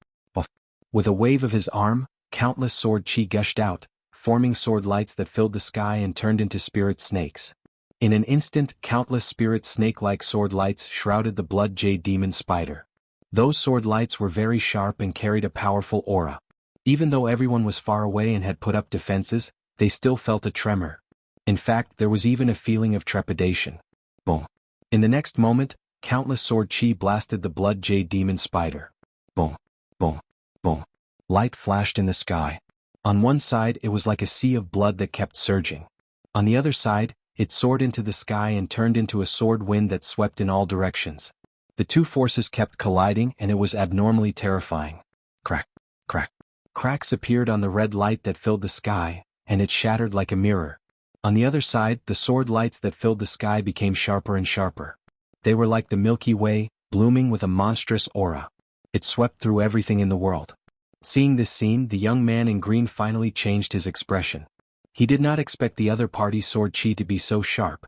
With a wave of his arm, countless sword qi gushed out, forming sword lights that filled the sky and turned into spirit snakes. In an instant, countless spirit snake-like sword lights shrouded the blood jade demon spider. Those sword lights were very sharp and carried a powerful aura. Even though everyone was far away and had put up defenses, they still felt a tremor. In fact, there was even a feeling of trepidation. Boom. In the next moment, countless sword qi blasted the blood jade demon spider. Boom. Boom. Boom. Light flashed in the sky. On one side, it was like a sea of blood that kept surging. On the other side, it soared into the sky and turned into a sword wind that swept in all directions. The two forces kept colliding and it was abnormally terrifying. Crack, crack. Cracks appeared on the red light that filled the sky, and it shattered like a mirror. On the other side, the sword lights that filled the sky became sharper and sharper. They were like the Milky Way, blooming with a monstrous aura. It swept through everything in the world. Seeing this scene, the young man in green finally changed his expression. He did not expect the other party's sword qi to be so sharp.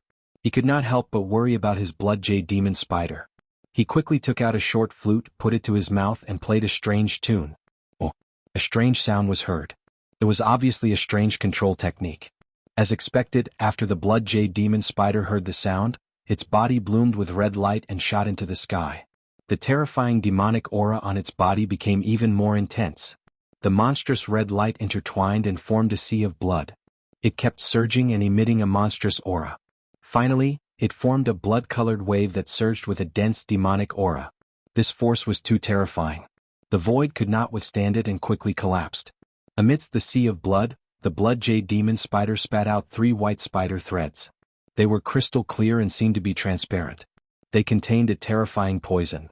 He could not help but worry about his blood jade demon spider. He quickly took out a short flute, put it to his mouth and played a strange tune. Oh, a strange sound was heard. It was obviously a strange control technique. As expected, after the blood jade demon spider heard the sound, its body bloomed with red light and shot into the sky. The terrifying demonic aura on its body became even more intense. The monstrous red light intertwined and formed a sea of blood. It kept surging and emitting a monstrous aura. Finally, it formed a blood-colored wave that surged with a dense demonic aura. This force was too terrifying. The void could not withstand it and quickly collapsed. Amidst the sea of blood, the blood jade demon spider spat out 3 white spider threads. They were crystal clear and seemed to be transparent. They contained a terrifying poison.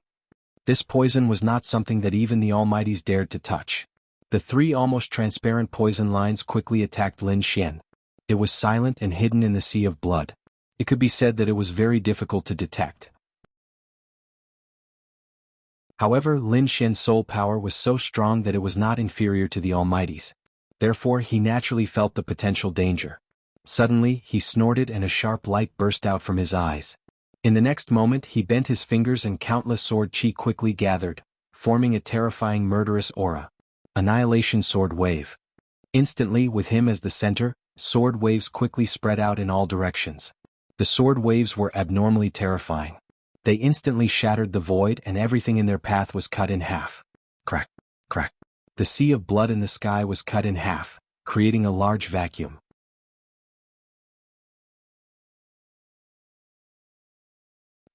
This poison was not something that even the Almighties dared to touch. The 3 almost transparent poison lines quickly attacked Lin Xian. It was silent and hidden in the sea of blood. It could be said that it was very difficult to detect. However, Lin Xian's soul power was so strong that it was not inferior to the Almighties. Therefore, he naturally felt the potential danger. Suddenly, he snorted and a sharp light burst out from his eyes. In the next moment, he bent his fingers and countless sword chi quickly gathered, forming a terrifying murderous aura. Annihilation sword wave. Instantly, with him as the center, sword waves quickly spread out in all directions. The sword waves were abnormally terrifying. They instantly shattered the void and everything in their path was cut in half. Crack, crack. The sea of blood in the sky was cut in half, creating a large vacuum.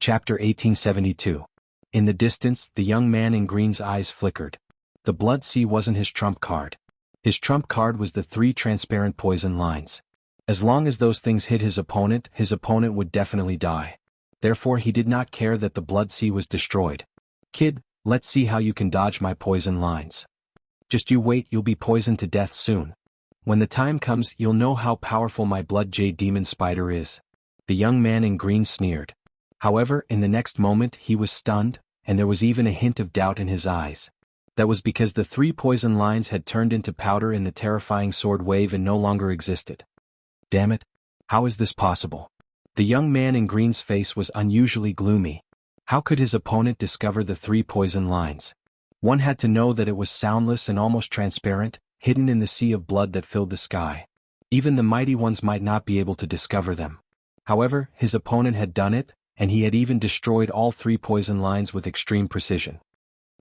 Chapter 1872. In the distance, the young man in green's eyes flickered. The blood sea wasn't his trump card. His trump card was the 3 transparent poison lines. As long as those things hit his opponent would definitely die. Therefore he did not care that the blood sea was destroyed. Kid, let's see how you can dodge my poison lines. Just you wait, you'll be poisoned to death soon. When the time comes, you'll know how powerful my blood jade demon spider is. The young man in green sneered. However, in the next moment he was stunned, and there was even a hint of doubt in his eyes. That was because the 3 poison lines had turned into powder in the terrifying sword wave and no longer existed. Damn it! How is this possible? The young man in green's face was unusually gloomy. How could his opponent discover the 3 poison lines? One had to know that it was soundless and almost transparent, hidden in the sea of blood that filled the sky. Even the mighty ones might not be able to discover them. However, his opponent had done it, and he had even destroyed all 3 poison lines with extreme precision.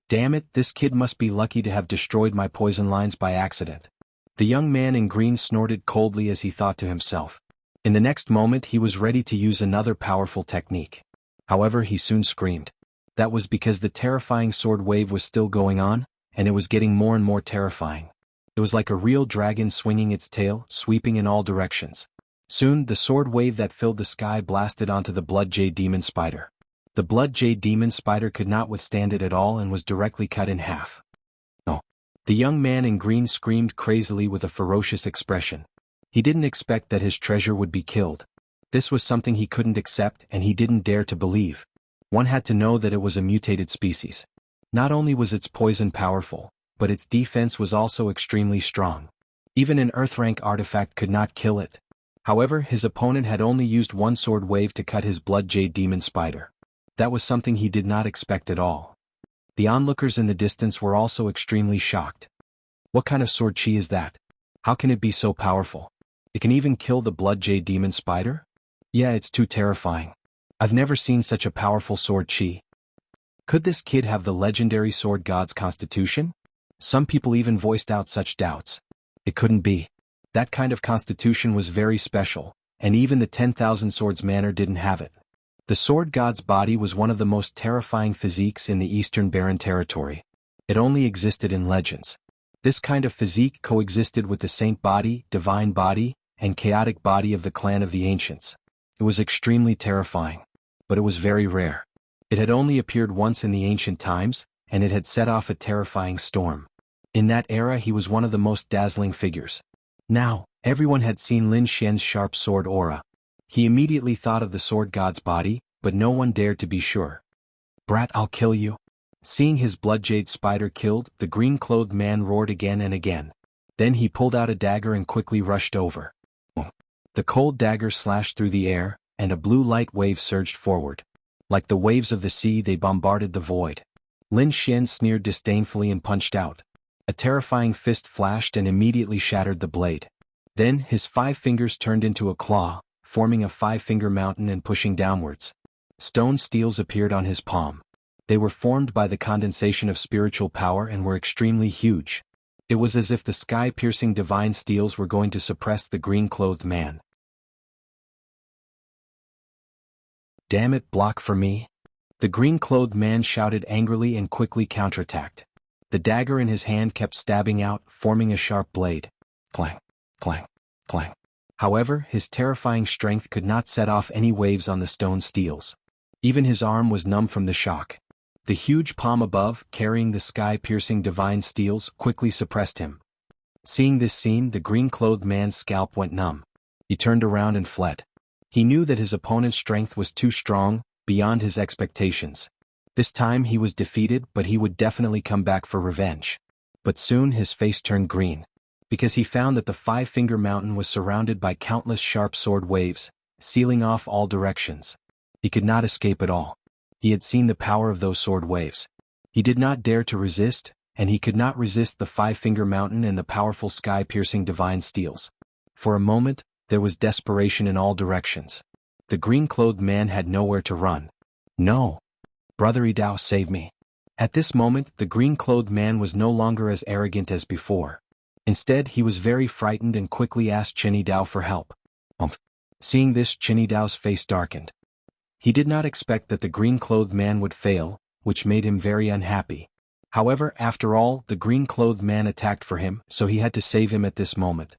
Damn it, this kid must be lucky to have destroyed my poison lines by accident. The young man in green snorted coldly as he thought to himself. In the next moment he was ready to use another powerful technique. However, he soon screamed. That was because the terrifying sword wave was still going on, and it was getting more and more terrifying. It was like a real dragon swinging its tail, sweeping in all directions. Soon, the sword wave that filled the sky blasted onto the blood jade demon spider. The blood jade demon spider could not withstand it at all and was directly cut in half. Oh! The young man in green screamed crazily with a ferocious expression. He didn't expect that his treasure would be killed. This was something he couldn't accept and he didn't dare to believe. One had to know that it was a mutated species. Not only was its poison powerful, but its defense was also extremely strong. Even an Earth-rank artifact could not kill it. However, his opponent had only used 1 sword wave to cut his blood jade demon spider. That was something he did not expect at all. The onlookers in the distance were also extremely shocked. What kind of sword chi is that? How can it be so powerful? It can even kill the blood jade demon spider? Yeah, it's too terrifying. I've never seen such a powerful sword chi. Could this kid have the legendary sword god's constitution? Some people even voiced out such doubts. It couldn't be. That kind of constitution was very special, and even the 10,000 swords manor didn't have it. The sword god's body was one of the most terrifying physiques in the Eastern Barren territory. It only existed in legends. This kind of physique coexisted with the saint body, divine body, and chaotic body of the clan of the ancients. It was extremely terrifying, but it was very rare. It had only appeared once in the ancient times, and it had set off a terrifying storm. In that era he was one of the most dazzling figures. Now, everyone had seen Lin Xian's sharp sword aura. He immediately thought of the sword god's body, but no one dared to be sure. Brat, I'll kill you. Seeing his blood jade spider killed, the green-clothed man roared again and again. Then he pulled out a dagger and quickly rushed over. The cold dagger slashed through the air, and a blue light wave surged forward. Like the waves of the sea, they bombarded the void. Lin Xian sneered disdainfully and punched out. A terrifying fist flashed and immediately shattered the blade. Then his 5 fingers turned into a claw, forming a 5-finger mountain and pushing downwards. Stone steels appeared on his palm. They were formed by the condensation of spiritual power and were extremely huge. It was as if the sky-piercing divine steels were going to suppress the green-clothed man. "Damn it, block for me!" The green-clothed man shouted angrily and quickly counterattacked. The dagger in his hand kept stabbing out, forming a sharp blade. Clang, clang, clang. However, his terrifying strength could not set off any waves on the stone steels. Even his arm was numb from the shock. The huge palm above, carrying the sky-piercing divine steels, quickly suppressed him. Seeing this scene, the green-clothed man's scalp went numb. He turned around and fled. He knew that his opponent's strength was too strong, beyond his expectations. This time he was defeated, but he would definitely come back for revenge. But soon his face turned green, because he found that the 5-finger mountain was surrounded by countless sharp sword waves, sealing off all directions. He could not escape at all. He had seen the power of those sword waves. He did not dare to resist, and he could not resist the 5-finger mountain and the powerful sky-piercing divine steels. For a moment, there was desperation in all directions. The green-clothed man had nowhere to run. "No! Brother Idao, save me!" At this moment, the green-clothed man was no longer as arrogant as before. Instead, he was very frightened and quickly asked Chen Idao for help. Seeing this, Chen Idao's face darkened. He did not expect that the green-clothed man would fail, which made him very unhappy. However, after all, the green-clothed man attacked for him, so he had to save him at this moment.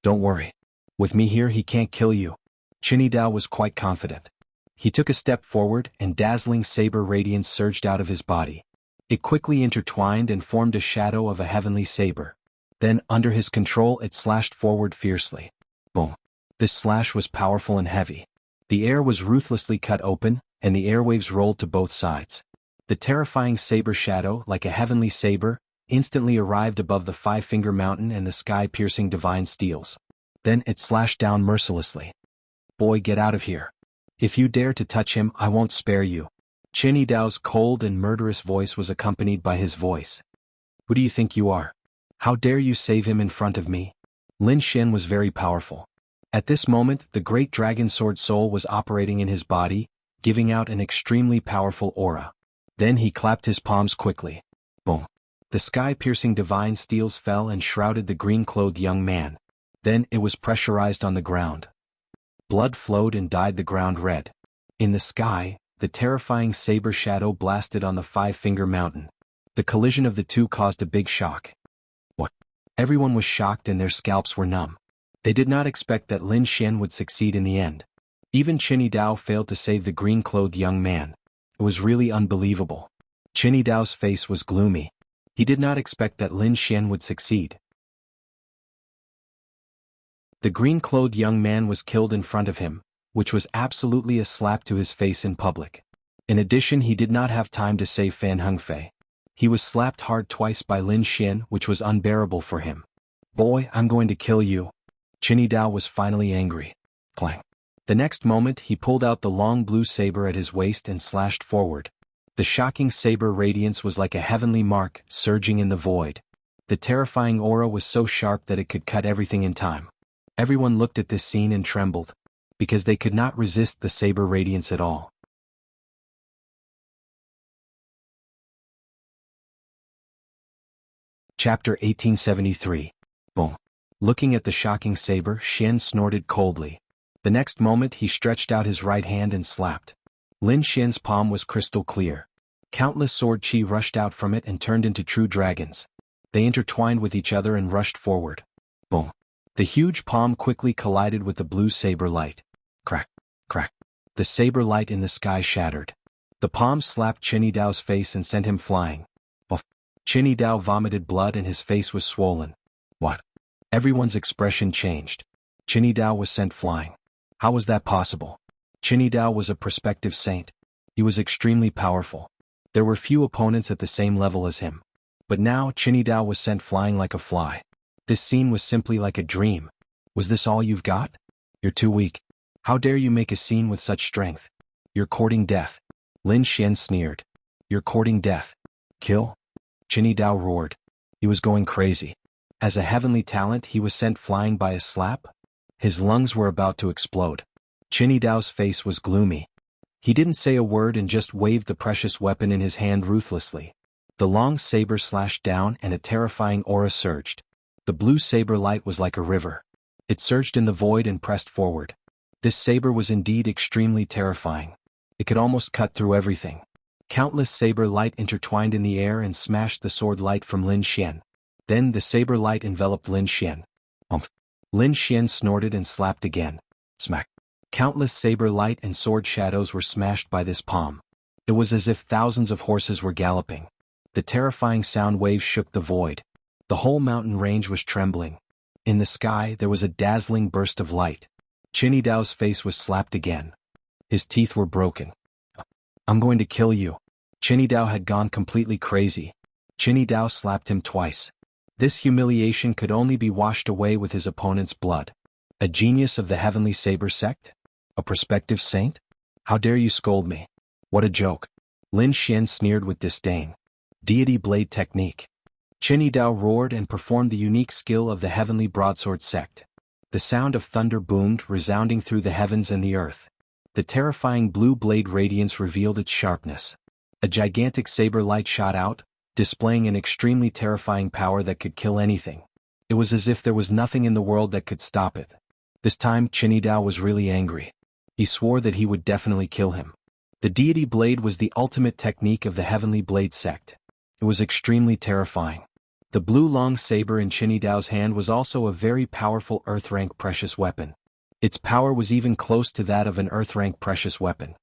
"Don't worry. With me here, he can't kill you." Chen Idao was quite confident. He took a step forward, and dazzling saber radiance surged out of his body. It quickly intertwined and formed a shadow of a heavenly saber. Then, under his control, it slashed forward fiercely. Boom! This slash was powerful and heavy. The air was ruthlessly cut open, and the airwaves rolled to both sides. The terrifying saber shadow, like a heavenly saber, instantly arrived above the 5-finger mountain and the sky-piercing divine steels. Then it slashed down mercilessly. "Boy, get out of here. If you dare to touch him, I won't spare you." Chen Idao's cold and murderous voice was accompanied by his voice. "Who do you think you are? How dare you save him in front of me?" Lin Xian was very powerful. At this moment, the great dragon sword soul was operating in his body, giving out an extremely powerful aura. Then he clapped his palms quickly. Boom! The sky-piercing divine steels fell and shrouded the green-clothed young man. Then it was pressurized on the ground. Blood flowed and dyed the ground red. In the sky, the terrifying saber shadow blasted on the 5-finger mountain. The collision of the two caused a big shock. What? Everyone was shocked and their scalps were numb. They did not expect that Lin Xian would succeed in the end. Even Chen Idao failed to save the green-clothed young man. It was really unbelievable. Chen Idao's face was gloomy. He did not expect that Lin Xian would succeed. The green-clothed young man was killed in front of him, which was absolutely a slap to his face in public. In addition, he did not have time to save Fan Hengfei. He was slapped hard twice by Lin Xian, which was unbearable for him. "Boy, I'm going to kill you." Chen Idao was finally angry. Clang. The next moment, he pulled out the long blue saber at his waist and slashed forward. The shocking saber radiance was like a heavenly mark, surging in the void. The terrifying aura was so sharp that it could cut everything in time. Everyone looked at this scene and trembled, because they could not resist the saber radiance at all. Chapter 1873. Boom. Looking at the shocking saber, Xian snorted coldly. The next moment he stretched out his right hand and slapped. Lin Xian's palm was crystal clear. Countless sword chi rushed out from it and turned into true dragons. They intertwined with each other and rushed forward. Boom. The huge palm quickly collided with the blue saber light. Crack, crack. The saber light in the sky shattered. The palm slapped Chen Idao's face and sent him flying. Buff. Chen Idao vomited blood and his face was swollen. What? Everyone's expression changed. Chen Idao was sent flying. How was that possible? Chen Idao was a prospective saint. He was extremely powerful. There were few opponents at the same level as him. But now Chen Idao was sent flying like a fly. This scene was simply like a dream. Was this all you've got? You're too weak. How dare you make a scene with such strength? You're courting death. Lin Xian sneered. You're courting death. Kill? Qinny Dao roared. He was going crazy. As a heavenly talent he was sent flying by a slap? His lungs were about to explode. Qinny Dao's face was gloomy. He didn't say a word and just waved the precious weapon in his hand ruthlessly. The long saber slashed down and a terrifying aura surged. The blue saber light was like a river. It surged in the void and pressed forward. This saber was indeed extremely terrifying. It could almost cut through everything. Countless saber light intertwined in the air and smashed the sword light from Lin Xian. Then the saber light enveloped Lin Xian. Lin Xian snorted and slapped again. Smack. Countless saber light and sword shadows were smashed by this palm. It was as if thousands of horses were galloping. The terrifying sound waves shook the void. The whole mountain range was trembling. In the sky there was a dazzling burst of light. Qinny Dao's face was slapped again. His teeth were broken. I'm going to kill you. Qinny Dao had gone completely crazy. Qinny Dao slapped him twice. This humiliation could only be washed away with his opponent's blood. A genius of the heavenly saber sect? A prospective saint? How dare you scold me? What a joke. Lin Xian sneered with disdain. Deity blade technique. Qinny Dao roared and performed the unique skill of the heavenly broadsword sect. The sound of thunder boomed, resounding through the heavens and the earth. The terrifying blue blade radiance revealed its sharpness. A gigantic saber light shot out, displaying an extremely terrifying power that could kill anything. It was as if there was nothing in the world that could stop it. This time Qinny Dao was really angry. He swore that he would definitely kill him. The deity blade was the ultimate technique of the heavenly blade sect. It was extremely terrifying. The blue long saber in Qinny Dao's hand was also a very powerful earth-rank precious weapon. Its power was even close to that of an earth-rank precious weapon.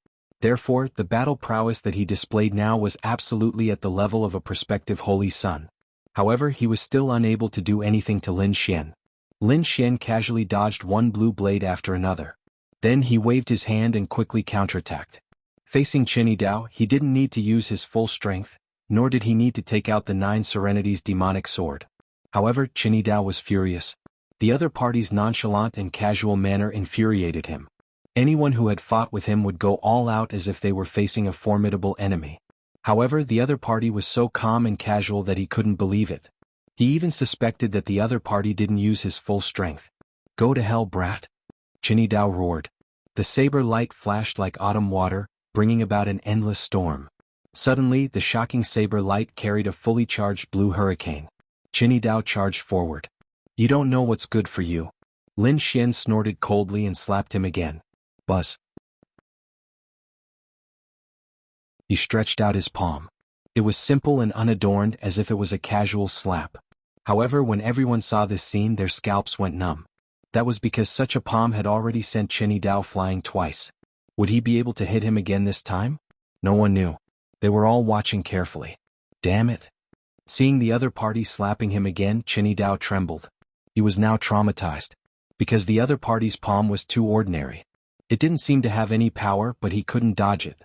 Therefore, the battle prowess that he displayed now was absolutely at the level of a prospective holy son. However, he was still unable to do anything to Lin Xian. Lin Xian casually dodged one blue blade after another. Then he waved his hand and quickly counterattacked. Facing Qinny Dao, he didn't need to use his full strength, nor did he need to take out the Nine Serenities demonic sword. However, Qinny Dao was furious. The other party's nonchalant and casual manner infuriated him. Anyone who had fought with him would go all out as if they were facing a formidable enemy. However, the other party was so calm and casual that he couldn't believe it. He even suspected that the other party didn't use his full strength. Go to hell, brat! Qinny Dao roared. The saber light flashed like autumn water, bringing about an endless storm. Suddenly, the shocking saber light carried a fully charged blue hurricane. Qinny Dao charged forward. You don't know what's good for you. Lin Xian snorted coldly and slapped him again. Buzz. He stretched out his palm. It was simple and unadorned as if it was a casual slap. However, when everyone saw this scene, their scalps went numb. That was because such a palm had already sent Qinny Dao flying twice. Would he be able to hit him again this time? No one knew. They were all watching carefully. Damn it. Seeing the other party slapping him again, Qinny Dao trembled. He was now traumatized. Because the other party's palm was too ordinary. It didn't seem to have any power, but he couldn't dodge it.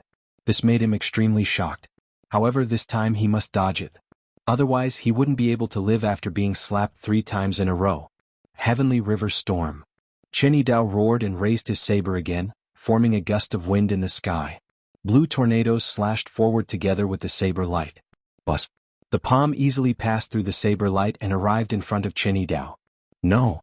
This made him extremely shocked. However, this time he must dodge it. Otherwise, he wouldn't be able to live after being slapped 3 times in a row. Heavenly River Storm. Qinny Dao roared and raised his saber again, forming a gust of wind in the sky. Blue tornadoes slashed forward together with the saber light. Buzz. The palm easily passed through the saber light and arrived in front of Qinny Dao. No.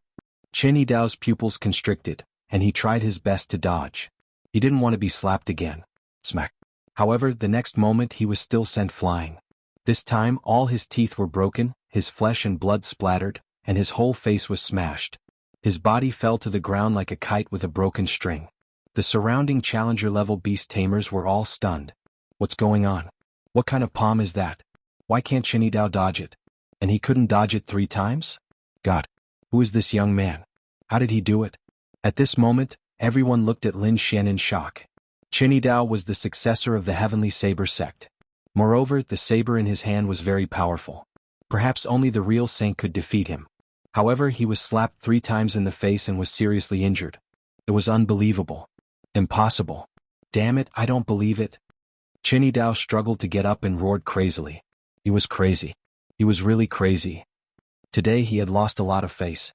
Qinny Dao's pupils constricted, and he tried his best to dodge. He didn't want to be slapped again. Smack. However, the next moment he was still sent flying. This time all his teeth were broken, his flesh and blood splattered, and his whole face was smashed. His body fell to the ground like a kite with a broken string. The surrounding challenger-level beast tamers were all stunned. What's going on? What kind of palm is that? Why can't Qinny Dao dodge it? And he couldn't dodge it 3 times? God, who is this young man? How did he do it? At this moment, everyone looked at Lin Xian in shock. Qinny Dao was the successor of the Heavenly Saber sect. Moreover, the saber in his hand was very powerful. Perhaps only the real saint could defeat him. However, he was slapped 3 times in the face and was seriously injured. It was unbelievable. Impossible. Damn it, I don't believe it. Qinny Dao struggled to get up and roared crazily. He was crazy. He was really crazy. Today he had lost a lot of face.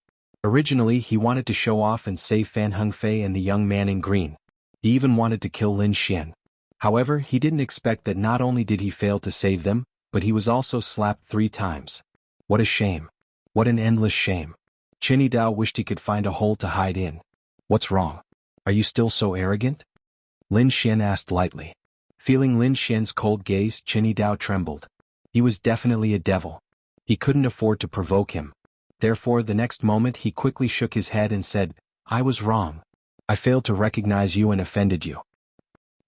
Originally he wanted to show off and save Fan Hengfei and the young man in green. He even wanted to kill Lin Xian. However, he didn't expect that not only did he fail to save them, but he was also slapped 3 times. What a shame. What an endless shame. Qin Dao wished he could find a hole to hide in. What's wrong? Are you still so arrogant? Lin Xian asked lightly. Feeling Lin Xian's cold gaze, Qin Dao trembled. He was definitely a devil. He couldn't afford to provoke him. Therefore, the next moment he quickly shook his head and said, I was wrong. I failed to recognize you and offended you.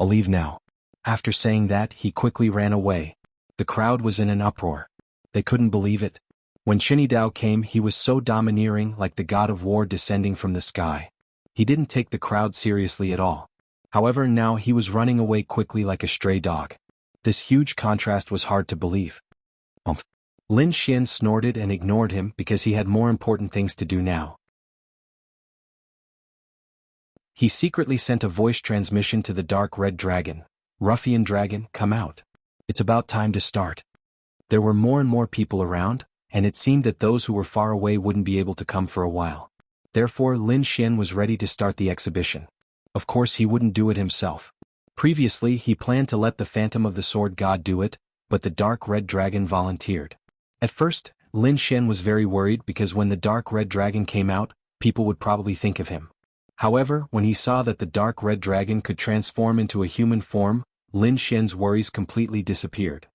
I'll leave now. After saying that, he quickly ran away. The crowd was in an uproar. They couldn't believe it. When Qin Dao came, he was so domineering, like the god of war descending from the sky. He didn't take the crowd seriously at all. However, now he was running away quickly like a stray dog. This huge contrast was hard to believe. Lin Xian snorted and ignored him because he had more important things to do now. He secretly sent a voice transmission to the dark red dragon. Ruffian dragon, come out. It's about time to start. There were more and more people around, and it seemed that those who were far away wouldn't be able to come for a while. Therefore, Lin Xian was ready to start the exhibition. Of course, he wouldn't do it himself. Previously, he planned to let the Phantom of the Sword God do it, but the dark red dragon volunteered. At first, Lin Xian was very worried because when the dark red dragon came out, people would probably think of him. However, when he saw that the dark red dragon could transform into a human form, Lin Xian's worries completely disappeared.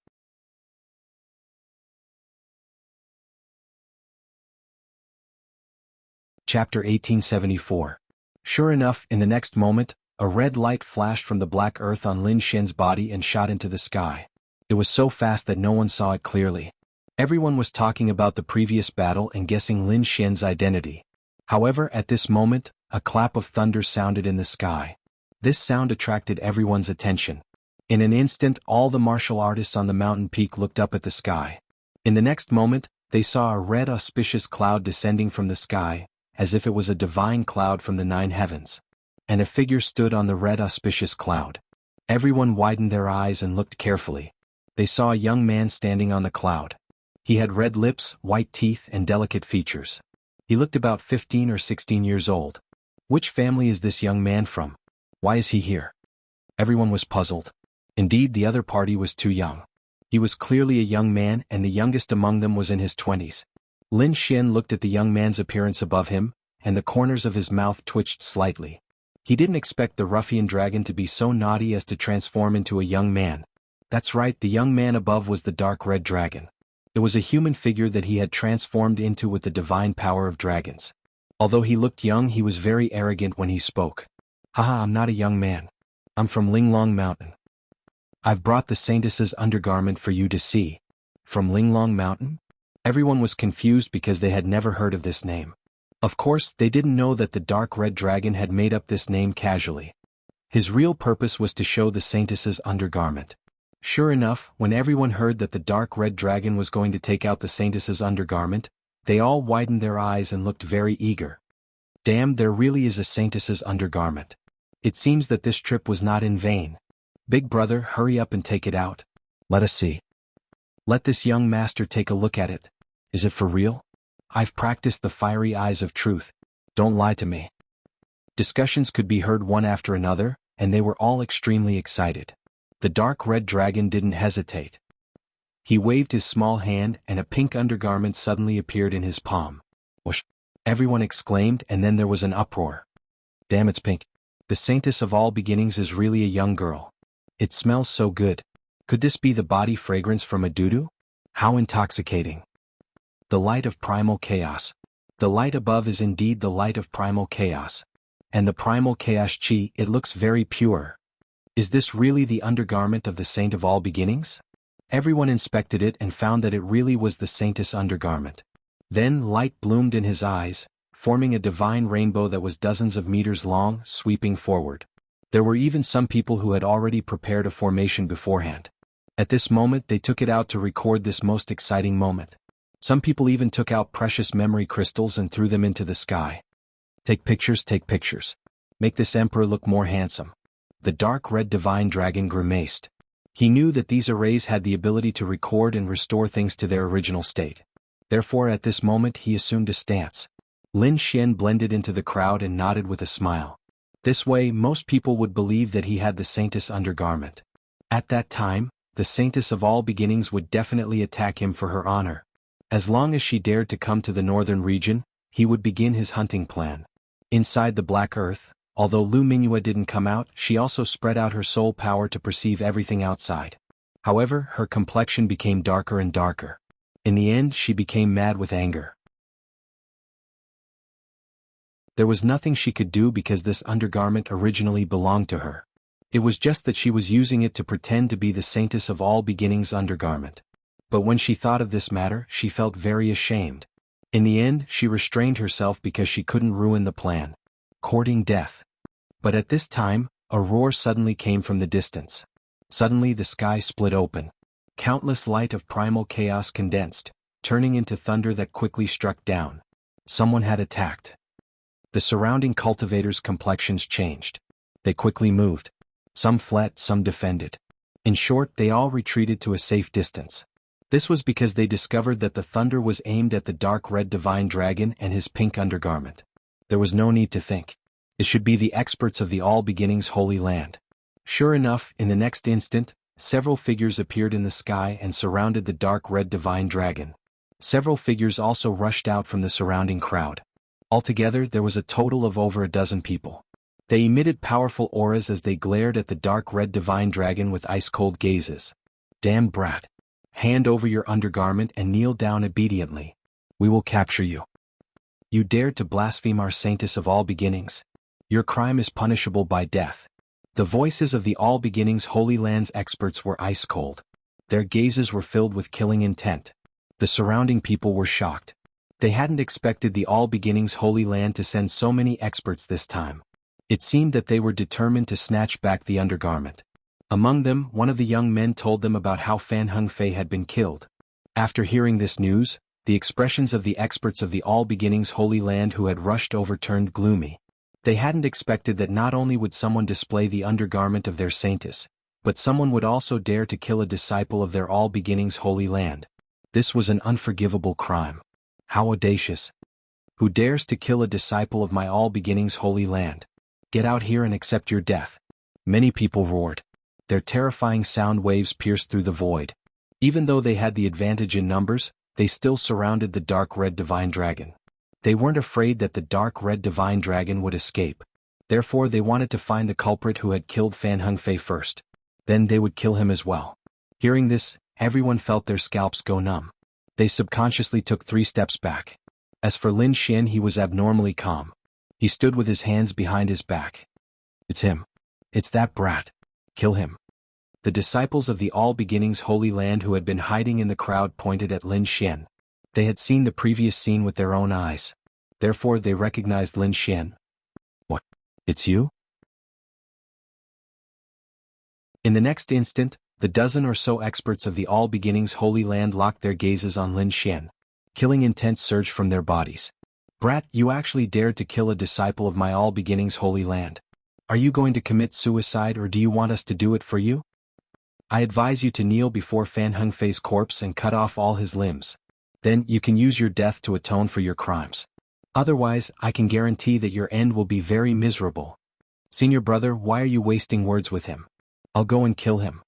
Chapter 1874. Sure enough, in the next moment, a red light flashed from the black earth on Lin Xian's body and shot into the sky. It was so fast that no one saw it clearly. Everyone was talking about the previous battle and guessing Lin Xian's identity. However, at this moment, a clap of thunder sounded in the sky. This sound attracted everyone's attention. In an instant, all the martial artists on the mountain peak looked up at the sky. In the next moment, they saw a red auspicious cloud descending from the sky, as if it was a divine cloud from the 9 heavens. And a figure stood on the red auspicious cloud. Everyone widened their eyes and looked carefully. They saw a young man standing on the cloud. He had red lips, white teeth, and delicate features. He looked about 15 or 16 years old. Which family is this young man from? Why is he here? Everyone was puzzled. Indeed, the other party was too young. He was clearly a young man, and the youngest among them was in his 20s. Lin Xian looked at the young man's appearance above him, and the corners of his mouth twitched slightly. He didn't expect the ruffian dragon to be so naughty as to transform into a young man. That's right, the young man above was the dark red dragon. It was a human figure that he had transformed into with the divine power of dragons. Although he looked young, he was very arrogant when he spoke. Haha, I'm not a young man. I'm from Linglong Mountain. I've brought the Saintess's undergarment for you to see. From Linglong Mountain? Everyone was confused because they had never heard of this name. Of course, they didn't know that the dark red dragon had made up this name casually. His real purpose was to show the Saintess's undergarment. Sure enough, when everyone heard that the dark red dragon was going to take out the Saintess's undergarment, they all widened their eyes and looked very eager. Damn, there really is a Saintess's undergarment. It seems that this trip was not in vain. Big brother, hurry up and take it out. Let us see. Let this young master take a look at it. Is it for real? I've practiced the fiery eyes of truth. Don't lie to me. Discussions could be heard one after another, and they were all extremely excited. The dark red dragon didn't hesitate. He waved his small hand and a pink undergarment suddenly appeared in his palm. Whoosh! Everyone exclaimed, and then there was an uproar. Damn, it's pink. The Saintess of all beginnings is really a young girl. It smells so good. Could this be the body fragrance from a doodoo? How intoxicating. The light of primal chaos. The light above is indeed the light of primal chaos. And the primal chaos chi, it looks very pure. Is this really the undergarment of the Saint of all beginnings? Everyone inspected it and found that it really was the Saintess undergarment. Then light bloomed in his eyes, forming a divine rainbow that was dozens of meters long, sweeping forward. There were even some people who had already prepared a formation beforehand. At this moment they took it out to record this most exciting moment. Some people even took out precious memory crystals and threw them into the sky. Take pictures, take pictures. Make this emperor look more handsome. The dark red divine dragon grimaced. He knew that these arrays had the ability to record and restore things to their original state. Therefore at this moment he assumed a stance. Lin Xian blended into the crowd and nodded with a smile. This way most people would believe that he had the Saintess undergarment. At that time, the Saintess of all beginnings would definitely attack him for her honor. As long as she dared to come to the northern region, he would begin his hunting plan. Inside the Black Earth, although Lu Mingyue didn't come out, she also spread out her soul power to perceive everything outside. However, her complexion became darker and darker. In the end, she became mad with anger. There was nothing she could do because this undergarment originally belonged to her. It was just that she was using it to pretend to be the Saintess of all beginnings undergarment. But when she thought of this matter, she felt very ashamed. In the end, she restrained herself because she couldn't ruin the plan. Courting death. But at this time, a roar suddenly came from the distance. Suddenly the sky split open. Countless light of primal chaos condensed, turning into thunder that quickly struck down. Someone had attacked. The surrounding cultivators' complexions changed. They quickly moved. Some fled, some defended. In short, they all retreated to a safe distance. This was because they discovered that the thunder was aimed at the dark red divine dragon and his pink undergarment. There was no need to think. It should be the experts of the All Beginnings Holy Land. Sure enough, in the next instant, several figures appeared in the sky and surrounded the dark red divine dragon. Several figures also rushed out from the surrounding crowd. Altogether, there was a total of over a dozen people. They emitted powerful auras as they glared at the dark red divine dragon with ice-cold gazes. Damn brat. Hand over your undergarment and kneel down obediently. We will capture you. You dared to blaspheme our Saintess of all beginnings. Your crime is punishable by death. The voices of the All Beginnings Holy Land's experts were ice-cold. Their gazes were filled with killing intent. The surrounding people were shocked. They hadn't expected the All Beginnings Holy Land to send so many experts this time. It seemed that they were determined to snatch back the undergarment. Among them, one of the young men told them about how Fan Hengfei had been killed. After hearing this news, the expressions of the experts of the All Beginnings Holy Land who had rushed over turned gloomy. They hadn't expected that not only would someone display the undergarment of their Saintess, but someone would also dare to kill a disciple of their All Beginnings Holy Land. This was an unforgivable crime. How audacious. Who dares to kill a disciple of my All Beginnings Holy Land? Get out here and accept your death. Many people roared. Their terrifying sound waves pierced through the void. Even though they had the advantage in numbers, they still surrounded the dark red divine dragon. They weren't afraid that the dark red divine dragon would escape. Therefore they wanted to find the culprit who had killed Fan Hengfei first. Then they would kill him as well. Hearing this, everyone felt their scalps go numb. They subconsciously took 3 steps back. As for Lin Xian, he was abnormally calm. He stood with his hands behind his back. It's him. It's that brat. Kill him. The disciples of the All Beginnings Holy Land who had been hiding in the crowd pointed at Lin Xian. They had seen the previous scene with their own eyes. Therefore they recognized Lin Xian. What? It's you? In the next instant, the dozen or so experts of the All Beginnings Holy Land locked their gazes on Lin Xian. Killing intent surged from their bodies. Brat, you actually dared to kill a disciple of my All Beginnings Holy Land. Are you going to commit suicide or do you want us to do it for you? I advise you to kneel before Fan Hengfei's corpse and cut off all his limbs. Then you can use your death to atone for your crimes. Otherwise, I can guarantee that your end will be very miserable. Senior brother, why are you wasting words with him? I'll go and kill him.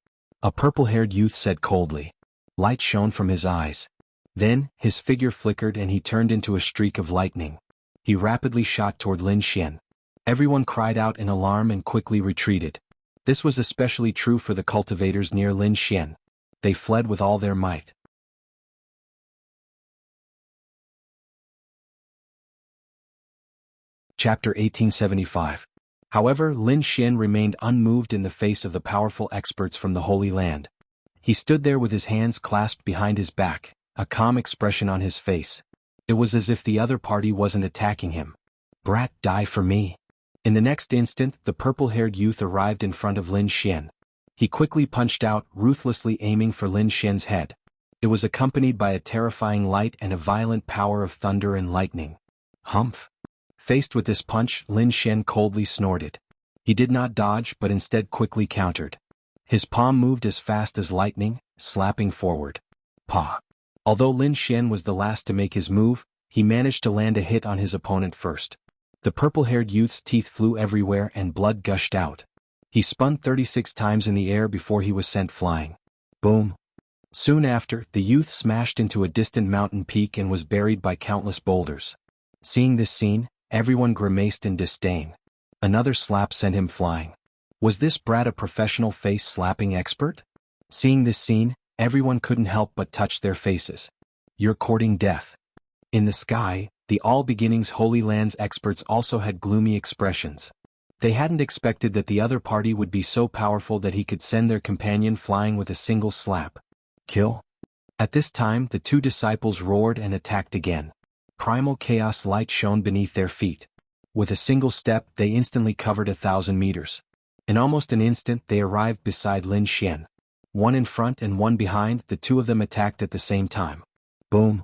A purple-haired youth said coldly. Light shone from his eyes. Then, his figure flickered and he turned into a streak of lightning. He rapidly shot toward Lin Xian. Everyone cried out in alarm and quickly retreated. This was especially true for the cultivators near Lin Xian. They fled with all their might. Chapter 1875. However, Lin Xian remained unmoved in the face of the powerful experts from the Holy Land. He stood there with his hands clasped behind his back, a calm expression on his face. It was as if the other party wasn't attacking him. Brat, die for me. In the next instant, the purple-haired youth arrived in front of Lin Xian. He quickly punched out, ruthlessly aiming for Lin Xian's head. It was accompanied by a terrifying light and a violent power of thunder and lightning. Humph! Faced with this punch, Lin Xian coldly snorted. He did not dodge but instead quickly countered. His palm moved as fast as lightning, slapping forward. Pah! Although Lin Xian was the last to make his move, he managed to land a hit on his opponent first. The purple-haired youth's teeth flew everywhere and blood gushed out. He spun 36 times in the air before he was sent flying. Boom. Soon after, the youth smashed into a distant mountain peak and was buried by countless boulders. Seeing this scene, everyone grimaced in disdain. Another slap sent him flying. Was this brat a professional face-slapping expert? Seeing this scene, everyone couldn't help but touch their faces. You're courting death. In the sky, the All Beginnings Holy Lands experts also had gloomy expressions. They hadn't expected that the other party would be so powerful that he could send their companion flying with a single slap. Kill? At this time, the two disciples roared and attacked again. Primal chaos light shone beneath their feet. With a single step, they instantly covered 1,000 meters. In almost an instant, they arrived beside Lin Xian. One in front and one behind, the two of them attacked at the same time. Boom.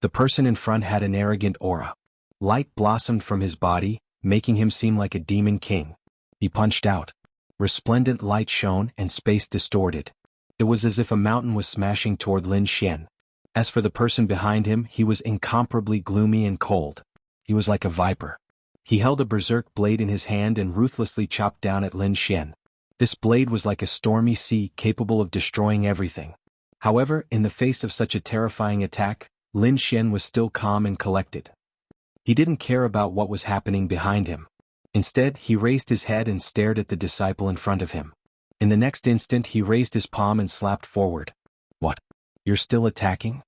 The person in front had an arrogant aura. Light blossomed from his body, making him seem like a demon king. He punched out. Resplendent light shone and space distorted. It was as if a mountain was smashing toward Lin Xian. As for the person behind him, he was incomparably gloomy and cold. He was like a viper. He held a berserk blade in his hand and ruthlessly chopped down at Lin Xian. This blade was like a stormy sea capable of destroying everything. However, in the face of such a terrifying attack, Lin Xian was still calm and collected. He didn't care about what was happening behind him. Instead, he raised his head and stared at the disciple in front of him. In the next instant, he raised his palm and slapped forward. What? You're still attacking?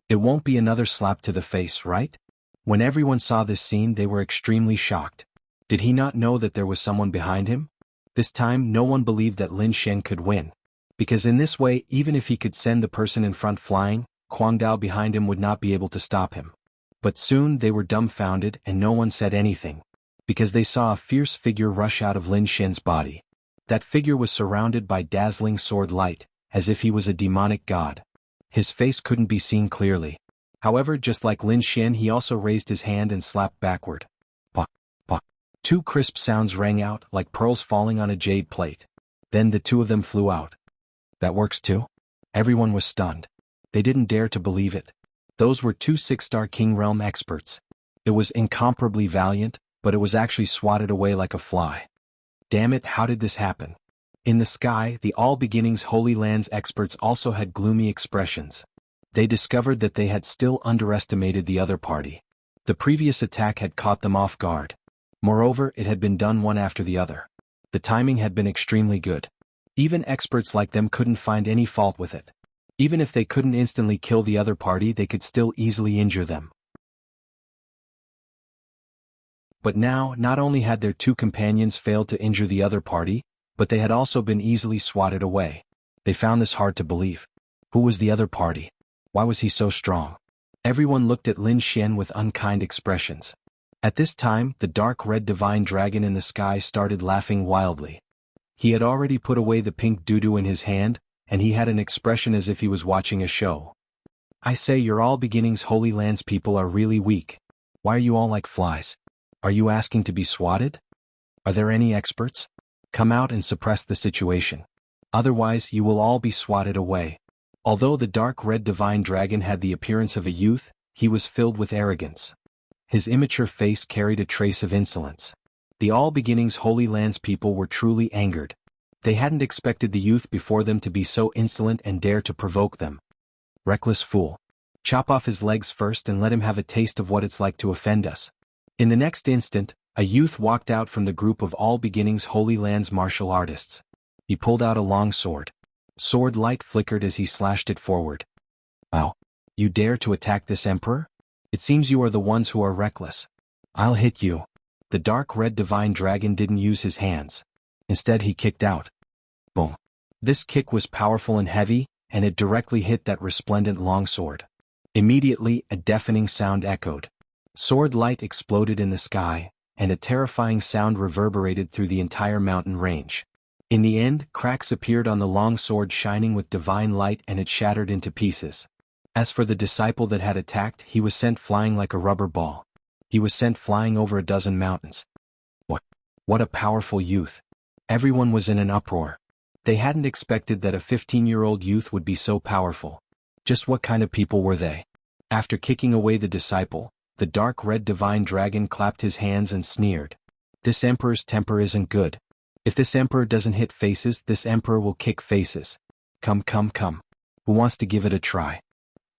It won't be another slap to the face, right? When everyone saw this scene, they were extremely shocked. Did he not know that there was someone behind him? This time, no one believed that Lin Xian could win. Because in this way, even if he could send the person in front flying, Guangdao behind him would not be able to stop him. But soon they were dumbfounded and no one said anything. Because they saw a fierce figure rush out of Lin Xian's body. That figure was surrounded by dazzling sword light, as if he was a demonic god. His face couldn't be seen clearly. However, just like Lin Xian, he also raised his hand and slapped backward. Pop, pop. Two crisp sounds rang out like pearls falling on a jade plate. Then the two of them flew out. That works too? Everyone was stunned. They didn't dare to believe it. Those were two 6-star King Realm experts. It was incomparably valiant, but it was actually swatted away like a fly. Damn it, how did this happen? In the sky, the All Beginnings Holy Lands experts also had gloomy expressions. They discovered that they had still underestimated the other party. The previous attack had caught them off guard. Moreover, it had been done one after the other. The timing had been extremely good. Even experts like them couldn't find any fault with it. Even if they couldn't instantly kill the other party, they could still easily injure them. But now, not only had their two companions failed to injure the other party, but they had also been easily swatted away. They found this hard to believe. Who was the other party? Why was he so strong? Everyone looked at Lin Xian with unkind expressions. At this time, the dark red divine dragon in the sky started laughing wildly. He had already put away the pink doo-doo in his hand, and he had an expression as if he was watching a show. I say, your All Beginnings Holy Lands people are really weak. Why are you all like flies? Are you asking to be swatted? Are there any experts? Come out and suppress the situation. Otherwise, you will all be swatted away. Although the dark red divine dragon had the appearance of a youth, he was filled with arrogance. His immature face carried a trace of insolence. The All Beginnings Holy Lands people were truly angered. They hadn't expected the youth before them to be so insolent and dare to provoke them. Reckless fool. Chop off his legs first and let him have a taste of what it's like to offend us. In the next instant, a youth walked out from the group of All Beginnings Holy Lands martial artists. He pulled out a long sword. Sword light flickered as he slashed it forward. Wow. You dare to attack this emperor? It seems you are the ones who are reckless. I'll hit you. The dark red divine dragon didn't use his hands. Instead, he kicked out. Boom. This kick was powerful and heavy, and it directly hit that resplendent longsword. Immediately, a deafening sound echoed. Sword light exploded in the sky, and a terrifying sound reverberated through the entire mountain range. In the end, cracks appeared on the long sword shining with divine light and it shattered into pieces. As for the disciple that had attacked, he was sent flying like a rubber ball. He was sent flying over a dozen mountains. What a powerful youth. Everyone was in an uproar. They hadn't expected that a 15-year-old youth would be so powerful. Just what kind of people were they? After kicking away the disciple, the dark red divine dragon clapped his hands and sneered. This emperor's temper isn't good. If this emperor doesn't hit faces, this emperor will kick faces. Come. Who wants to give it a try?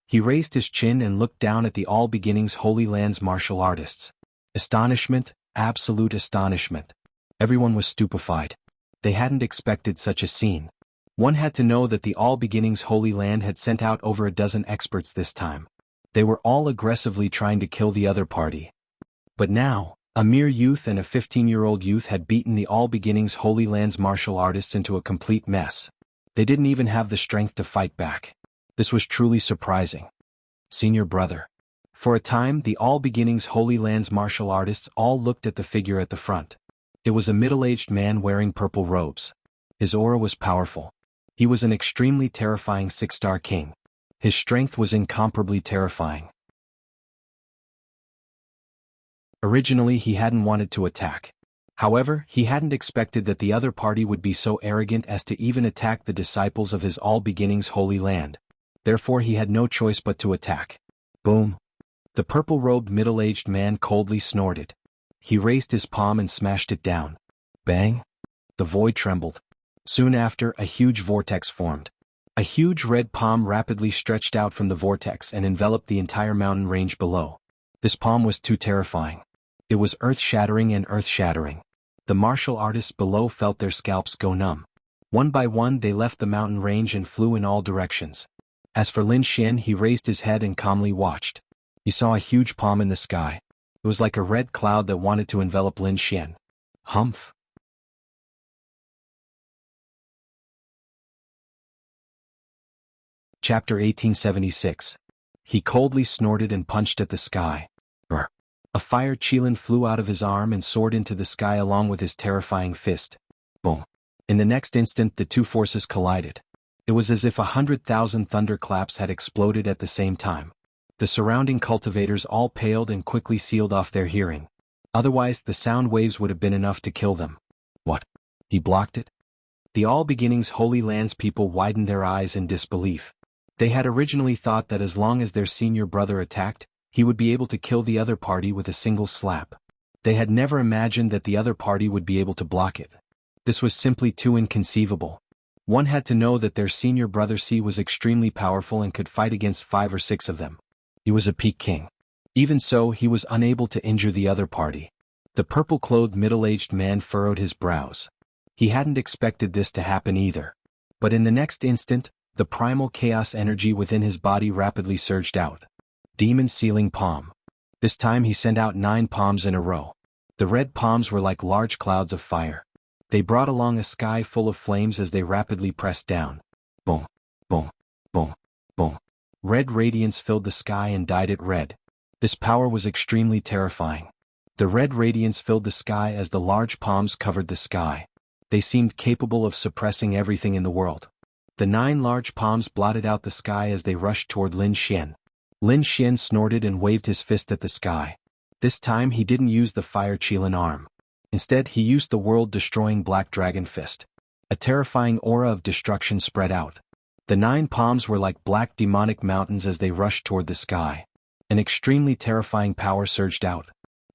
He raised his chin and looked down at the All Beginnings Holy Land's martial artists. Astonishment, absolute astonishment. Everyone was stupefied. They hadn't expected such a scene. One had to know that the All Beginnings Holy Land had sent out over a dozen experts this time. They were all aggressively trying to kill the other party. But now, a mere youth and a 15-year-old youth had beaten the All Beginnings Holy Land's martial artists into a complete mess. They didn't even have the strength to fight back. This was truly surprising. Senior brother. For a time, the All Beginnings Holy Land's martial artists all looked at the figure at the front. It was a middle-aged man wearing purple robes. His aura was powerful. He was an extremely terrifying 6-star king. His strength was incomparably terrifying. Originally, he hadn't wanted to attack. However, he hadn't expected that the other party would be so arrogant as to even attack the disciples of his All Beginnings Holy Land. Therefore he had no choice but to attack. Boom! The purple-robed middle-aged man coldly snorted. He raised his palm and smashed it down. Bang! The void trembled. Soon after, a huge vortex formed. A huge red palm rapidly stretched out from the vortex and enveloped the entire mountain range below. This palm was too terrifying. It was earth-shattering and earth-shattering. The martial artists below felt their scalps go numb. One by one they left the mountain range and flew in all directions. As for Lin Xian, he raised his head and calmly watched. He saw a huge palm in the sky. It was like a red cloud that wanted to envelop Lin Xian. Humph! Chapter 1876. He coldly snorted and punched at the sky. Brr! A fire qilin flew out of his arm and soared into the sky along with his terrifying fist. Boom! In the next instant the two forces collided. It was as if 100,000 thunderclaps had exploded at the same time. The surrounding cultivators all paled and quickly sealed off their hearing. Otherwise the sound waves would have been enough to kill them. What? He blocked it? The All Beginnings Holy Land's people widened their eyes in disbelief. They had originally thought that as long as their senior brother attacked, he would be able to kill the other party with a single slap. They had never imagined that the other party would be able to block it. This was simply too inconceivable. One had to know that their senior brother C was extremely powerful and could fight against 5 or 6 of them. He was a peak king. Even so, he was unable to injure the other party. The purple-clothed middle-aged man furrowed his brows. He hadn't expected this to happen either. But in the next instant, the primal chaos energy within his body rapidly surged out. Demon Sealing Palm. This time he sent out 9 palms in a row. The red palms were like large clouds of fire. They brought along a sky full of flames as they rapidly pressed down. Boom, boom, boom, boom. Red radiance filled the sky and dyed it red. This power was extremely terrifying. The red radiance filled the sky as the large palms covered the sky. They seemed capable of suppressing everything in the world. The 9 large palms blotted out the sky as they rushed toward Lin Xian. Lin Xian snorted and waved his fist at the sky. This time he didn't use the fire qilin arm. Instead he used the world-destroying black dragon fist. A terrifying aura of destruction spread out. The 9 palms were like black demonic mountains as they rushed toward the sky. An extremely terrifying power surged out.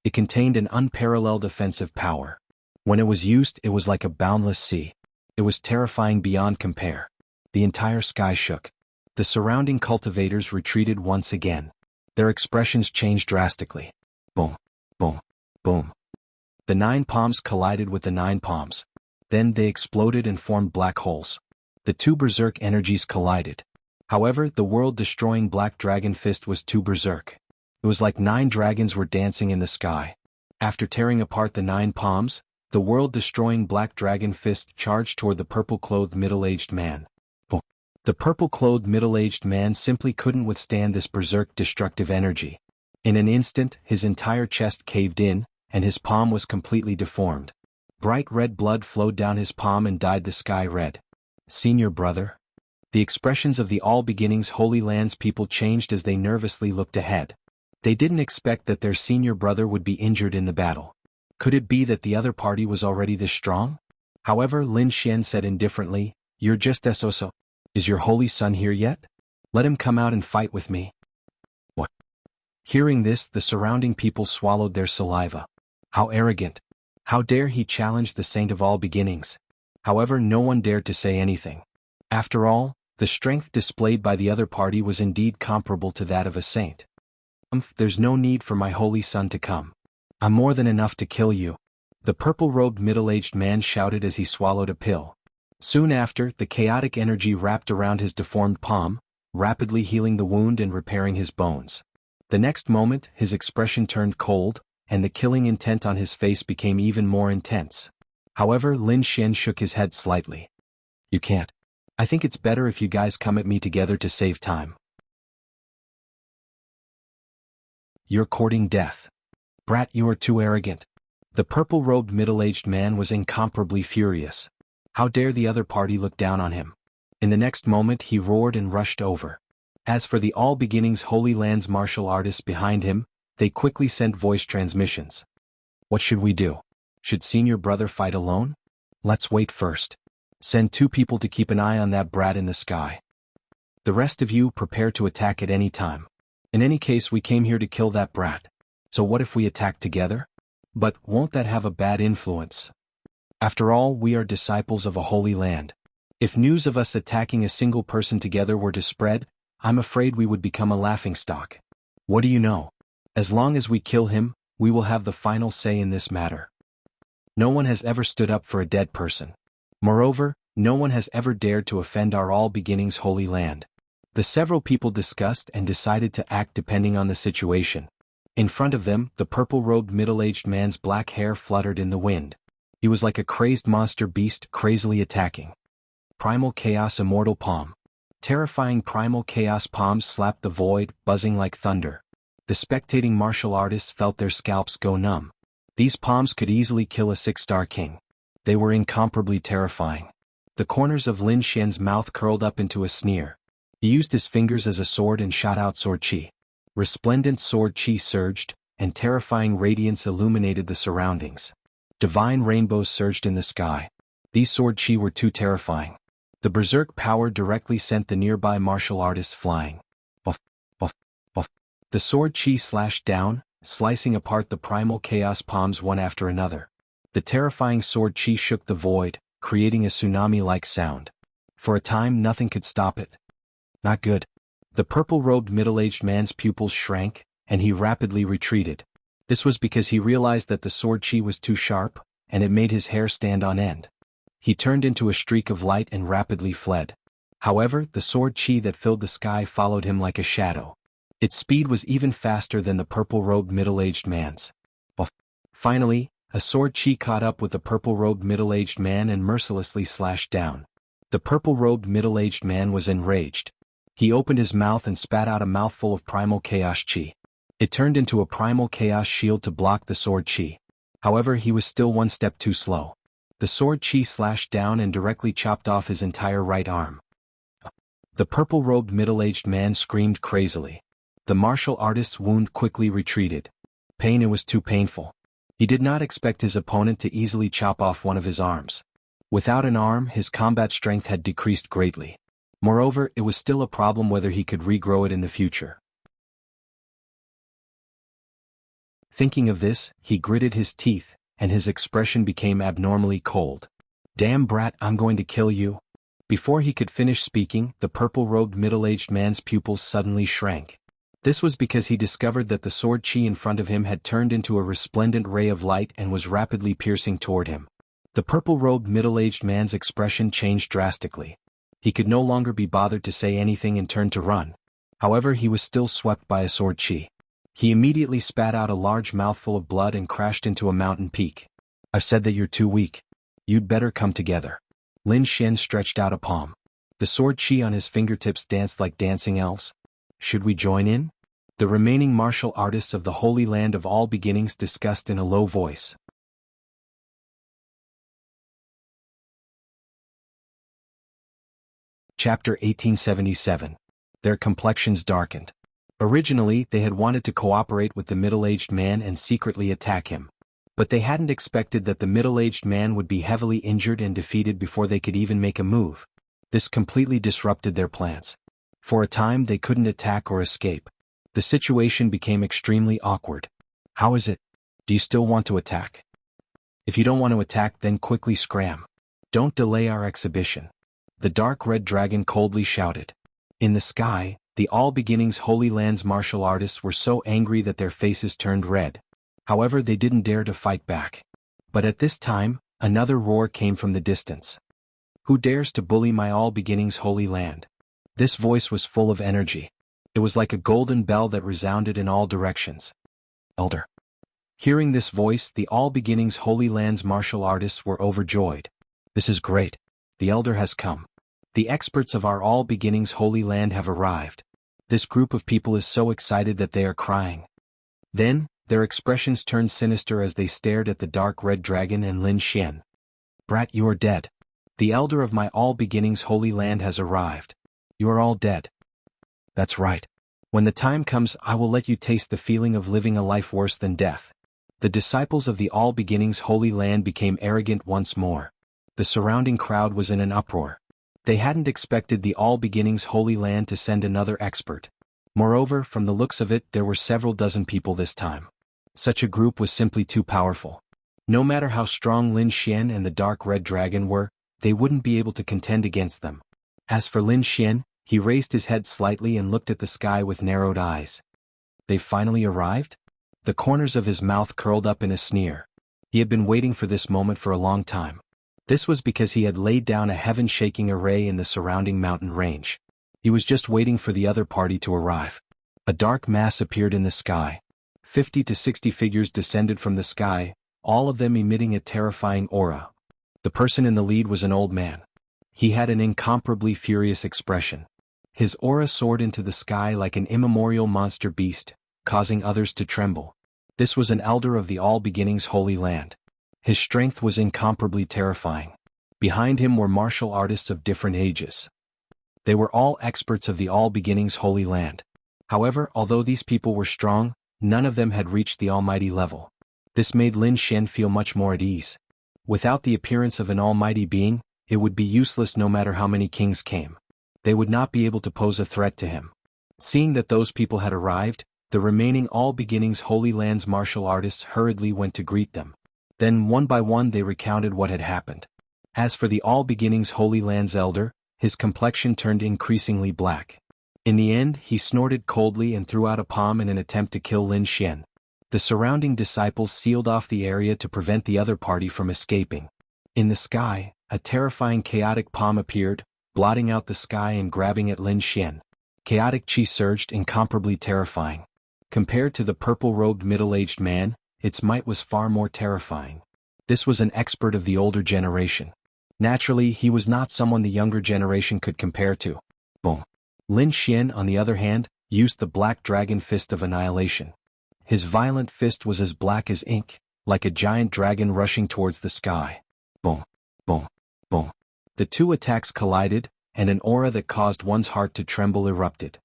It contained an unparalleled offensive power. When it was used, it was like a boundless sea. It was terrifying beyond compare. The entire sky shook. The surrounding cultivators retreated once again. Their expressions changed drastically. Boom, boom, boom. The 9 palms collided with the 9 palms. Then they exploded and formed black holes. The 2 berserk energies collided. However, the world-destroying black dragon fist was too berserk. It was like 9 dragons were dancing in the sky. After tearing apart the 9 palms, the world-destroying black dragon fist charged toward the purple-clothed middle-aged man. The purple-clothed middle-aged man simply couldn't withstand this berserk destructive energy. In an instant, his entire chest caved in, and his palm was completely deformed. Bright red blood flowed down his palm and dyed the sky red. Senior brother? The expressions of the All Beginnings Holy Land's people changed as they nervously looked ahead. They didn't expect that their senior brother would be injured in the battle. Could it be that the other party was already this strong? However, Lin Xian said indifferently, "You're just so. Is your holy son here yet? Let him come out and fight with me." What? Hearing this, the surrounding people swallowed their saliva. How arrogant! How dare he challenge the saint of all beginnings? However, no one dared to say anything. After all, the strength displayed by the other party was indeed comparable to that of a saint. There's no need for my holy son to come. I'm more than enough to kill you, the purple-robed middle-aged man shouted as he swallowed a pill. Soon after, the chaotic energy wrapped around his deformed palm, rapidly healing the wound and repairing his bones. The next moment, his expression turned cold, and the killing intent on his face became even more intense. However, Lin Xian shook his head slightly. You can't. I think it's better if you guys come at me together to save time. You're courting death. Brat, you are too arrogant. The purple-robed middle-aged man was incomparably furious. How dare the other party look down on him? In the next moment he roared and rushed over. As for the All Beginnings Holy Land's martial artists behind him, they quickly sent voice transmissions. What should we do? Should senior brother fight alone? Let's wait first. Send 2 people to keep an eye on that brat in the sky. The rest of you prepare to attack at any time. In any case, we came here to kill that brat. So what if we attack together? But won't that have a bad influence? After all, we are disciples of a holy land. If news of us attacking a single person together were to spread, I'm afraid we would become a laughingstock. What do you know? As long as we kill him, we will have the final say in this matter. No one has ever stood up for a dead person. Moreover, no one has ever dared to offend our All Beginnings Holy Land. The several people discussed and decided to act depending on the situation. In front of them, the purple-robed middle-aged man's black hair fluttered in the wind. He was like a crazed monster beast crazily attacking. Primal Chaos Immortal Palm. Terrifying Primal Chaos palms slapped the void, buzzing like thunder. The spectating martial artists felt their scalps go numb. These palms could easily kill a 6-star king. They were incomparably terrifying. The corners of Lin Xian's mouth curled up into a sneer. He used his fingers as a sword and shot out sword chi. Resplendent sword chi surged, and terrifying radiance illuminated the surroundings. Divine rainbows surged in the sky. These sword chi were too terrifying. The berserk power directly sent the nearby martial artists flying. Buff, buff, buff. The sword chi slashed down, slicing apart the primal chaos palms one after another. The terrifying sword chi shook the void, creating a tsunami-like sound. For a time, nothing could stop it. Not good. The purple-robed middle-aged man's pupils shrank, and he rapidly retreated. This was because he realized that the sword chi was too sharp, and it made his hair stand on end. He turned into a streak of light and rapidly fled. However, the sword chi that filled the sky followed him like a shadow. Its speed was even faster than the purple-robed middle-aged man's. Finally, a sword chi caught up with the purple-robed middle-aged man and mercilessly slashed down. The purple-robed middle-aged man was enraged. He opened his mouth and spat out a mouthful of primal chaos chi. It turned into a primal chaos shield to block the sword chi. However, he was still one step too slow. The sword chi slashed down and directly chopped off his entire right arm. The purple-robed middle-aged man screamed crazily. The martial artist's wound quickly retreated. It was too painful. He did not expect his opponent to easily chop off one of his arms. Without an arm, his combat strength had decreased greatly. Moreover, it was still a problem whether he could regrow it in the future. Thinking of this, he gritted his teeth, and his expression became abnormally cold. Damn brat, I'm going to kill you. Before he could finish speaking, the purple-robed middle-aged man's pupils suddenly shrank. This was because he discovered that the sword chi in front of him had turned into a resplendent ray of light and was rapidly piercing toward him. The purple-robed middle-aged man's expression changed drastically. He could no longer be bothered to say anything and turned to run. However, he was still swept by a sword chi. He immediately spat out a large mouthful of blood and crashed into a mountain peak. I've said that you're too weak. You'd better come together. Lin Xian stretched out a palm. The sword chi on his fingertips danced like dancing elves. Should we join in? The remaining martial artists of the Holy Land of All Beginnings discussed in a low voice. Chapter 1877. Their complexions darkened. Originally, they had wanted to cooperate with the middle-aged man and secretly attack him. But they hadn't expected that the middle-aged man would be heavily injured and defeated before they could even make a move. This completely disrupted their plans. For a time they couldn't attack or escape. The situation became extremely awkward. How is it? Do you still want to attack? If you don't want to attack, then quickly scram. Don't delay our exhibition. The dark red dragon coldly shouted. In the sky, the All Beginnings Holy Land's martial artists were so angry that their faces turned red. However, they didn't dare to fight back. But at this time, another roar came from the distance. Who dares to bully my All Beginnings Holy Land? This voice was full of energy. It was like a golden bell that resounded in all directions. Elder. Hearing this voice, the All Beginnings Holy Land's martial artists were overjoyed. This is great. The Elder has come. The experts of our All Beginnings Holy Land have arrived. This group of people is so excited that they are crying. Then, their expressions turned sinister as they stared at the dark red dragon and Lin Xian. Brat, you are dead. The Elder of my All Beginnings Holy Land has arrived. You are all dead. That's right. When the time comes, I will let you taste the feeling of living a life worse than death. The disciples of the All Beginnings Holy Land became arrogant once more. The surrounding crowd was in an uproar. They hadn't expected the All Beginnings Holy Land to send another expert. Moreover, from the looks of it, there were several dozen people this time. Such a group was simply too powerful. No matter how strong Lin Xian and the Dark Red Dragon were, they wouldn't be able to contend against them. As for Lin Xian, he raised his head slightly and looked at the sky with narrowed eyes. They've finally arrived? The corners of his mouth curled up in a sneer. He had been waiting for this moment for a long time. This was because he had laid down a heaven-shaking array in the surrounding mountain range. He was just waiting for the other party to arrive. A dark mass appeared in the sky. 50 to 60 figures descended from the sky, all of them emitting a terrifying aura. The person in the lead was an old man. He had an incomparably furious expression. His aura soared into the sky like an immemorial monster beast, causing others to tremble. This was an elder of the All Beginnings Holy Land. His strength was incomparably terrifying. Behind him were martial artists of different ages. They were all experts of the All Beginnings Holy Land. However, although these people were strong, none of them had reached the almighty level. This made Lin Xian feel much more at ease. Without the appearance of an almighty being, it would be useless no matter how many kings came. They would not be able to pose a threat to him. Seeing that those people had arrived, the remaining All Beginnings Holy Land's martial artists hurriedly went to greet them. Then one by one they recounted what had happened. As for the All Beginnings Holy Land's elder, his complexion turned increasingly black. In the end, he snorted coldly and threw out a palm in an attempt to kill Lin Xian. The surrounding disciples sealed off the area to prevent the other party from escaping. In the sky, a terrifying chaotic palm appeared, blotting out the sky and grabbing at Lin Xian. Chaotic chi surged, incomparably terrifying. Compared to the purple-robed middle-aged man, its might was far more terrifying. This was an expert of the older generation. Naturally, he was not someone the younger generation could compare to. Boom. Lin Xian, on the other hand, used the Black Dragon Fist of Annihilation. His violent fist was as black as ink, like a giant dragon rushing towards the sky. Boom. Boom. Boom. The two attacks collided, and an aura that caused one's heart to tremble erupted.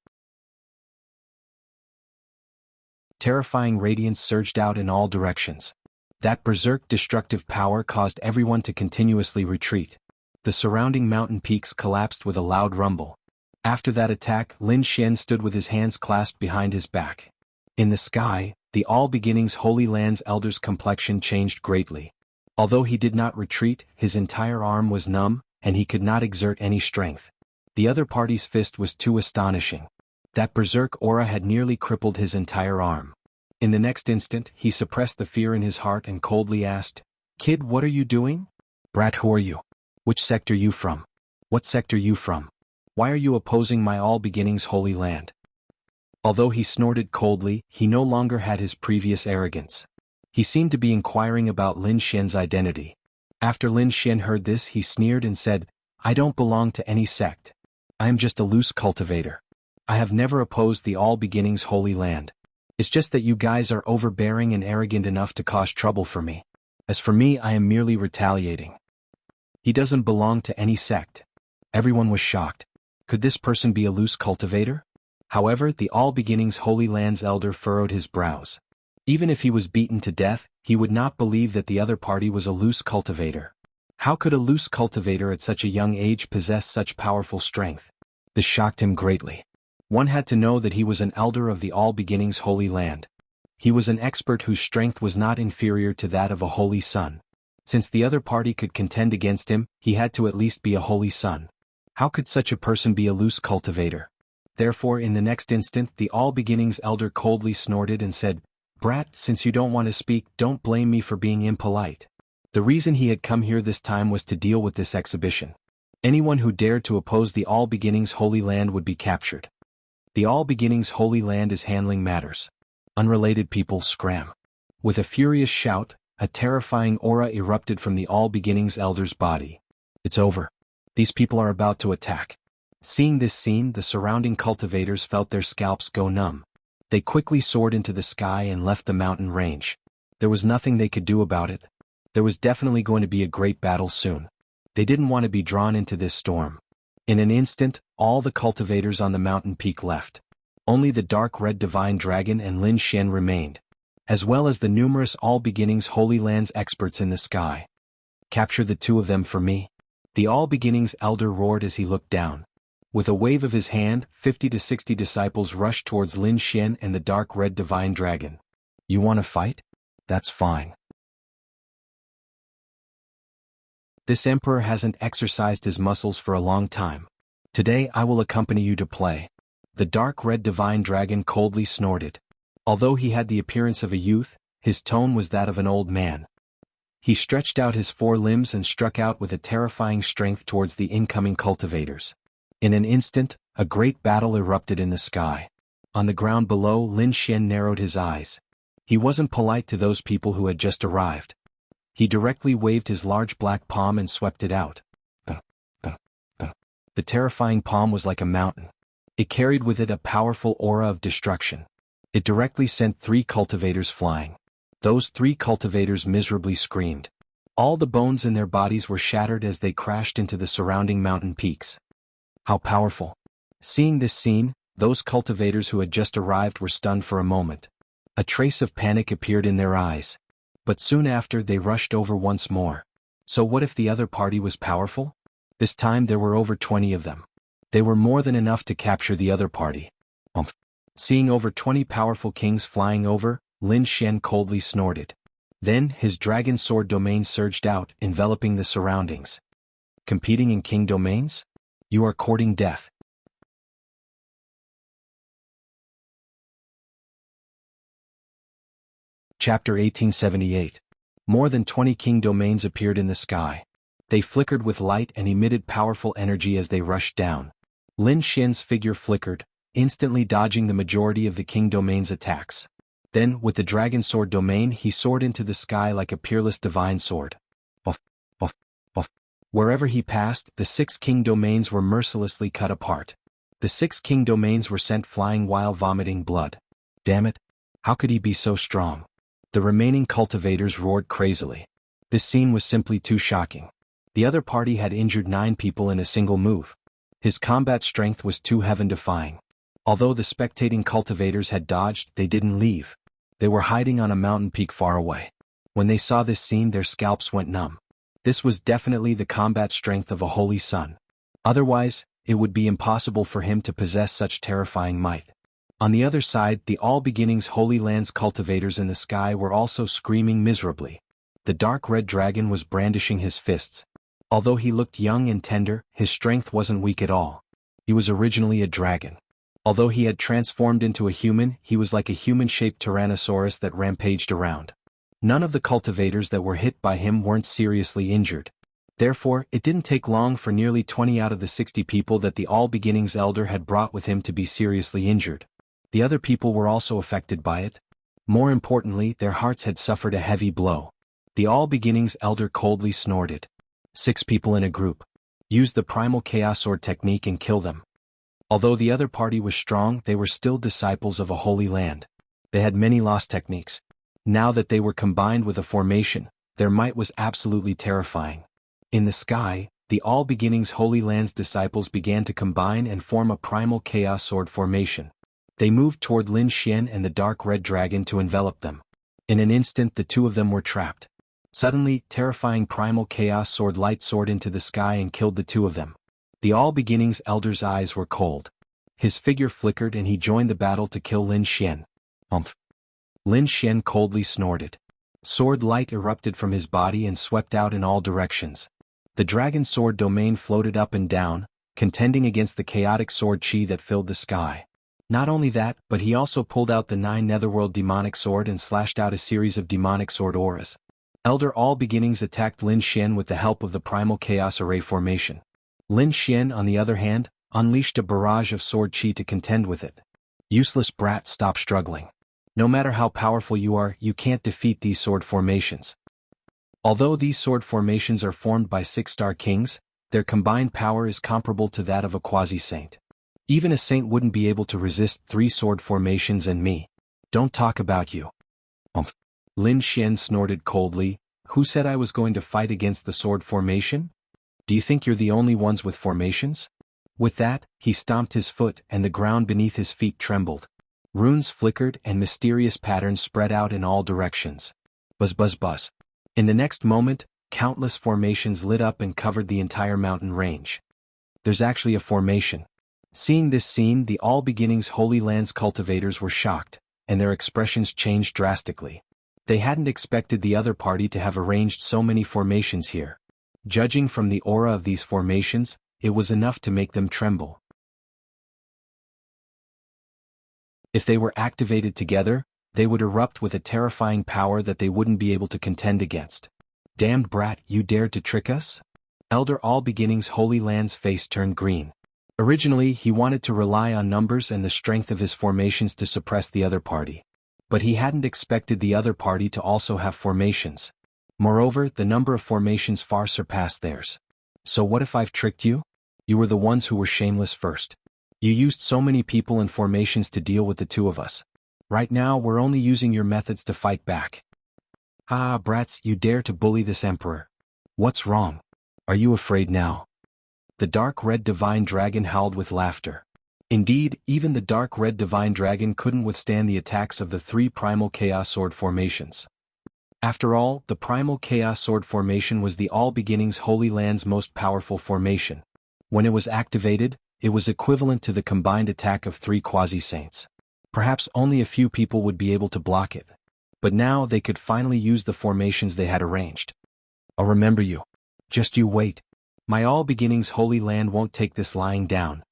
Terrifying radiance surged out in all directions. That berserk destructive power caused everyone to continuously retreat. The surrounding mountain peaks collapsed with a loud rumble. After that attack, Lin Xian stood with his hands clasped behind his back. In the sky, the All Beginnings Holy Land's elder's complexion changed greatly. Although he did not retreat, his entire arm was numb, and he could not exert any strength. The other party's fist was too astonishing. That berserk aura had nearly crippled his entire arm. In the next instant, he suppressed the fear in his heart and coldly asked, "Kid, what are you doing?" "Brat, who are you? Which sector you from? What sector you from? Why are you opposing my All Beginnings Holy Land?" Although he snorted coldly, he no longer had his previous arrogance. He seemed to be inquiring about Lin Xian's identity. After Lin Xian heard this, he sneered and said, "I don't belong to any sect. I am just a loose cultivator. I have never opposed the All Beginnings Holy Land. It's just that you guys are overbearing and arrogant enough to cause trouble for me. As for me, I am merely retaliating." He doesn't belong to any sect. Everyone was shocked. Could this person be a loose cultivator? However, the All Beginnings Holy Land's elder furrowed his brows. Even if he was beaten to death, he would not believe that the other party was a loose cultivator. How could a loose cultivator at such a young age possess such powerful strength? This shocked him greatly. One had to know that he was an elder of the All Beginnings Holy Land. He was an expert whose strength was not inferior to that of a holy son. Since the other party could contend against him, he had to at least be a holy son. How could such a person be a loose cultivator? Therefore, in the next instant, the All Beginnings elder coldly snorted and said, "Brat, since you don't want to speak, don't blame me for being impolite." The reason he had come here this time was to deal with this exhibition. Anyone who dared to oppose the All Beginnings Holy Land would be captured. The All Beginnings Holy Land is handling matters. Unrelated people scram. With a furious shout, a terrifying aura erupted from the All Beginnings elder's body. It's over. These people are about to attack. Seeing this scene, the surrounding cultivators felt their scalps go numb. They quickly soared into the sky and left the mountain range. There was nothing they could do about it. There was definitely going to be a great battle soon. They didn't want to be drawn into this storm. In an instant, all the cultivators on the mountain peak left. Only the dark red divine dragon and Lin Xian remained, as well as the numerous All Beginnings Holy Lands experts in the sky. "Capture the two of them for me." The All Beginnings elder roared as he looked down. With a wave of his hand, 50 to 60 disciples rushed towards Lin Xian and the dark red divine dragon. "You want to fight? That's fine. This emperor hasn't exercised his muscles for a long time. Today I will accompany you to play." The dark red divine dragon coldly snorted. Although he had the appearance of a youth, his tone was that of an old man. He stretched out his four limbs and struck out with a terrifying strength towards the incoming cultivators. In an instant, a great battle erupted in the sky. On the ground below, Lin Xian narrowed his eyes. He wasn't polite to those people who had just arrived. He directly waved his large black palm and swept it out. The terrifying palm was like a mountain. It carried with it a powerful aura of destruction. It directly sent 3 cultivators flying. Those 3 cultivators miserably screamed. All the bones in their bodies were shattered as they crashed into the surrounding mountain peaks. How powerful! Seeing this scene, those cultivators who had just arrived were stunned for a moment. A trace of panic appeared in their eyes. But soon after they rushed over once more. So what if the other party was powerful? This time there were over 20 of them. They were more than enough to capture the other party. Seeing over 20 powerful kings flying over, Lin Xian coldly snorted. Then his dragon sword domain surged out, enveloping the surroundings. Competing in king domains? You are courting death. Chapter 1878. More than 20 king domains appeared in the sky. They flickered with light and emitted powerful energy as they rushed down. Lin Xian's figure flickered, instantly dodging the majority of the king domain's attacks. Then, with the dragon sword domain, he soared into the sky like a peerless divine sword. Buff, buff, buff. Wherever he passed, the 6 king domains were mercilessly cut apart. The 6 king domains were sent flying while vomiting blood. Damn it! How could he be so strong? The remaining cultivators roared crazily. This scene was simply too shocking. The other party had injured 9 people in a single move. His combat strength was too heaven-defying. Although the spectating cultivators had dodged, they didn't leave. They were hiding on a mountain peak far away. When they saw this scene, their scalps went numb. This was definitely the combat strength of a holy son. Otherwise, it would be impossible for him to possess such terrifying might. On the other side, the All Beginnings Holy Lands cultivators in the sky were also screaming miserably. The dark red dragon was brandishing his fists. Although he looked young and tender, his strength wasn't weak at all. He was originally a dragon. Although he had transformed into a human, he was like a human-shaped tyrannosaurus that rampaged around. None of the cultivators that were hit by him weren't seriously injured. Therefore, it didn't take long for nearly 20 out of the 60 people that the All Beginnings elder had brought with him to be seriously injured. The other people were also affected by it. More importantly, their hearts had suffered a heavy blow. The All Beginnings elder coldly snorted. 6 people in a group. Use the primal chaos sword technique and kill them. Although the other party was strong, they were still disciples of a holy land. They had many lost techniques. Now that they were combined with a formation, their might was absolutely terrifying. In the sky, the All Beginnings Holy Land's disciples began to combine and form a primal chaos sword formation. They moved toward Lin Xian and the dark red dragon to envelop them. In an instant, the 2 of them were trapped. Suddenly, terrifying primal chaos sword light soared into the sky and killed the 2 of them. The All Beginnings elder's eyes were cold. His figure flickered and he joined the battle to kill Lin Xian. Lin Xian coldly snorted. Sword light erupted from his body and swept out in all directions. The dragon sword domain floated up and down, contending against the chaotic sword chi that filled the sky. Not only that, but he also pulled out the 9 netherworld demonic sword and slashed out a series of demonic sword auras. Elder All Beginnings attacked Lin Xian with the help of the primal chaos array formation. Lin Xian, on the other hand, unleashed a barrage of sword chi to contend with it. Useless brat, stop struggling. No matter how powerful you are, you can't defeat these sword formations. Although these sword formations are formed by 6-star kings, their combined power is comparable to that of a quasi-saint. Even a saint wouldn't be able to resist 3 sword formations and me. Don't talk about you. Lin Xian snorted coldly. Who said I was going to fight against the sword formation? Do you think you're the only ones with formations? With that, he stomped his foot and the ground beneath his feet trembled. Runes flickered and mysterious patterns spread out in all directions. Buzz buzz buzz. In the next moment, countless formations lit up and covered the entire mountain range. There's actually a formation. Seeing this scene, the All Beginnings Holy Lands cultivators were shocked, and their expressions changed drastically. They hadn't expected the other party to have arranged so many formations here. Judging from the aura of these formations, it was enough to make them tremble. If they were activated together, they would erupt with a terrifying power that they wouldn't be able to contend against. Damned brat, you dared to trick us? Elder All Beginnings Holy Land's face turned green. Originally, he wanted to rely on numbers and the strength of his formations to suppress the other party. But he hadn't expected the other party to also have formations. Moreover, the number of formations far surpassed theirs. So what if I've tricked you? You were the ones who were shameless first. You used so many people and formations to deal with the 2 of us. Right now, we're only using your methods to fight back. Ah, brats, you dare to bully this emperor. What's wrong? Are you afraid now? The dark red divine dragon howled with laughter. Indeed, even the dark red divine dragon couldn't withstand the attacks of the 3 primal chaos sword formations. After all, the primal chaos sword formation was the All Beginnings Holy Land's most powerful formation. When it was activated, it was equivalent to the combined attack of 3 quasi-saints. Perhaps only a few people would be able to block it. But now they could finally use the formations they had arranged. I'll remember you. Just you wait. My All Beginnings Holy Land won't take this lying down.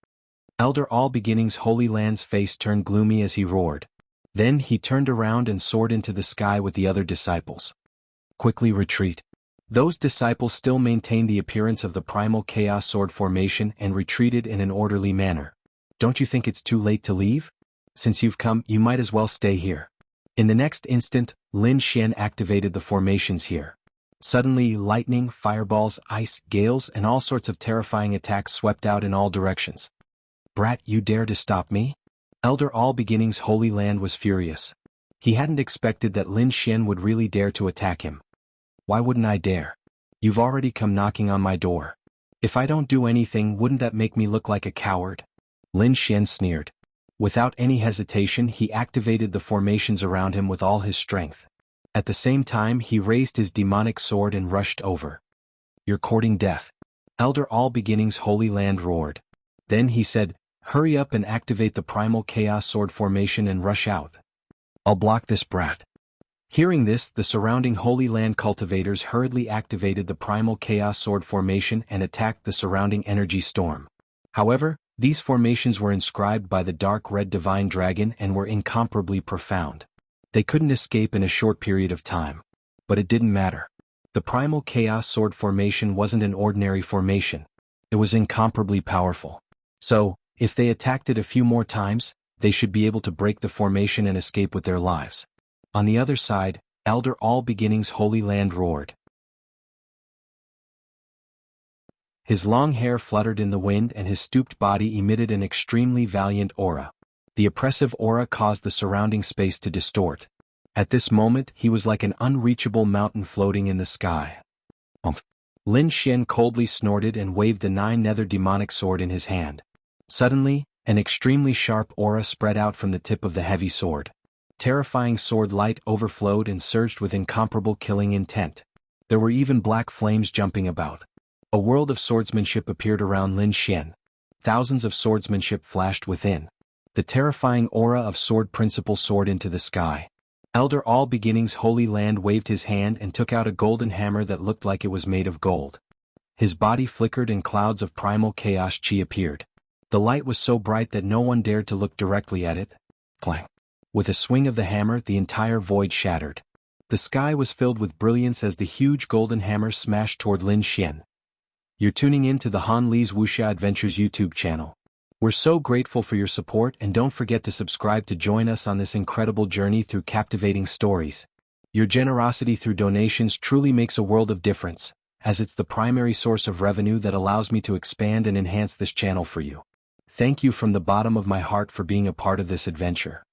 Elder All Beginnings Holy Land's face turned gloomy as he roared. Then he turned around and soared into the sky with the other disciples. Quickly retreat. Those disciples still maintained the appearance of the primal chaos sword formation and retreated in an orderly manner. Don't you think it's too late to leave? Since you've come, you might as well stay here. In the next instant, Lin Xian activated the formations here. Suddenly, lightning, fireballs, ice, gales, and all sorts of terrifying attacks swept out in all directions. Brat, you dare to stop me? Elder All Beginnings Holy Land was furious. He hadn't expected that Lin Xian would really dare to attack him. Why wouldn't I dare? You've already come knocking on my door. If I don't do anything, wouldn't that make me look like a coward? Lin Xian sneered. Without any hesitation, he activated the formations around him with all his strength. At the same time, he raised his demonic sword and rushed over. You're courting death. Elder All Beginnings Holy Land roared. Then he said, hurry up and activate the primal chaos sword formation and rush out. I'll block this brat. Hearing this, the surrounding Holy Land cultivators hurriedly activated the primal chaos sword formation and attacked the surrounding energy storm. However, these formations were inscribed by the dark red divine dragon and were incomparably profound. They couldn't escape in a short period of time. But it didn't matter. The primal chaos sword formation wasn't an ordinary formation. It was incomparably powerful. So, if they attacked it a few more times, they should be able to break the formation and escape with their lives. On the other side, Elder All Beginnings Holy Land roared. His long hair fluttered in the wind and his stooped body emitted an extremely valiant aura. The oppressive aura caused the surrounding space to distort. At this moment, he was like an unreachable mountain floating in the sky. Lin Xian coldly snorted and waved the 9 nether demonic sword in his hand. Suddenly, an extremely sharp aura spread out from the tip of the heavy sword. Terrifying sword light overflowed and surged with incomparable killing intent. There were even black flames jumping about. A world of swordsmanship appeared around Lin Xian. Thousands of swordsmanship flashed within. The terrifying aura of sword principle soared into the sky. Elder All Beginning's holy land waved his hand and took out a golden hammer that looked like it was made of gold. His body flickered and clouds of primal chaos chi appeared. The light was so bright that no one dared to look directly at it. Clang. With a swing of the hammer, the entire void shattered. The sky was filled with brilliance as the huge golden hammer smashed toward Lin Xian. You're tuning in to the Han Li's Wuxia Adventures YouTube channel. We're so grateful for your support, and don't forget to subscribe to join us on this incredible journey through captivating stories. Your generosity through donations truly makes a world of difference, as it's the primary source of revenue that allows me to expand and enhance this channel for you. Thank you from the bottom of my heart for being a part of this adventure.